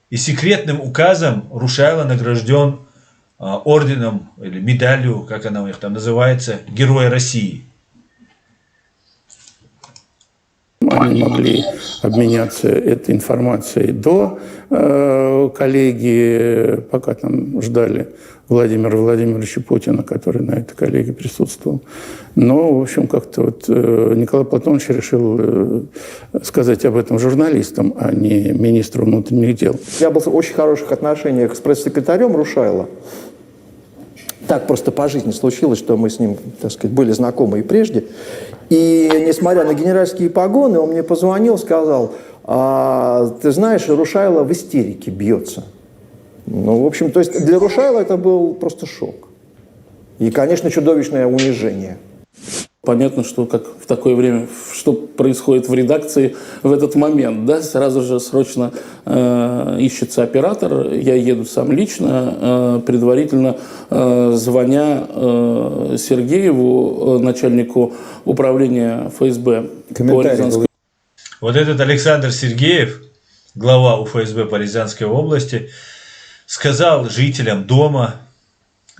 [SPEAKER 2] И секретным указом Рушайло награжден орденом или медалью, как она у них там называется, Героя России.
[SPEAKER 12] Они могли обменяться этой информацией до коллеги, пока там ждали Владимира Владимировича Путина, который на этой коллегии присутствовал. Но, в общем, как-то вот Николай Платонович решил сказать об этом журналистам, а не министру внутренних дел.
[SPEAKER 17] Я был в очень хороших отношениях с пресс-секретарем Рушайло. Так просто по жизни случилось, что мы с ним, так сказать, были знакомы и прежде. И несмотря на генеральские погоны, он мне позвонил, сказал: ты знаешь, Рушайло в истерике бьется. Ну, в общем, то есть для Рушайло это был просто шок. И, конечно, чудовищное унижение.
[SPEAKER 12] Понятно, что как в такое время, что происходит в редакции в этот момент, да, сразу же срочно ищется оператор, я еду сам лично, предварительно звоня Сергееву, начальнику управления ФСБ по Рязанской.
[SPEAKER 2] Вот этот Александр Сергеев, глава УФСБ по Рязанской области, сказал жителям дома,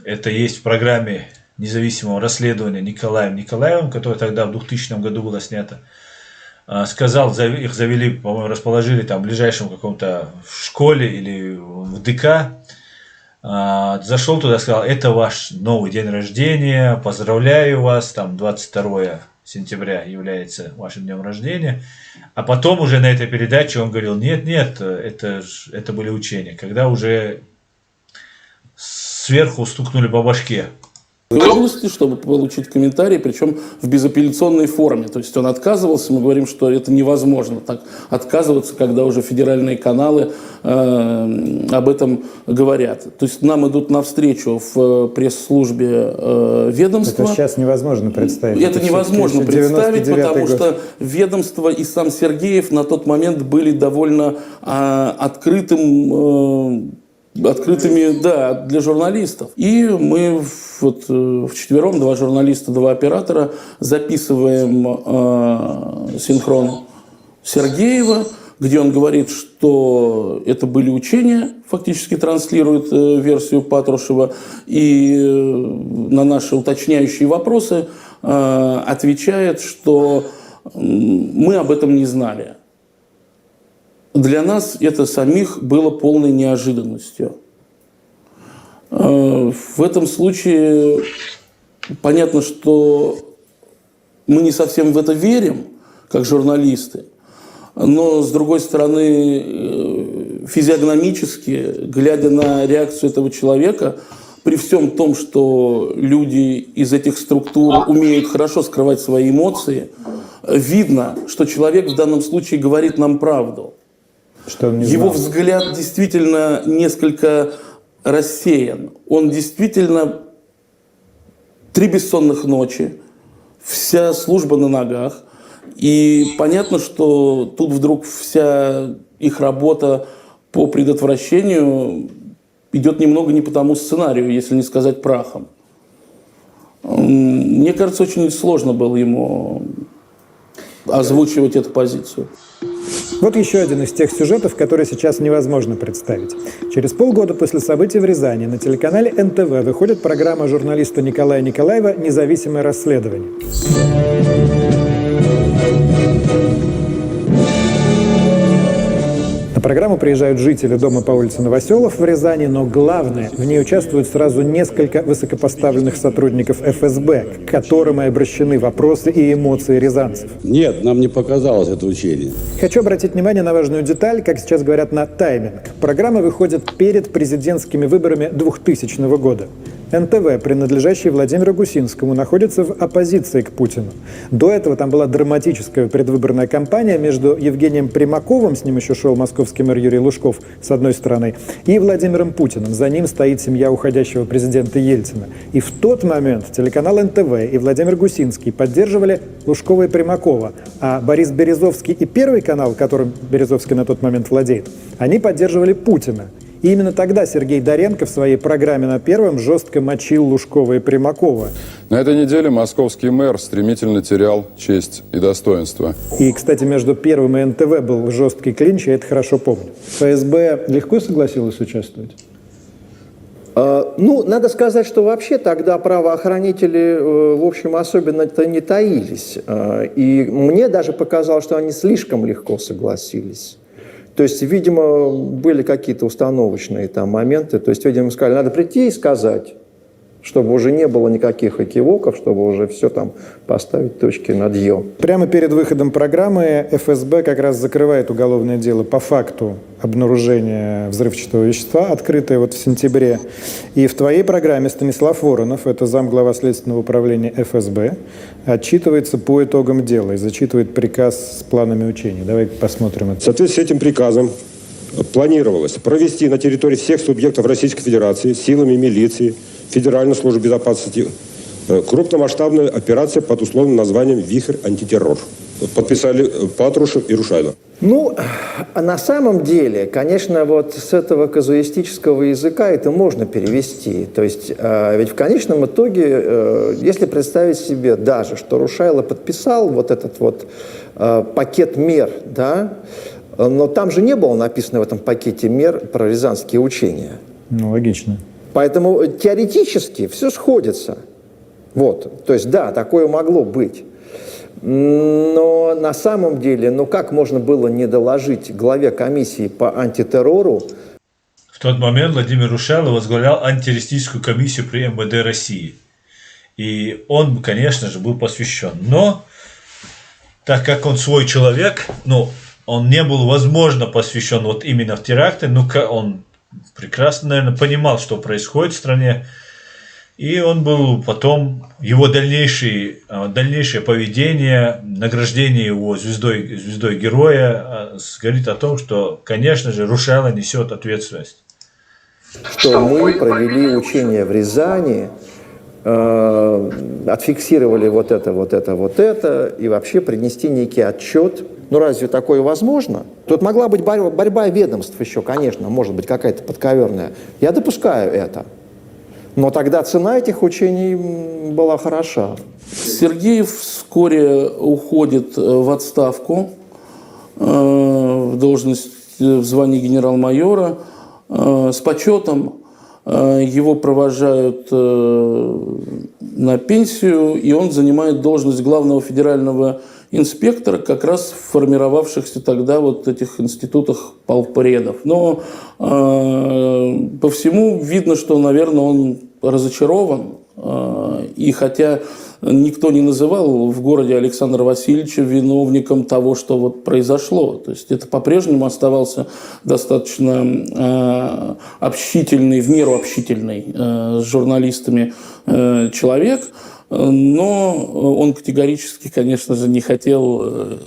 [SPEAKER 2] это есть в программе независимого расследования Николаем Николаевым, которое тогда в 2000 году было снято, сказал, их завели, по-моему, расположили там в ближайшем каком-то школе или в ДК, зашел туда, сказал: это ваш новый день рождения, поздравляю вас, там 22 сентября является вашим днем рождения. А потом уже на этой передаче он говорил: нет, это были учения, когда уже сверху стукнули по башке.
[SPEAKER 12] области, чтобы получить комментарий, причем в безапелляционной форме. То есть он отказывался, мы говорим, что это невозможно так отказываться, когда уже федеральные каналы об этом говорят. То есть нам идут навстречу в пресс-службе ведомства.
[SPEAKER 8] Это сейчас невозможно представить.
[SPEAKER 12] Это невозможно представить, потому что ведомство и сам Сергеев на тот момент были довольно открытыми, да, для журналистов. И мы вот вчетвером, 2 журналиста, 2 оператора, записываем синхрон Сергеева, где он говорит, что это были учения, фактически транслирует версию Патрушева, и на наши уточняющие вопросы отвечает, что мы об этом не знали. Для нас это самих было полной неожиданностью. В этом случае понятно, что мы не совсем в это верим, как журналисты, но, с другой стороны, физиогномически, глядя на реакцию этого человека, при всем том, что люди из этих структур умеют хорошо скрывать свои эмоции, видно, что человек в данном случае говорит нам правду.
[SPEAKER 8] Что он не
[SPEAKER 12] Его
[SPEAKER 8] знал.
[SPEAKER 12] взгляд действительно несколько рассеян. Он действительно 3 бессонных ночи, вся служба на ногах. И понятно, что тут вдруг вся их работа по предотвращению идет немного не по тому сценарию, если не сказать прахом. Мне кажется, очень сложно было ему озвучивать эту позицию.
[SPEAKER 8] Вот еще один из тех сюжетов, который сейчас невозможно представить. Через полгода после событий в Рязани на телеканале НТВ выходит программа журналиста Николая Николаева «Независимое расследование». На программу приезжают жители дома по улице Новоселов в Рязани, но главное, в ней участвуют сразу несколько высокопоставленных сотрудников ФСБ, к которым и обращены вопросы и эмоции рязанцев.
[SPEAKER 5] Нет, нам не показалось это учение.
[SPEAKER 8] Хочу обратить внимание на важную деталь, как сейчас говорят, на тайминг. Программа выходит перед президентскими выборами 2000 года. НТВ, принадлежащий Владимиру Гусинскому, находится в оппозиции к Путину. До этого там была драматическая предвыборная кампания между Евгением Примаковым, с ним еще шел московский мэр Юрий Лужков, с одной стороны, и Владимиром Путиным. За ним стоит семья уходящего президента Ельцина. И в тот момент телеканал НТВ и Владимир Гусинский поддерживали Лужкова и Примакова, а Борис Березовский и Первый канал, которым Березовский на тот момент владеет, они поддерживали Путина. И именно тогда Сергей Доренко в своей программе на Первом жестко мочил Лужкова и Примакова.
[SPEAKER 7] На этой неделе московский мэр стремительно терял честь и достоинство.
[SPEAKER 8] И, кстати, между Первым и НТВ был жесткий клинч, я это хорошо помню. ФСБ легко согласилась участвовать?
[SPEAKER 17] Ну, надо сказать, что вообще тогда правоохранители, в общем, особенно-то не таились. И мне даже показалось, что они слишком легко согласились. То есть, видимо, были какие-то установочные там моменты. То есть, видимо, сказали, надо прийти и сказать, чтобы уже не было никаких экивоков, чтобы уже все там поставить точки над «ё».
[SPEAKER 8] Прямо перед выходом программы ФСБ как раз закрывает уголовное дело по факту обнаружения взрывчатого вещества, открытое вот в сентябре. И в твоей программе Станислав Воронов, это замглава Следственного управления ФСБ, отчитывается по итогам дела и зачитывает приказ с планами учений. Давай посмотрим это.
[SPEAKER 3] В соответствии с этим приказом планировалось провести на территории всех субъектов Российской Федерации силами милиции, Федеральной службы безопасности крупномасштабную операцию под условным названием «Вихрь антитеррор». Подписали Патрушев и Рушайло.
[SPEAKER 17] Ну, на самом деле, конечно, вот с этого казуистического языка это можно перевести. То есть, ведь в конечном итоге, если представить себе даже, что Рушайло подписал вот этот вот пакет мер, да, но там же не было написано в этом пакете мер про рязанские учения.
[SPEAKER 8] Ну, логично.
[SPEAKER 17] Поэтому теоретически все сходится. Вот. То есть, да, такое могло быть. Но на самом деле, ну как можно было не доложить главе комиссии по антитеррору?
[SPEAKER 2] В тот момент Владимир Рушайло возглавлял антитеррористическую комиссию при МВД России. И он, конечно же, был посвящен. Но, так как он свой человек, ну, он не был, возможно, посвящен вот именно в теракты, но он прекрасно, наверное, понимал, что происходит в стране. И он был потом, его дальнейшее поведение, награждение его звездой героя говорит о том, что, конечно же, Рушайло несет ответственность.
[SPEAKER 17] Что мы провели учение в Рязани, отфиксировали вот это, и вообще принести некий отчет. Ну разве такое возможно? Тут могла быть борьба ведомств еще, конечно, может быть какая-то подковерная. Я допускаю это. Но тогда цена этих учений была хороша.
[SPEAKER 12] Сергеев вскоре уходит в отставку в должность в звании генерал-майора с почетом. Его провожают на пенсию, и он занимает должность главного федерального инспектора как раз в формировавшихся тогда вот этих институтах полпредов. Но по всему видно, что, наверное, он разочарован. И хотя никто не называл в городе Александра Васильевича виновником того, что вот произошло. То есть это по-прежнему оставался достаточно общительный, в меру общительный с журналистами человек. Но он категорически, конечно же, не хотел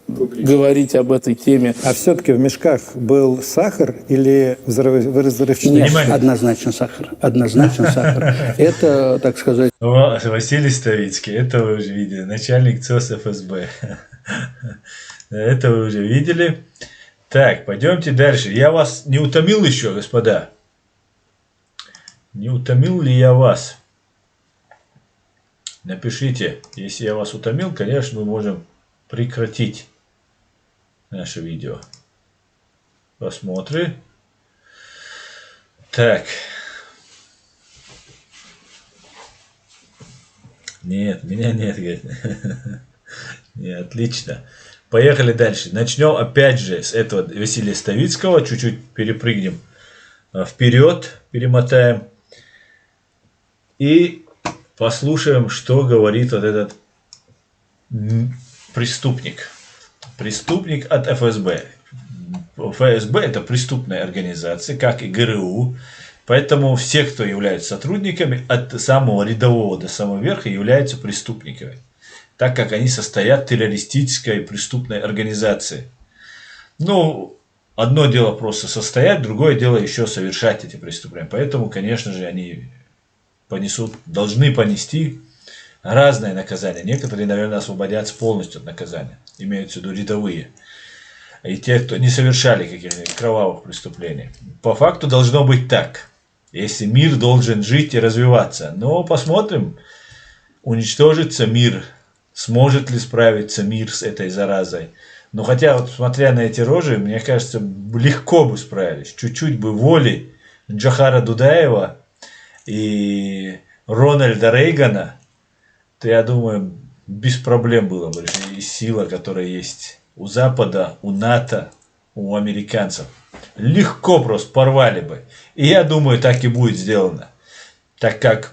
[SPEAKER 12] говорить об этой теме.
[SPEAKER 8] А все-таки в мешках был сахар или взрывчатый?
[SPEAKER 14] Нет, однозначно сахар. Однозначно сахар. Это, так сказать...
[SPEAKER 2] Василий Ставицкий, это вы уже видели, начальник ЦОС ФСБ. Это вы уже видели. Так, пойдемте дальше. Я вас не утомил еще, господа? Не утомил ли я вас? Напишите, если я вас утомил, конечно, мы можем прекратить наше видео. Посмотрим. Так. Нет, меня нет, говорит. Не, отлично. Поехали дальше. Начнем опять же с этого Василия Ставицкого. Чуть-чуть перепрыгнем вперед, перемотаем. И послушаем, что говорит вот этот преступник. Преступник от ФСБ. ФСБ это преступная организация, как и ГРУ. Поэтому все, кто являются сотрудниками, от самого рядового до самого верха, являются преступниками. Так как они состоят в террористической преступной организации. Ну, одно дело просто состоять, другое дело еще совершать эти преступления. Поэтому, конечно же, они должны понести разное наказание. Некоторые, наверное, освободятся полностью от наказания. Имеются в виду рядовые. И те, кто не совершали каких-то кровавых преступлений. По факту должно быть так. Если мир должен жить и развиваться. Но посмотрим, уничтожится мир. Сможет ли справиться мир с этой заразой. Но хотя, вот, смотря на эти рожи, мне кажется, легко бы справились. Чуть-чуть бы воли Джохара Дудаева и Рональда Рейгана, то я думаю, без проблем было бы. И сила, которая есть у Запада, у НАТО, у американцев. Легко просто порвали бы. И я думаю, так и будет сделано. Так как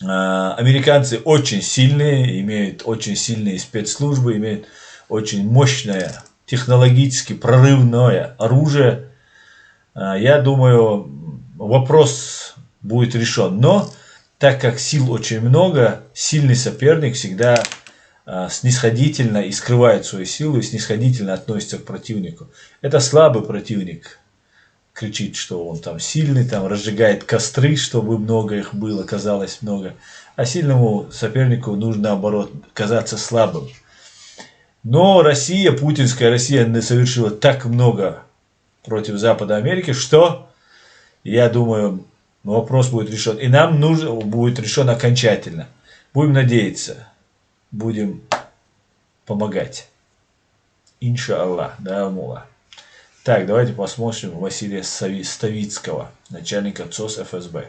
[SPEAKER 2] американцы очень сильные, имеют очень сильные спецслужбы, имеют очень мощное, технологически прорывное оружие. Я думаю, вопрос будет решен. Но так как сил очень много, сильный соперник всегда снисходительно и скрывает свою силу, и снисходительно относится к противнику. Это слабый противник. Кричит, что он там сильный, там разжигает костры, чтобы много их было, казалось много. А сильному сопернику нужно, наоборот, казаться слабым. Но Россия, путинская Россия, совершила так много против Запада Америки, что, я думаю, вопрос будет решен. И нам нужно будет решен окончательно. Будем надеяться. Будем помогать. Иншаллах. Да, Мула. Так, давайте посмотрим Василия Ставицкого, начальника ЦОС ФСБ.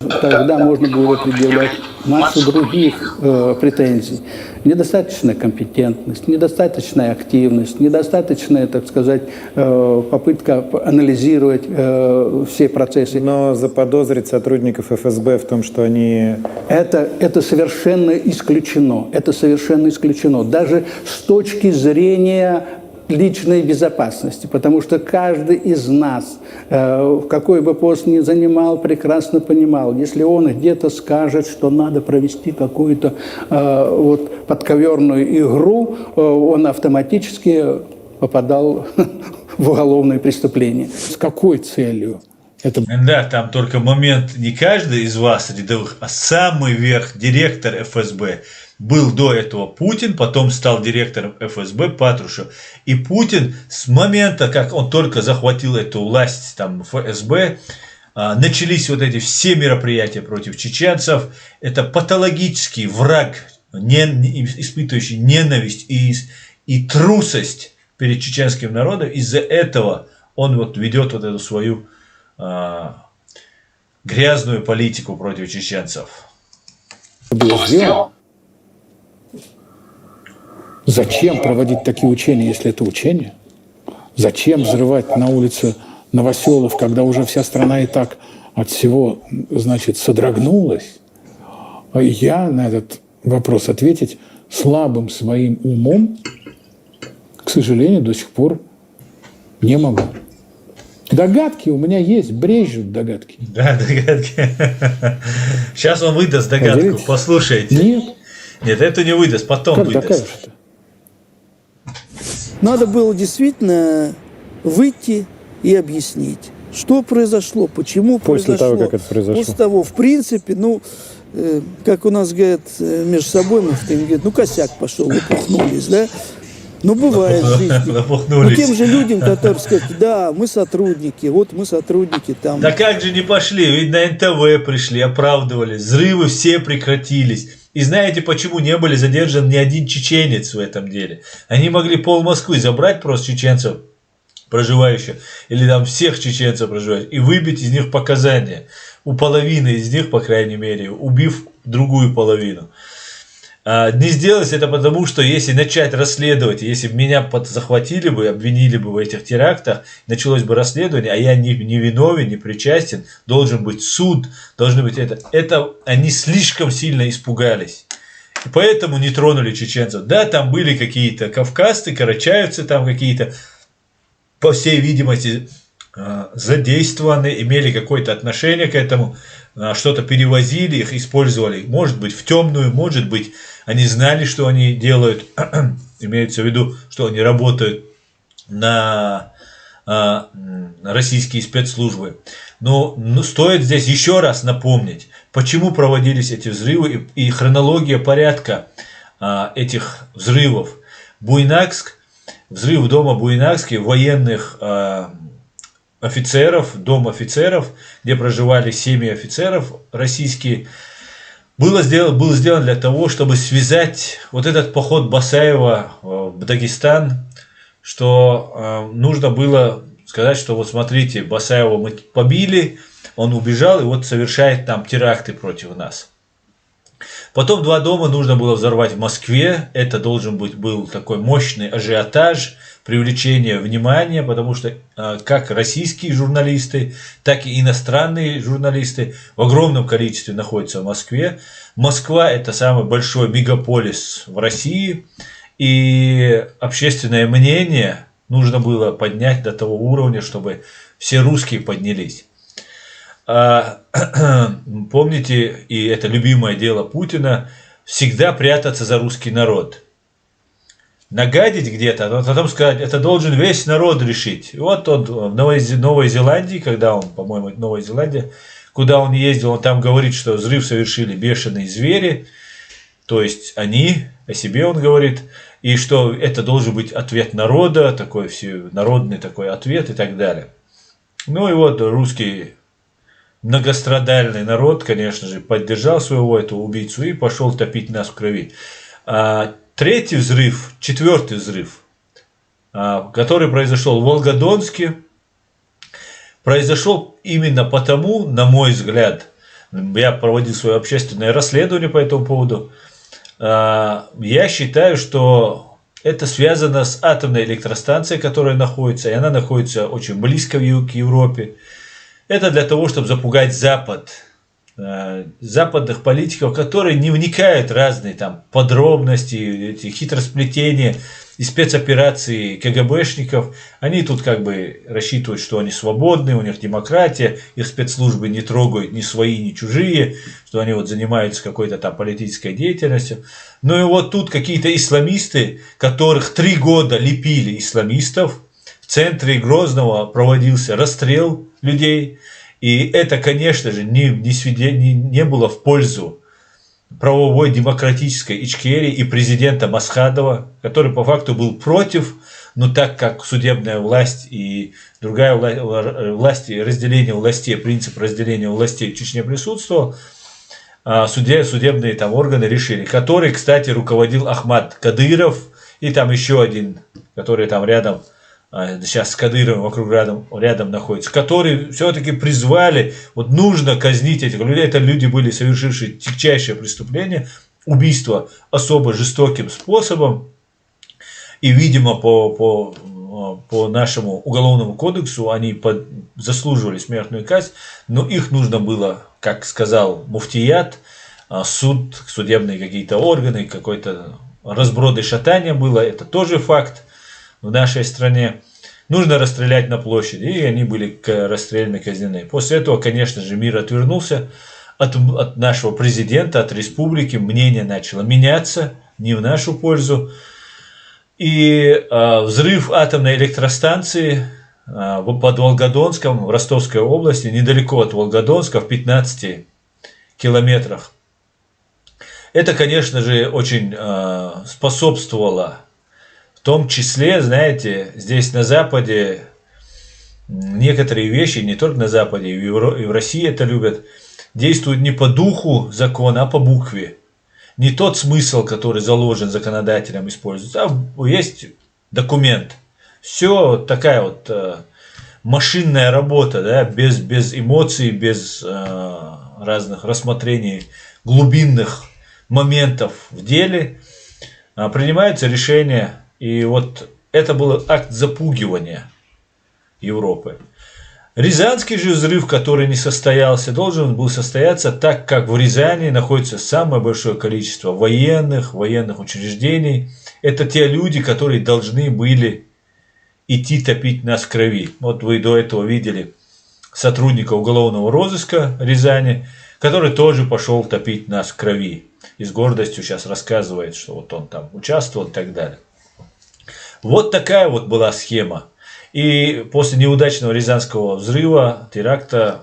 [SPEAKER 14] Тогда можно было предъявлять массу других претензий. Недостаточная компетентность, недостаточная активность, недостаточная, так сказать, попытка анализировать все процессы.
[SPEAKER 8] Но заподозрить сотрудников ФСБ в том, что они...
[SPEAKER 14] Это совершенно исключено. Это совершенно исключено. Даже с точки зрения
[SPEAKER 11] личной безопасности, потому что каждый из нас, какой бы пост ни занимал, прекрасно понимал, если он где-то скажет, что надо провести какую-то вот подковерную игру, он автоматически попадал в уголовное преступление.
[SPEAKER 16] С какой целью? Это...
[SPEAKER 2] Да, там только момент, не каждый из вас рядовых, а самый верх, директор ФСБ. Был до этого Путин, потом стал директором ФСБ Патрушев. И Путин с момента, как он только захватил эту власть, там, ФСБ, начались вот эти все мероприятия против чеченцев. Это патологический враг, испытывающий ненависть и трусость перед чеченским народом. Из-за этого он вот ведет вот эту свою грязную политику против чеченцев.
[SPEAKER 16] Зачем проводить такие учения, если это учения? Зачем взрывать на улице Новоселов, когда уже вся страна и так от всего, значит, содрогнулась? Я на этот вопрос ответить слабым своим умом, к сожалению, до сих пор не могу. Догадки у меня есть, брежут догадки.
[SPEAKER 2] Да, догадки. Сейчас он выдаст догадку, поделитесь? Послушайте.
[SPEAKER 16] Нет.
[SPEAKER 2] Нет, это не выдаст, потом
[SPEAKER 16] как
[SPEAKER 2] выдаст.
[SPEAKER 16] Докажешь-то?
[SPEAKER 19] Надо было действительно выйти и объяснить, что произошло, почему
[SPEAKER 4] После
[SPEAKER 19] произошло.
[SPEAKER 4] того, как это произошло.
[SPEAKER 19] После того, в принципе, как у нас говорят между собой, мы говорят, косяк пошел, лопухнулись, да? Бывает в жизни. Тем же людям, которые сказать, да, мы сотрудники, вот мы сотрудники там.
[SPEAKER 2] Да как же не пошли, ведь на НТВ пришли, оправдывались, взрывы все прекратились. И знаете, почему не были задержан ни один чеченец в этом деле? Они могли пол Москвы забрать просто чеченцев проживающих, или там всех чеченцев проживающих, и выбить из них показания. У половины из них, по крайней мере, убив другую половину. Не сделалось это потому, что если начать расследовать, если бы меня захватили бы, обвинили бы в этих терактах, началось бы расследование, а я не виновен, не причастен, должен быть суд, должно быть это они слишком сильно испугались. И поэтому не тронули чеченцев. Да, там были какие-то кавказцы, карачаевцы там какие-то, по всей видимости, задействованы, имели какое-то отношение к этому, что-то перевозили, их использовали, может быть, в темную, может быть, они знали, что они делают, имеется в виду, что они работают на российские спецслужбы. Но стоит здесь еще раз напомнить, почему проводились эти взрывы и хронология порядка этих взрывов. Буйнакск, взрыв дома Буйнакске, военных офицеров, дом офицеров, где проживали семьи офицеров российские, был сделан для того, чтобы связать вот этот поход Басаева в Дагестан, что нужно было сказать, что вот смотрите, Басаева мы побили, он убежал и вот совершает там теракты против нас. Потом 2 дома нужно было взорвать в Москве, это должен был такой мощный ажиотаж, привлечение внимания, потому что как российские журналисты, так и иностранные журналисты в огромном количестве находятся в Москве. Москва – это самый большой мегаполис в России, и общественное мнение нужно было поднять до того уровня, чтобы все русские поднялись. Помните, и это любимое дело Путина, всегда прятаться за русский народ. Нагадить где-то, а потом сказать, это должен весь народ решить. И вот он в Новой Зеландии, когда он, по-моему, Новая Зеландия, куда он ездил, он там говорит, что взрыв совершили бешеные звери, то есть они, о себе он говорит, и что это должен быть ответ народа, такой народный такой ответ и так далее. Ну и вот русский многострадальный народ, конечно же, поддержал своего этого убийцу и пошел топить нас в крови. Третий взрыв, 4-й взрыв, который произошел в Волгодонске, произошел именно потому, на мой взгляд, я проводил свое общественное расследование по этому поводу, я считаю, что это связано с атомной электростанцией, которая находится, и она находится очень близко к Европе. Это для того, чтобы запугать Запад, западных политиков, которые не вникают в разные там подробности, эти хитросплетения и спецоперации КГБшников. Они тут как бы рассчитывают, что они свободны, у них демократия, их спецслужбы не трогают ни свои, ни чужие, что они вот занимаются какой-то там политической деятельностью. Ну и вот тут какие-то исламисты, которых 3 года лепили исламистов, в центре Грозного проводился расстрел людей. И это, конечно же, не было в пользу правовой демократической Ичкерии и президента Масхадова, который по факту был против, но так как судебная власть и другая власть, разделение властей, принцип разделения властей в Чечне присутствовал, судебные там органы решили, который, кстати, руководил Ахмад Кадыров, и там еще один, который там рядом, сейчас с Кадыровым вокруг рядом находится, которые все-таки призвали, вот нужно казнить этих людей. Это люди были совершившие тягчайшее преступление, убийство особо жестоким способом. И, видимо, по нашему уголовному кодексу они заслуживали смертную казнь, но их нужно было, как сказал муфтият, суд, судебные какие-то органы, какой-то разброд и шатание было, это тоже факт. В нашей стране нужно расстрелять на площади, и они были расстреляны, казнены. После этого, конечно же, мир отвернулся от нашего президента, от республики, мнение начало меняться не в нашу пользу. И взрыв атомной электростанции под Волгодонском, в Ростовской области, недалеко от Волгодонска, в 15 километрах, это, конечно же, очень способствовало. В том числе, знаете, здесь на Западе некоторые вещи, не только на Западе, и в России это любят, действуют не по духу закона, а по букве. Не тот смысл, который заложен законодателем, используется, а есть документ. Все такая вот машинная работа, да, без эмоций, без разных рассмотрений глубинных моментов в деле. Принимается решение. И вот это был акт запугивания Европы. Рязанский же взрыв, который не состоялся, должен был состояться, так как в Рязани находится самое большое количество военных учреждений. Это те люди, которые должны были идти топить нас в крови. Вот вы до этого видели сотрудника уголовного розыска Рязани, который тоже пошел топить нас в крови. И с гордостью сейчас рассказывает, что вот он там участвовал и так далее. Вот такая вот была схема. И после неудачного Рязанского взрыва теракты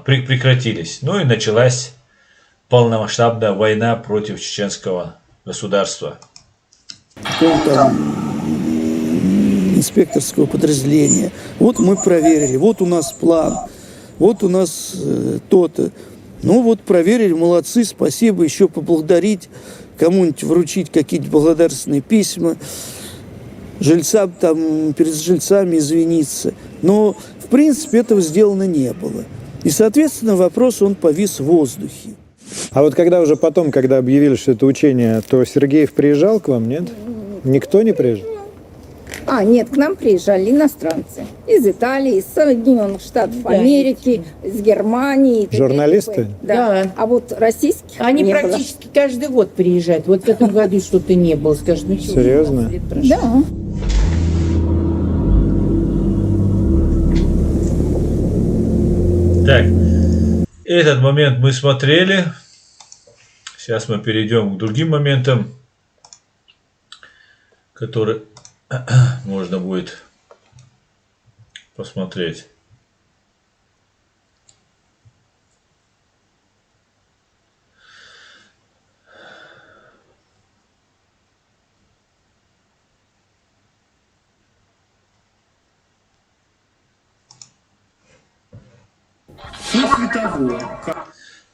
[SPEAKER 2] прекратились. Ну и началась полномасштабная война против чеченского государства.
[SPEAKER 19] Инспекторского подразделения. Вот мы проверили, вот у нас план, вот у нас то-то. Ну вот проверили, молодцы, спасибо, еще поблагодарить, кому-нибудь вручить какие-то благодарственные письма, жильцам там, перед жильцами извиниться. Но, в принципе, этого сделано не было. И, соответственно, вопрос, он повис в воздухе.
[SPEAKER 8] А вот когда уже потом, когда объявили, что это учение, то Сергеев приезжал к вам, нет? Никто не приезжал?
[SPEAKER 21] Нет, к нам приезжали иностранцы. Из Италии, из Соединенных Штатов Америки, из Германии.
[SPEAKER 8] Журналисты?
[SPEAKER 21] Да. А вот российских
[SPEAKER 9] Они
[SPEAKER 21] не
[SPEAKER 9] практически каждый год приезжают. Вот в этом году что-то не было, скажем. Ну,
[SPEAKER 8] серьезно?
[SPEAKER 21] Да.
[SPEAKER 2] Так, этот момент мы смотрели. Сейчас мы перейдем к другим моментам, которые можно будет посмотреть.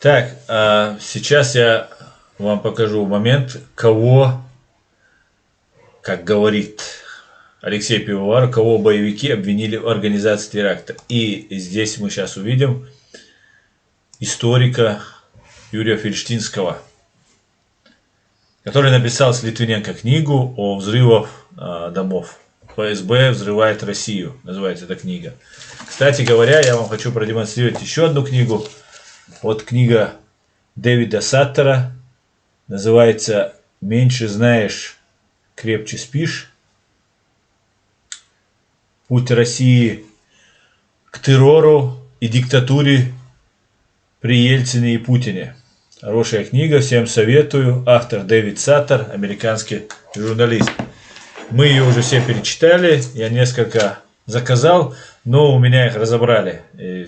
[SPEAKER 2] Так, сейчас я вам покажу момент, кого, как говорит Алексей Пивоваров, кого боевики обвинили в организации теракта. И здесь мы сейчас увидим историка Юрия Фельштинского, который написал с Литвиненко книгу о взрывах домов. ФСБ взрывает Россию, называется эта книга. Кстати говоря, я вам хочу продемонстрировать еще одну книгу. Вот книга Дэвида Саттера, называется меньше знаешь, крепче спишь. Путь России к террору и диктатуре при Ельцине и Путине. Хорошая книга, всем советую. Автор Дэвид Саттер, американский журналист. Мы ее уже все перечитали, я несколько заказал, но у меня их разобрали. И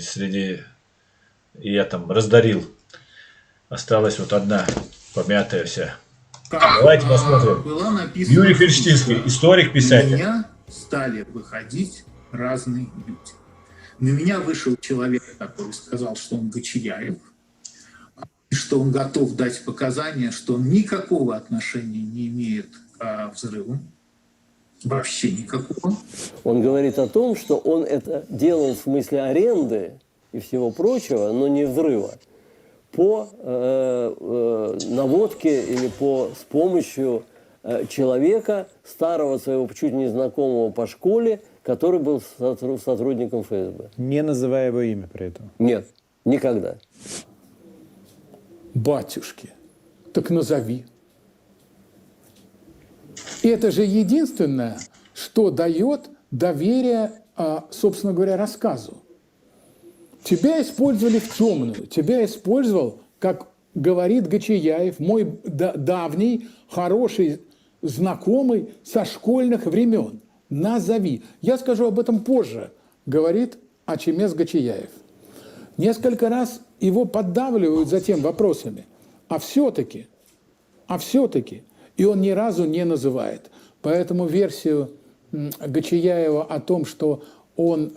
[SPEAKER 2] я там раздарил. Осталась вот одна, помятая вся. Давайте посмотрим.
[SPEAKER 13] Была написана
[SPEAKER 2] Юрий Фельштинский, историк, писатель.
[SPEAKER 13] На меня стали выходить разные люди. На меня вышел человек, который сказал, что он Гочияев, что он готов дать показания, что он никакого отношения не имеет к взрывам. Вообще никакого.
[SPEAKER 18] Он говорит о том, что он это делал в смысле аренды и всего прочего, но не взрыва, по наводке или с помощью человека, старого своего чуть не знакомого по школе, который был сотрудником ФСБ.
[SPEAKER 8] Не называя его имя при этом?
[SPEAKER 18] Нет, никогда.
[SPEAKER 16] Батюшки, так назови. И это же единственное, что дает доверие, собственно говоря, рассказу. Тебя использовали в темную, тебя использовал, как говорит Гочияев, мой давний, хороший знакомый со школьных времен. Назови. Я скажу об этом позже, говорит Ачемес Гочияев. Несколько раз его поддавливают затем вопросами. А все-таки. И он ни разу не называет. Поэтому версию Гочияева о том, что он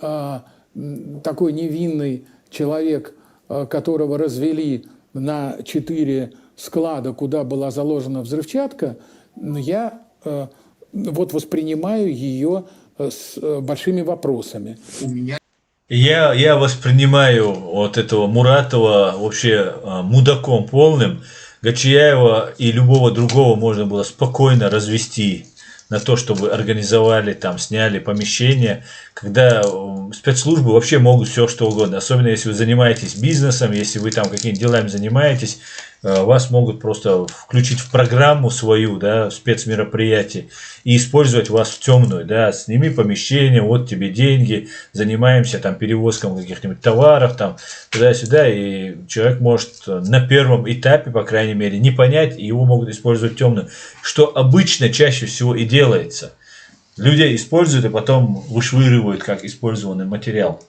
[SPEAKER 16] такой невинный человек, которого развели на 4 склада, куда была заложена взрывчатка, я вот воспринимаю ее с большими вопросами.
[SPEAKER 2] Я воспринимаю вот этого Муратова вообще мудаком полным. Гочияева и любого другого можно было спокойно развести на то, чтобы организовали, там, сняли помещение, когда спецслужбы вообще могут все что угодно, особенно если вы занимаетесь бизнесом, если вы там какими-то делами занимаетесь, вас могут просто включить в программу свою, да, спецмероприятий и использовать вас в темную, да, сними помещение, вот тебе деньги, занимаемся там перевозком каких-нибудь товаров, там, туда-сюда, и человек может на первом этапе, по крайней мере, не понять, и его могут использовать в темную, что обычно чаще всего и делается. Люди используют и потом вышвыривают как использованный материал.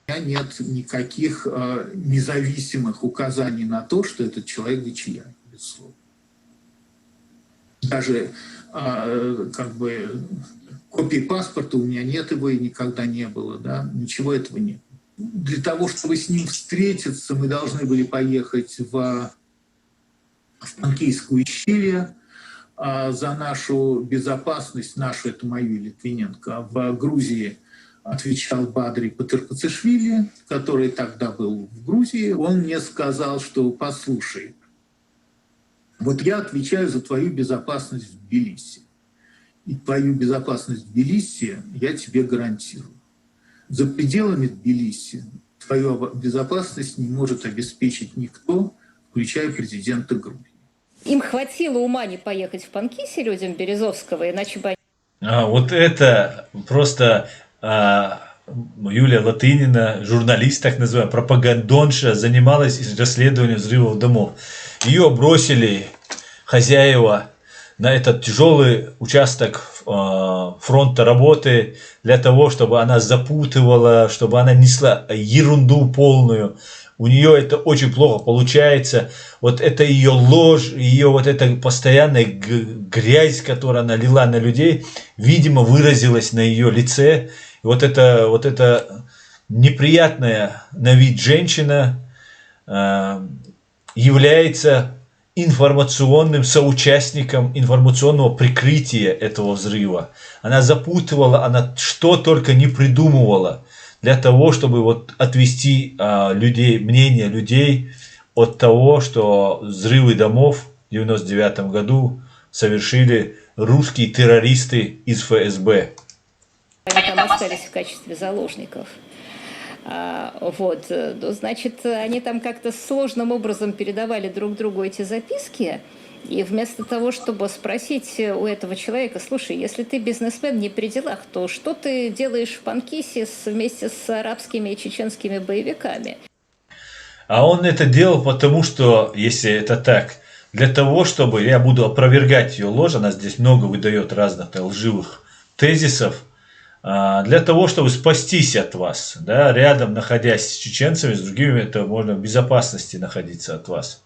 [SPEAKER 13] У меня нет никаких независимых указаний на то, что этот человек Гочияев, безусловно. Даже копии паспорта у меня нет, его и никогда не было, да, ничего этого нет. Для того, чтобы с ним встретиться, мы должны были поехать в Панкейскую ущелье, за нашу безопасность, это мою Литвиненко, в Грузии отвечал Бадри Патыркацишвили, который тогда был в Грузии. Он мне сказал, что послушай, вот я отвечаю за твою безопасность в Тбилиси. И твою безопасность в Тбилиси я тебе гарантирую. За пределами Тбилиси твою безопасность не может обеспечить никто, включая президента Грузии.
[SPEAKER 15] Им хватило ума не поехать в Панкиси людям Березовского, иначе бы...
[SPEAKER 2] Вот это просто Юлия Латынина, журналист так называемая, пропагандонша, занималась расследованием взрывов домов. Ее бросили хозяева на этот тяжелый участок фронта работы для того, чтобы она запутывала, чтобы она несла ерунду полную. У нее это очень плохо получается. Вот это ее ложь, ее вот эта постоянная грязь, которую она лила на людей, видимо, выразилась на ее лице. И вот эта неприятная на вид женщина является информационным соучастником информационного прикрытия этого взрыва. Она запутывала, она что только не придумывала для того, чтобы вот отвести мнение людей от того, что взрывы домов в 1999 году совершили русские террористы из ФСБ.
[SPEAKER 15] Они там остались в качестве заложников. Значит, они там как-то сложным образом передавали друг другу эти записки. И вместо того, чтобы спросить у этого человека: слушай, если ты бизнесмен не при делах, то что ты делаешь в Панкисе вместе с арабскими и чеченскими боевиками?
[SPEAKER 2] А он это делал потому, что, если это так, для того, чтобы, я буду опровергать ее ложь, она здесь много выдает разных лживых тезисов, для того, чтобы спастись от вас, да, рядом находясь с чеченцами, с другими, это можно в безопасности находиться от вас.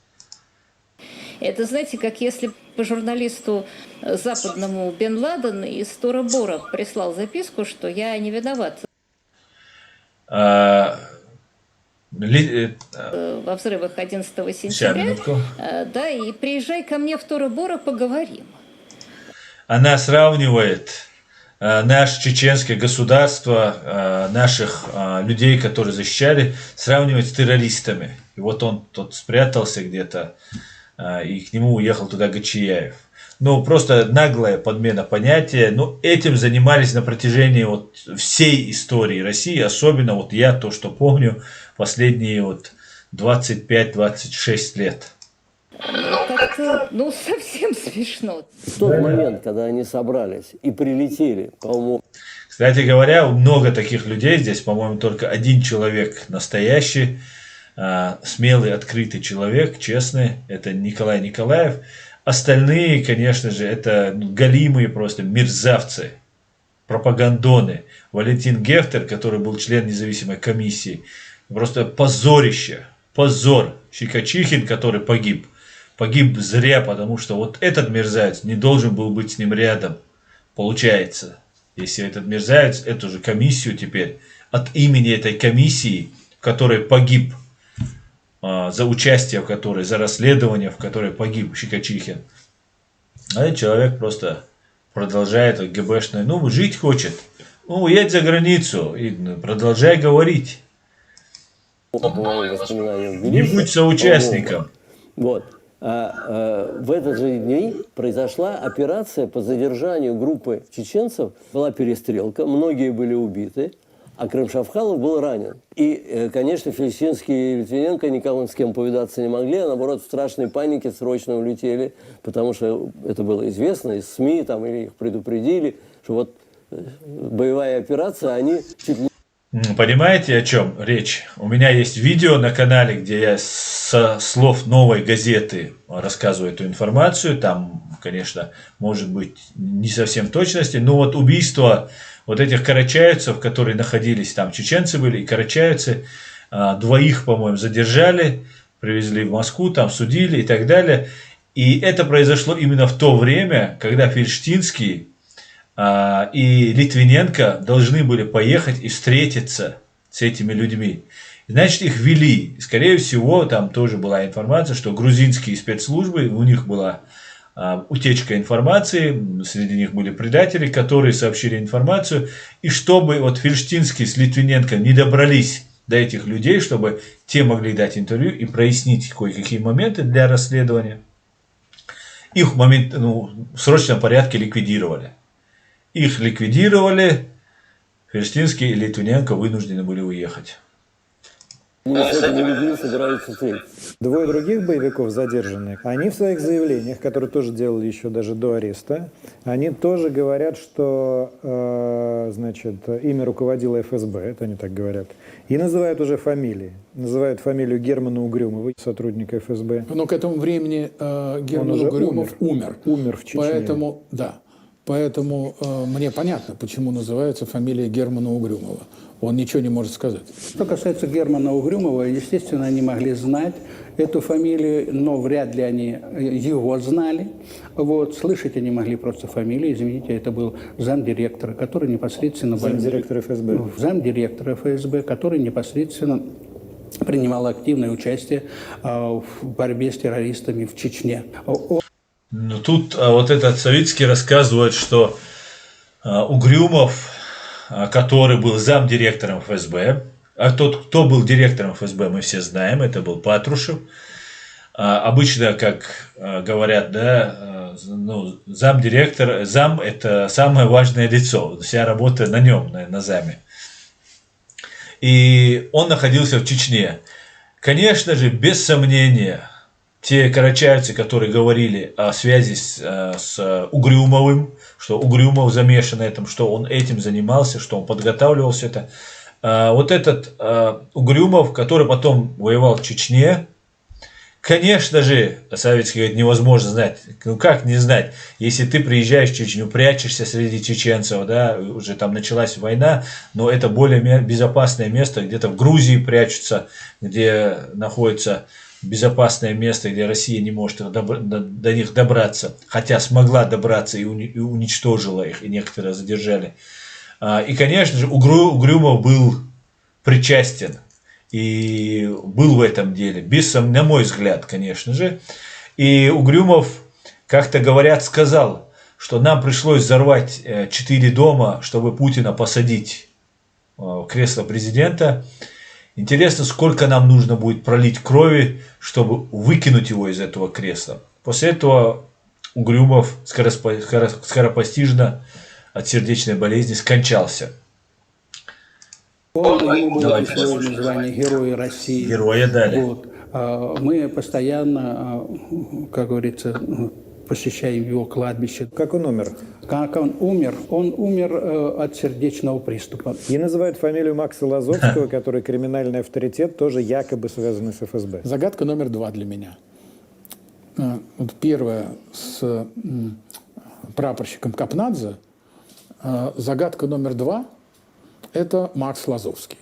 [SPEAKER 15] Это, знаете, как если по журналисту западному Бен Ладен из Тора Бора прислал записку, что я не виноват во взрывах 11 сентября, да, и приезжай ко мне в Тора Бора, поговорим.
[SPEAKER 2] Она сравнивает наше чеченское государство, наших людей, которые защищали, сравнивает с террористами. И вот он тут спрятался где-то, и к нему уехал туда Гачияев. Ну, просто наглая подмена понятия. Но этим занимались на протяжении вот всей истории России. Особенно вот я то, что помню, последние вот 25-26 лет.
[SPEAKER 15] Как-то, ну, совсем смешно.
[SPEAKER 18] В тот момент, когда они собрались и прилетели, по-моему...
[SPEAKER 2] Кстати говоря, много таких людей здесь, по-моему, только один человек настоящий, смелый, открытый человек, честный, это Николай Николаев. Остальные, конечно же, это галимые просто мерзавцы, пропагандоны. Валентин Гефтер, который был член независимой комиссии, просто позорище, позор. Щекочихин, который погиб зря, потому что вот этот мерзавец не должен был быть с ним рядом. Получается, если этот мерзавец, эту же комиссию теперь, от имени этой комиссии, в которой погиб, за участие в которой, за расследование, в которой погиб Щекочихин. А этот человек просто продолжает ГБшное, ну, жить хочет, ну, уедь за границу и продолжай говорить. Не будь соучастником.
[SPEAKER 18] Вот. В этот же день произошла операция по задержанию группы чеченцев. Была перестрелка, многие были убиты, а Крым-Шавхалов был ранен. И, конечно, Фельштинский и Литвиненко никому с кем повидаться не могли, а наоборот в страшной панике срочно улетели, потому что это было известно из СМИ, там, или их предупредили, что вот боевая операция, они чуть ли...
[SPEAKER 2] Понимаете, о чем речь? У меня есть видео на канале, где я со слов «Новой газеты» рассказываю эту информацию. Там, конечно, может быть не совсем в точности, но вот убийство вот этих карачаевцев, которые находились там, чеченцы были, и карачаевцы, двоих, по-моему, задержали, привезли в Москву, там судили и так далее. И это произошло именно в то время, когда Фельштинский и Литвиненко должны были поехать и встретиться с этими людьми. Значит, их вели. Скорее всего, там тоже была информация, что грузинские спецслужбы, у них была утечка информации, среди них были предатели, которые сообщили информацию. И чтобы вот Фельштинский с Литвиненко не добрались до этих людей, чтобы те могли дать интервью и прояснить кое-какие моменты для расследования, их в срочном порядке ликвидировали. Их ликвидировали, Фельштинский и Литвиненко вынуждены были уехать.
[SPEAKER 8] Двое других боевиков задержанных, они в своих заявлениях, которые тоже делали еще даже до ареста, они тоже говорят, что ими руководила ФСБ, это они так говорят, и называют уже фамилии. Называют фамилию Германа Угрюмова, сотрудника ФСБ.
[SPEAKER 16] Но к этому времени Герман Угрюмов умер. Умер в Чечне. Поэтому мне понятно, почему называется фамилия Германа Угрюмова. Он ничего не может сказать.
[SPEAKER 11] Что касается Германа Угрюмова, естественно, они могли знать эту фамилию, но вряд ли они его знали. Вот. Слышать они могли просто фамилию. Извините, это был замдиректора, который непосредственно...
[SPEAKER 8] Замдиректора ФСБ.
[SPEAKER 11] Замдиректора ФСБ, который непосредственно принимал активное участие в борьбе с террористами в Чечне.
[SPEAKER 2] Но тут вот этот Савицкий рассказывает, что Угрюмов, который был замдиректором ФСБ, а тот, кто был директором ФСБ, мы все знаем, это был Патрушев. Обычно, как говорят, да, замдиректор, зам – это самое важное лицо, вся работа на нем, на заме. И он находился в Чечне. Конечно же, без сомнения, те карачаевцы, которые говорили о связи с Угрюмовым, что Угрюмов замешан на этом, что он этим занимался, что он подготавливал все это. Вот этот Угрюмов, который потом воевал в Чечне, конечно же, Советский говорит, невозможно знать. Ну как не знать, если ты приезжаешь в Чечню, прячешься среди чеченцев, да, уже там началась война, но это более безопасное место, где-то в Грузии прячутся, где находится безопасное место, где Россия не может до них добраться, хотя смогла добраться и уничтожила их, и некоторые задержали. И, конечно же, Угрюмов был причастен и был в этом деле, на мой взгляд, конечно же. И Угрюмов, как-то говорят, сказал, что нам пришлось взорвать 4 дома, чтобы Путина посадить в кресло президента. Интересно, сколько нам нужно будет пролить крови, чтобы выкинуть его из этого кресла. После этого Угрюмов скоропостижно от сердечной болезни скончался.
[SPEAKER 11] Ему было присвоено звание Героя России.
[SPEAKER 2] Героя дали.
[SPEAKER 11] Вот. Мы постоянно, как говорится, посещаем его кладбище.
[SPEAKER 8] Как он умер?
[SPEAKER 11] Как он умер? Он умер от сердечного приступа.
[SPEAKER 8] И называют фамилию Макса Лазовского, который криминальный авторитет, тоже якобы связанный с ФСБ.
[SPEAKER 16] Загадка номер 2 для меня. Вот первая с прапорщиком Капнадзе. Загадка номер 2 – это Макс Лазовский.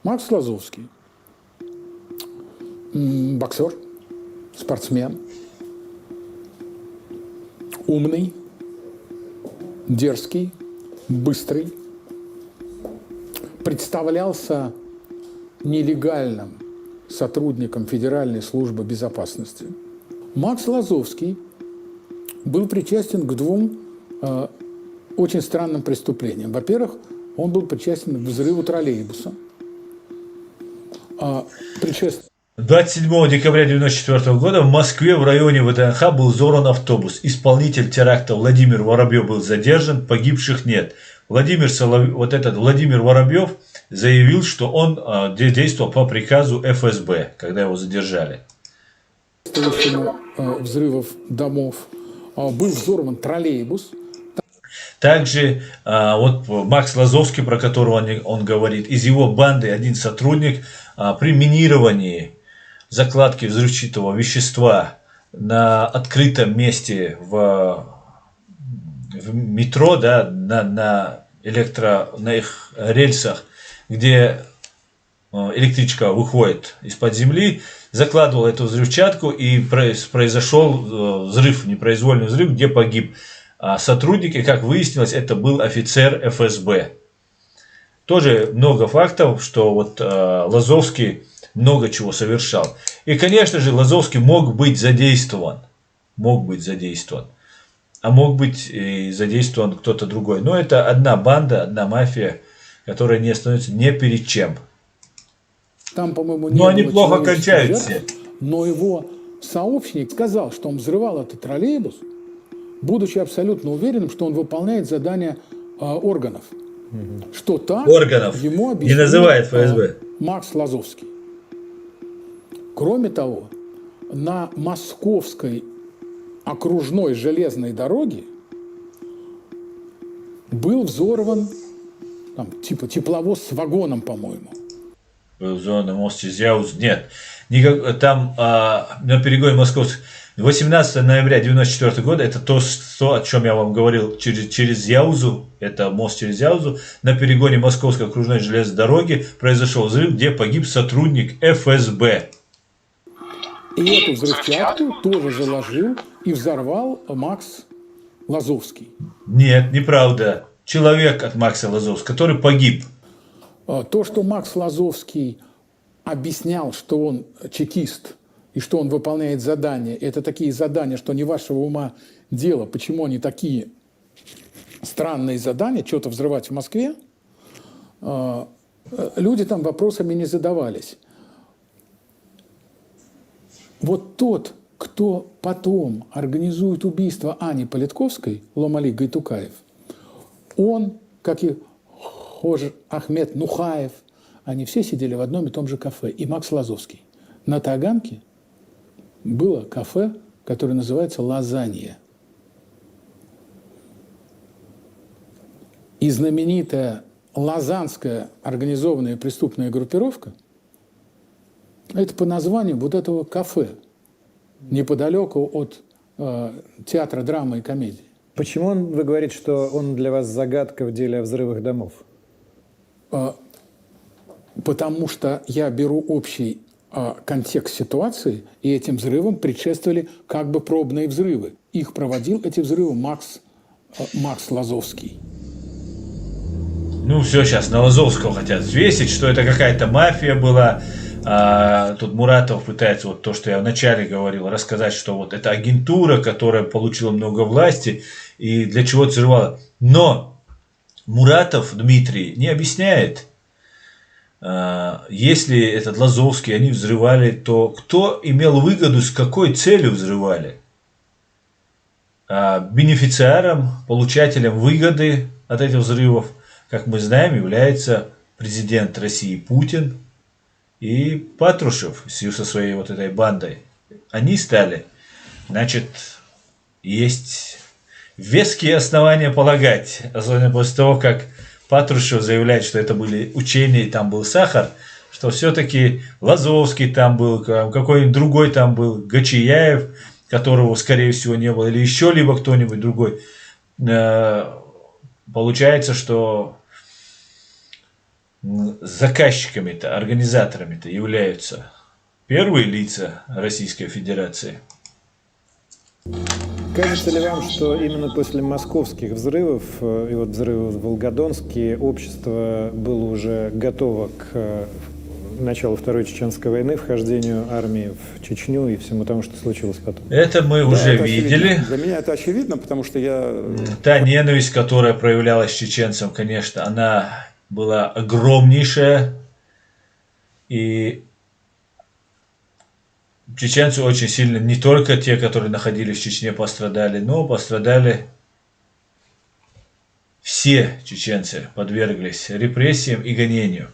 [SPEAKER 16] Макс Лазовский – боксер, спортсмен, умный, дерзкий, быстрый, представлялся нелегальным сотрудником Федеральной службы безопасности. Макс Лазовский был причастен к 2 очень странным преступлениям. Во-первых, он был причастен к взрыву троллейбуса.
[SPEAKER 2] 27 декабря 1994 года в Москве в районе ВДНХ был взорван автобус. Исполнитель теракта Владимир Воробьев был задержан, погибших нет. Владимир Воробьев заявил, что он действовал по приказу ФСБ, когда его задержали.
[SPEAKER 16] Взрывов домов был взорван троллейбус.
[SPEAKER 2] Также вот Макс Лазовский, про которого он говорит, из его банды один сотрудник при минировании закладки взрывчатого вещества на открытом месте в метро, да, на их рельсах, где электричка выходит из-под земли, закладывал эту взрывчатку, и произошел взрыв, непроизвольный взрыв, где погиб сотрудник, и, как выяснилось, это был офицер ФСБ. Тоже много фактов, что вот Лазовский много чего совершал. И, конечно же, Лазовский мог быть задействован. А мог быть и задействован кто-то другой. Но это одна банда, одна мафия, которая не остановится ни перед чем.
[SPEAKER 16] Там, по-моему,
[SPEAKER 2] но они плохо кончают все.
[SPEAKER 16] Но его сообщник сказал, что он взрывал этот троллейбус, будучи абсолютно уверенным, что он выполняет задания органов. Что так ему объяснил
[SPEAKER 2] не называет ФСБ.
[SPEAKER 16] Макс Лазовский. Кроме того, на Московской окружной железной дороге был взорван там, типа тепловоз с вагоном, по-моему.
[SPEAKER 2] Был взорван мост через Яузу. Нет. Там на перегоне Московской 18 ноября 1994 года, это то, о чем я вам говорил, через Яузу, это мост через Яузу, на перегоне Московской окружной железной дороги произошел взрыв, где погиб сотрудник ФСБ.
[SPEAKER 16] И эту взрывчатку тоже заложил и взорвал Макс Лазовский.
[SPEAKER 2] Нет, неправда. Человек от Макса Лазовского, который погиб.
[SPEAKER 16] То, что Макс Лазовский объяснял, что он чекист, и что он выполняет задания, это такие задания, что не вашего ума дело, почему они такие странные задания, что-то взрывать в Москве, люди там вопросами не задавались. Вот тот, кто потом организует убийство Ани Политковской, Ломали Гайтукаев, он, как и Хожа Ахмед Нухаев, они все сидели в одном и том же кафе, и Макс Лазовский. На Таганке было кафе, которое называется «Лазанья». И знаменитая лазанская организованная преступная группировка – это по названию вот этого кафе, неподалеку от театра драмы и комедии.
[SPEAKER 8] Почему вы говорите, что он для вас загадка в деле о взрывах домов?
[SPEAKER 16] Потому что я беру общий контекст ситуации, и этим взрывам предшествовали как бы пробные взрывы. Их проводил, эти взрывы, Макс Лазовский.
[SPEAKER 2] Ну, все, сейчас на Лазовского хотят взвесить, что это какая-то мафия была. Тут Муратов пытается, вот то, что я вначале говорил, рассказать, что вот это агентура, которая получила много власти и для чего взрывала. Но Муратов Дмитрий не объясняет, если этот Лазовский, они взрывали, то кто имел выгоду, с какой целью взрывали? Бенефициаром, получателем выгоды от этих взрывов, как мы знаем, является президент России Путин и Патрушев со своей вот этой бандой. Они стали. Значит, есть веские основания полагать, особенно после того, как Патрушев заявляет, что это были учения, и там был сахар, что все-таки Лазовский там был, какой-нибудь другой там был, Гачияев, которого, скорее всего, не было, или еще либо кто-нибудь другой. Получается, что заказчиками-то, организаторами-то являются первые лица Российской Федерации.
[SPEAKER 8] Кажется ли вам, что именно после московских взрывов и вот взрывов в Волгодонске общество было уже готово к началу Второй Чеченской войны, вхождению армии в Чечню и всему тому, что случилось потом?
[SPEAKER 2] Это мы уже
[SPEAKER 10] это
[SPEAKER 2] видели.
[SPEAKER 10] Очевидно. Для меня это очевидно, потому что я...
[SPEAKER 2] Та ненависть, которая проявлялась чеченцам, конечно, она была огромнейшая. И чеченцы очень сильно, не только те, которые находились в Чечне, пострадали, но пострадали все чеченцы, подверглись репрессиям и гонению.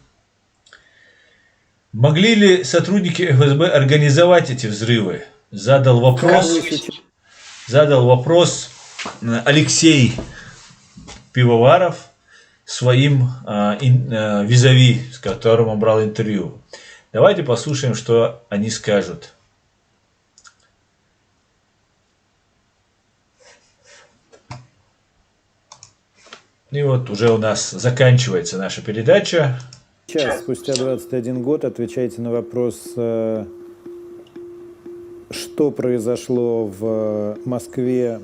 [SPEAKER 2] Могли ли сотрудники ФСБ организовать эти взрывы? Задал вопрос Алексей Пивоваров своим визави, с которым он брал интервью. Давайте послушаем, что они скажут. И вот уже у нас заканчивается наша передача.
[SPEAKER 8] Сейчас, спустя 21 год, отвечайте на вопрос, что произошло в Москве.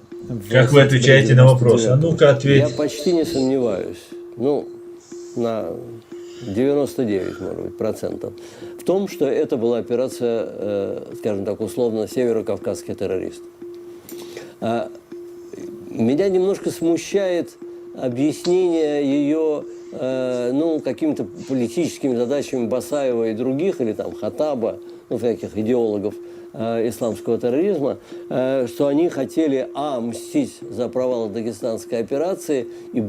[SPEAKER 2] Как вы отвечаете на вопрос? А ну-ка, ответь.
[SPEAKER 18] Я почти не сомневаюсь. Ну, на 99, может быть, процентов. В том, что это была операция, скажем так, условно, северокавказских террористов. Меня немножко смущает объяснение ее какими-то политическими задачами Басаева и других, или там Хаттаба, всяких идеологов исламского терроризма, что они хотели, мстить за провал дагестанской операции, и,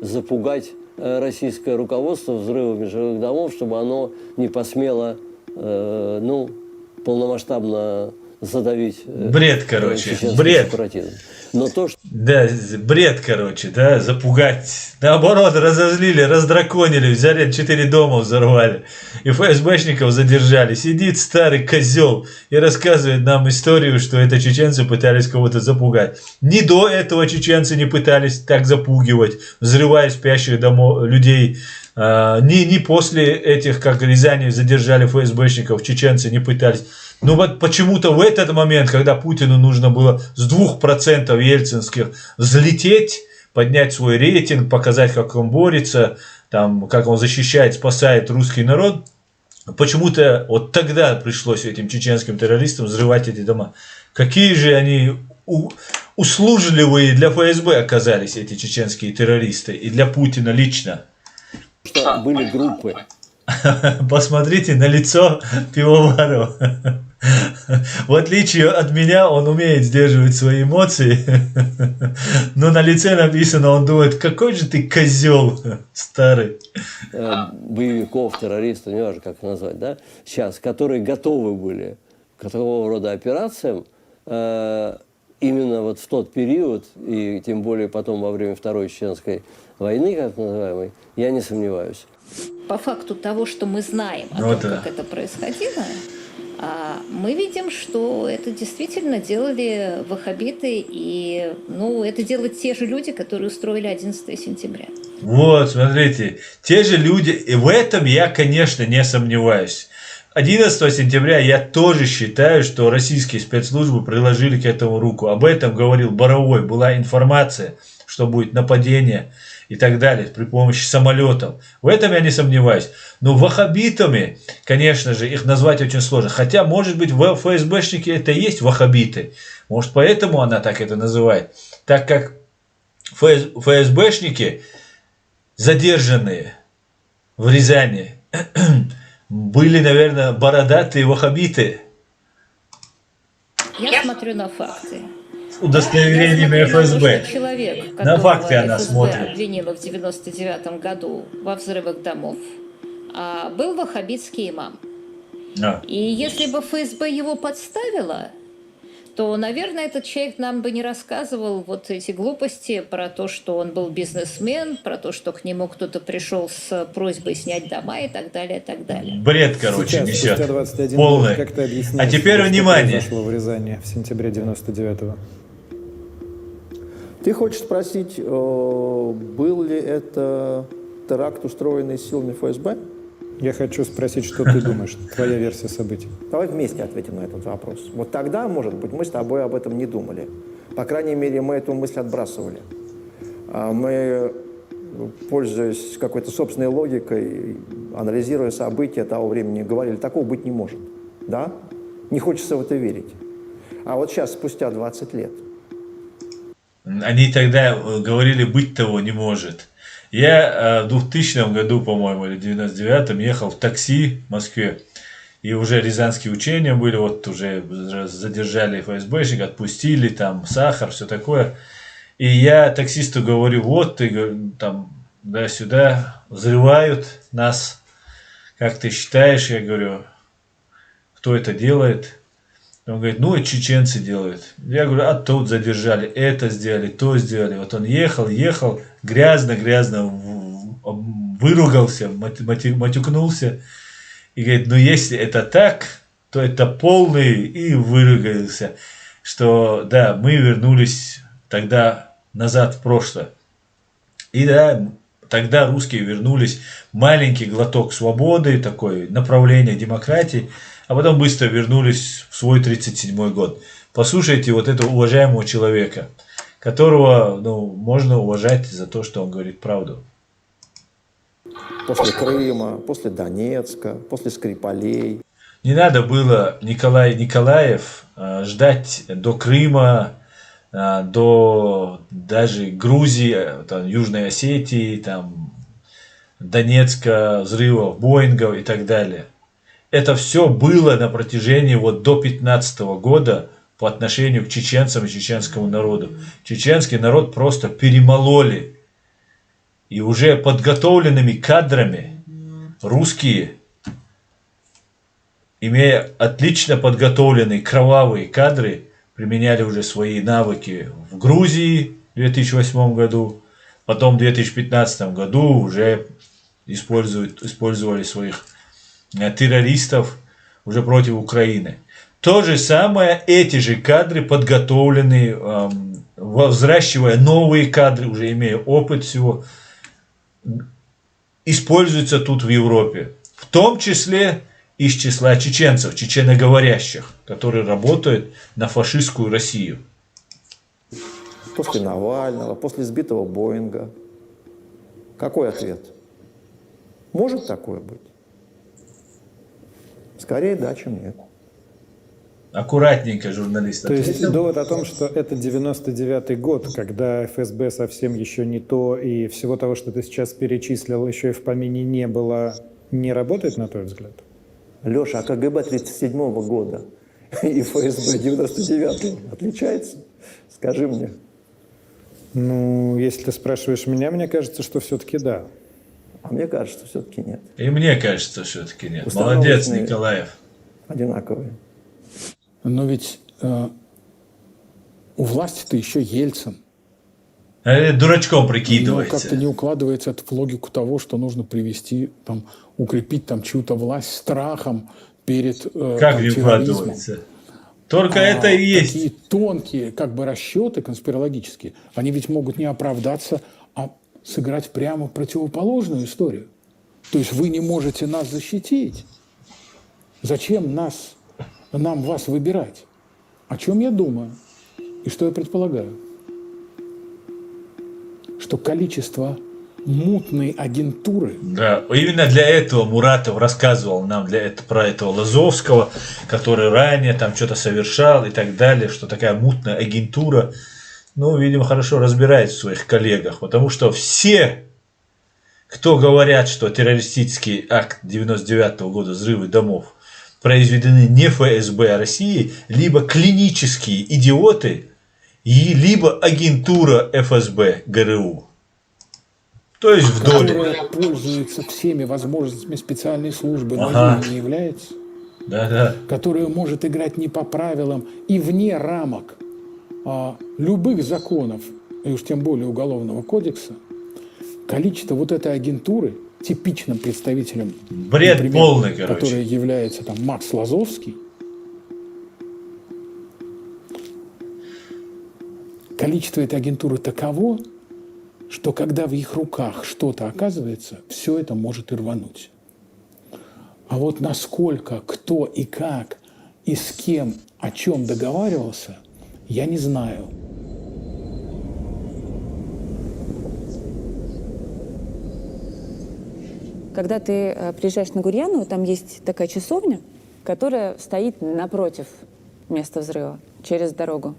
[SPEAKER 18] запугать российское руководство взрывами жилых домов, чтобы оно не посмело, полномасштабно задавить.
[SPEAKER 2] Бред, короче, бред.
[SPEAKER 18] Но то, что...
[SPEAKER 2] Да, бред, короче, да, запугать. Наоборот, разозлили, раздраконили, взяли 4 дома, взорвали. И ФСБшников задержали. Сидит старый козел и рассказывает нам историю, что это чеченцы пытались кого-то запугать. Ни до этого чеченцы не пытались так запугивать, взрывая спящих людей. Ни после этих, как Рязани задержали ФСБшников, чеченцы не пытались. Но вот почему-то в этот момент, когда Путину нужно было с 2% ельцинских взлететь, поднять свой рейтинг, показать, как он борется, там, как он защищает, спасает русский народ, почему-то вот тогда пришлось этим чеченским террористам взрывать эти дома. Какие же они услужливые для ФСБ оказались, эти чеченские террористы, и для Путина лично.
[SPEAKER 18] Что были группы.
[SPEAKER 2] Посмотрите на лицо Пивоварова. В отличие от меня, он умеет сдерживать свои эмоции. Но на лице написано, он думает, какой же ты козел старый.
[SPEAKER 18] Боевиков, террористов, не важно как назвать, да, сейчас, которые готовы были к такого рода операциям именно вот в тот период, и тем более потом во время Второй Чеченской войны, как называемой, я не сомневаюсь.
[SPEAKER 15] По факту того, что мы знаем о том, как это происходило, мы видим, что это действительно делали ваххабиты, и это делают те же люди, которые устроили 11 сентября.
[SPEAKER 2] Вот, смотрите, те же люди, и в этом я, конечно, не сомневаюсь. 11 сентября я тоже считаю, что российские спецслужбы приложили к этому руку. Об этом говорил Боровой, была информация, что будет нападение и так далее при помощи самолетов. В этом я не сомневаюсь. Но ваххабитами, конечно же, их назвать очень сложно. Хотя, может быть, ФСБшники это и есть ваххабиты. Может, поэтому она так это называет. Так как ФСБшники, задержанные в Рязани, были, наверное, бородатые ваххабиты.
[SPEAKER 15] Я смотрю на факты.
[SPEAKER 2] Удостоверениями ФСБ.
[SPEAKER 15] Человек,
[SPEAKER 2] На факты она
[SPEAKER 15] ФСБ
[SPEAKER 2] смотрит.
[SPEAKER 15] обвинила в 99 году во взрывах домов, был ваххабитский имам. И если бы ФСБ его подставила, то, наверное, этот человек нам бы не рассказывал вот эти глупости про то, что он был бизнесмен, про то, что к нему кто-то пришел с просьбой снять дома и так далее, и так далее.
[SPEAKER 2] Бред, короче,
[SPEAKER 8] Сейчас,
[SPEAKER 2] несет.
[SPEAKER 8] спустя 21
[SPEAKER 2] Полный.
[SPEAKER 8] год, как ты объясняешь,
[SPEAKER 2] А теперь
[SPEAKER 8] что
[SPEAKER 2] внимание.
[SPEAKER 8] произошло в Рязани в сентябре 99-го?
[SPEAKER 17] Ты хочешь спросить, был ли это теракт, устроенный силами ФСБ?
[SPEAKER 8] Я хочу спросить, что ты думаешь, твоя версия событий.
[SPEAKER 17] Давай вместе ответим на этот вопрос. Вот тогда, может быть, мы с тобой об этом не думали. По крайней мере, мы эту мысль отбрасывали. Мы, пользуясь какой-то собственной логикой, анализируя события того времени, говорили, такого быть не может. Да? Не хочется в это верить. А вот сейчас, спустя 20 лет.
[SPEAKER 2] Они тогда говорили, быть того не может. Я в 2000 году, по-моему, или в 99-м ехал в такси в Москве. И уже рязанские учения были, вот уже задержали ФСБшник, отпустили, там сахар, все такое. И я таксисту говорю, вот ты там да-сюда взрывают нас, как ты считаешь? Я говорю, кто это делает? Он говорит, это чеченцы делают. Я говорю, а тут задержали, это сделали, то сделали. Вот он ехал, грязно выругался, матюкнулся. И говорит, если это так, то это полный, и выругался. Что, да, мы вернулись тогда назад в прошлое. И да, тогда русские вернулись, маленький глоток свободы, такое направление демократии. А потом быстро вернулись в свой 1937 год. Послушайте вот этого уважаемого человека, которого можно уважать за то, что он говорит правду.
[SPEAKER 17] После Крыма, после Донецка, после Скрипалей.
[SPEAKER 2] Не надо было Николаев ждать до Крыма, до даже Грузии, там, Южной Осетии, там, Донецка, взрывов, Боингов и так далее. Это все было на протяжении до 15 года по отношению к чеченцам и чеченскому народу. Чеченский народ просто перемололи. И уже подготовленными кадрами русские, имея отлично подготовленные кровавые кадры, применяли уже свои навыки в Грузии в 2008 году. Потом в 2015 году уже использовали своих террористов уже против Украины. То же самое, эти же кадры подготовленные, взращивая новые кадры, уже имея опыт всего, используются тут в Европе. В том числе из числа чеченцев, чеченоговорящих, которые работают на фашистскую Россию.
[SPEAKER 17] После Навального, после сбитого Боинга. Какой ответ? Может такое быть? Скорее да, чем нет.
[SPEAKER 2] Аккуратненько, журналисты.
[SPEAKER 8] То есть довод о том, что это 99-й год, когда ФСБ совсем еще не то, и всего того, что ты сейчас перечислил, еще и в помине не было, не работает, на твой взгляд?
[SPEAKER 17] Леша, а КГБ 37-го года и ФСБ 99-й отличается? Скажи мне.
[SPEAKER 8] Если ты спрашиваешь меня, мне кажется, что все-таки да.
[SPEAKER 17] А мне кажется, все-таки нет.
[SPEAKER 2] И мне кажется, все-таки нет. Молодец, Николаев.
[SPEAKER 17] Одинаковые.
[SPEAKER 16] Но ведь у власти-то еще Ельцин.
[SPEAKER 2] Дурачком
[SPEAKER 16] Но
[SPEAKER 2] прикидывается.
[SPEAKER 16] как-то не укладывается это в логику того, что нужно привести, там, укрепить там чью-то власть страхом перед
[SPEAKER 2] Как
[SPEAKER 16] там,
[SPEAKER 2] не
[SPEAKER 16] терроризмом.
[SPEAKER 2] укладывается? Только это и есть.
[SPEAKER 16] Такие тонкие как бы расчеты конспирологические, они ведь могут не оправдаться, а сыграть прямо противоположную историю. То есть вы не можете нас защитить. Зачем нам вас выбирать? О чем я думаю и что я предполагаю? Что количество мутной агентуры.
[SPEAKER 2] Да, именно для этого Муратов рассказывал нам про этого Лазовского, который ранее там что-то совершал и так далее, что такая мутная агентура, ну, видимо, хорошо разбирается в своих коллегах, потому что все, кто говорят, что террористический акт 99 года, взрывы домов, произведены не ФСБ России, либо клинические идиоты, либо агентура ФСБ ГРУ. То есть в доле.
[SPEAKER 16] Которая пользуется всеми возможностями специальной службы, но
[SPEAKER 2] Ага.
[SPEAKER 16] ею не является.
[SPEAKER 2] Да.
[SPEAKER 16] Которая может играть не по правилам и вне рамок любых законов, и уж тем более Уголовного кодекса. Количество вот этой агентуры, типичным представителем,
[SPEAKER 2] Бред
[SPEAKER 16] например,
[SPEAKER 2] полный, короче.
[SPEAKER 16] который является там Макс Лазовский, количество этой агентуры таково, что когда в их руках что-то оказывается, все это может и рвануть. А вот насколько, кто и как, и с кем, о чем договаривался, я не знаю.
[SPEAKER 6] Когда ты приезжаешь на Гурьяново, там есть такая часовня, которая стоит напротив места взрыва, через дорогу.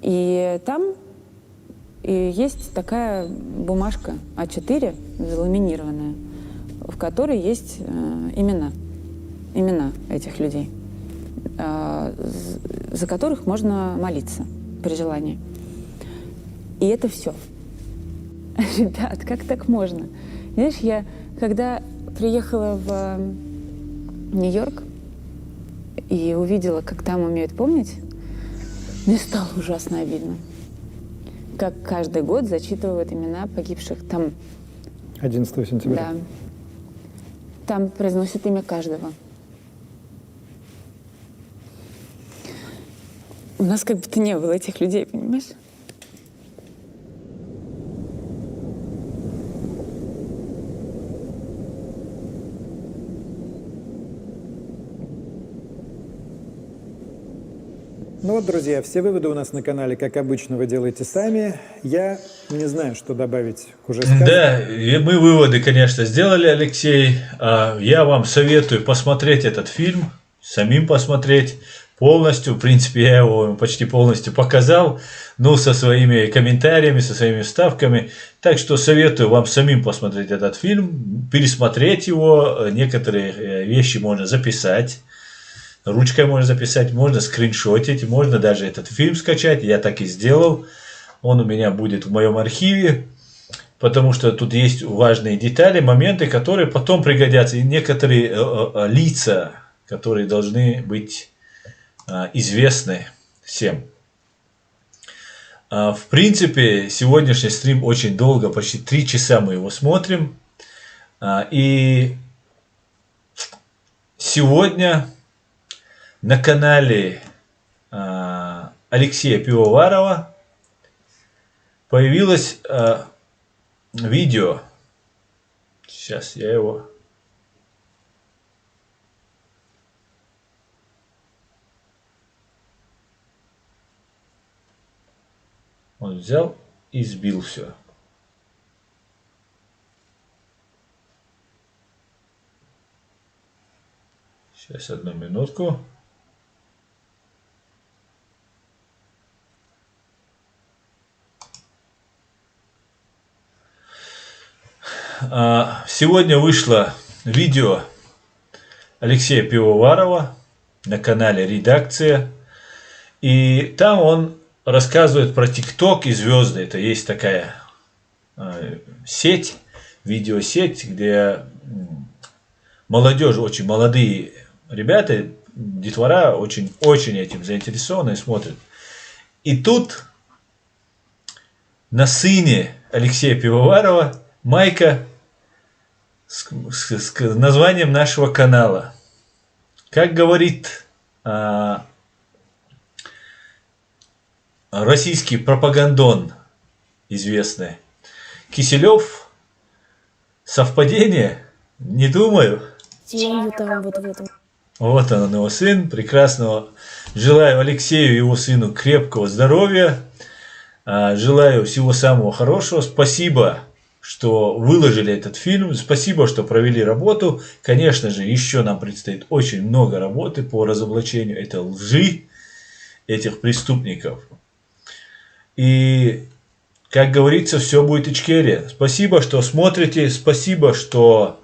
[SPEAKER 6] И там есть такая бумажка А4, заламинированная, в которой есть имена этих людей, за которых можно молиться при желании. И это все. Ребят, как так можно? Знаешь, я когда приехала в Нью-Йорк и увидела, как там умеют помнить, мне стало ужасно обидно. Как каждый год зачитывают имена погибших. Там
[SPEAKER 8] 11 сентября.
[SPEAKER 6] Да. Там произносят имя каждого. У нас как будто не было этих людей, понимаешь?
[SPEAKER 8] Ну вот, друзья, все выводы у нас на канале, как обычно, вы делаете сами. Я не знаю, что добавить к уже сказанному.
[SPEAKER 2] Да, и мы выводы, конечно, сделали, Алексей. Я вам советую посмотреть этот фильм, самим посмотреть полностью. В принципе, я его почти полностью показал, ну, со своими комментариями, со своими вставками. Так что советую вам самим посмотреть этот фильм, пересмотреть его. Некоторые вещи можно записать. Ручкой можно записать, можно скриншотить, можно даже этот фильм скачать. Я так и сделал. Он у меня будет в моем архиве, потому что тут есть важные детали, моменты, которые потом пригодятся. И некоторые лица, которые должны быть известны всем. В принципе, сегодняшний стрим очень долго, почти 3 часа мы его смотрим. И сегодня на канале Алексея Пивоварова появилось видео. Сейчас я его... Он взял и сбил все. Сейчас, одну минутку. Сегодня вышло видео Алексея Пивоварова на канале «Редакция». И там он рассказывает про ТикТок и звезды. Это есть такая сеть, видеосеть, где молодежь, очень молодые ребята детвора очень этим заинтересованы и смотрят. И тут на сыне Алексея Пивоварова майка с названием нашего канала. Как говорит российский пропагандон известный Киселев, совпадение? Не думаю.
[SPEAKER 20] Там вот в этом.
[SPEAKER 2] Вот он, его сын, прекрасного. Желаю Алексею и его сыну крепкого здоровья. Желаю всего самого хорошего. Спасибо, что выложили этот фильм. Спасибо, что провели работу. Конечно же, еще нам предстоит очень много работы по разоблачению этой лжи, этих преступников. И, как говорится, все будет Ичкерия. Спасибо, что смотрите. Спасибо, что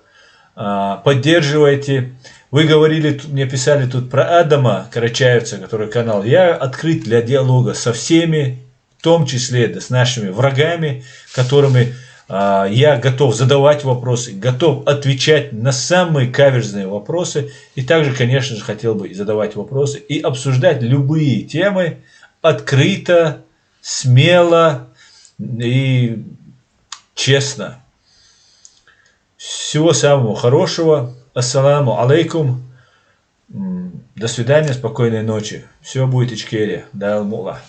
[SPEAKER 2] поддерживаете. Вы говорили, мне писали тут про Адама Карачаевца, который канал. Я открыт для диалога со всеми, в том числе с нашими врагами, которыми я готов задавать вопросы, готов отвечать на самые каверзные вопросы. И также, конечно же, хотел бы задавать вопросы и обсуждать любые темы открыто, смело и честно. Всего самого хорошего. Ассаламу алейкум. До свидания, спокойной ночи. Все будет Ичкерия. Да, Алмула.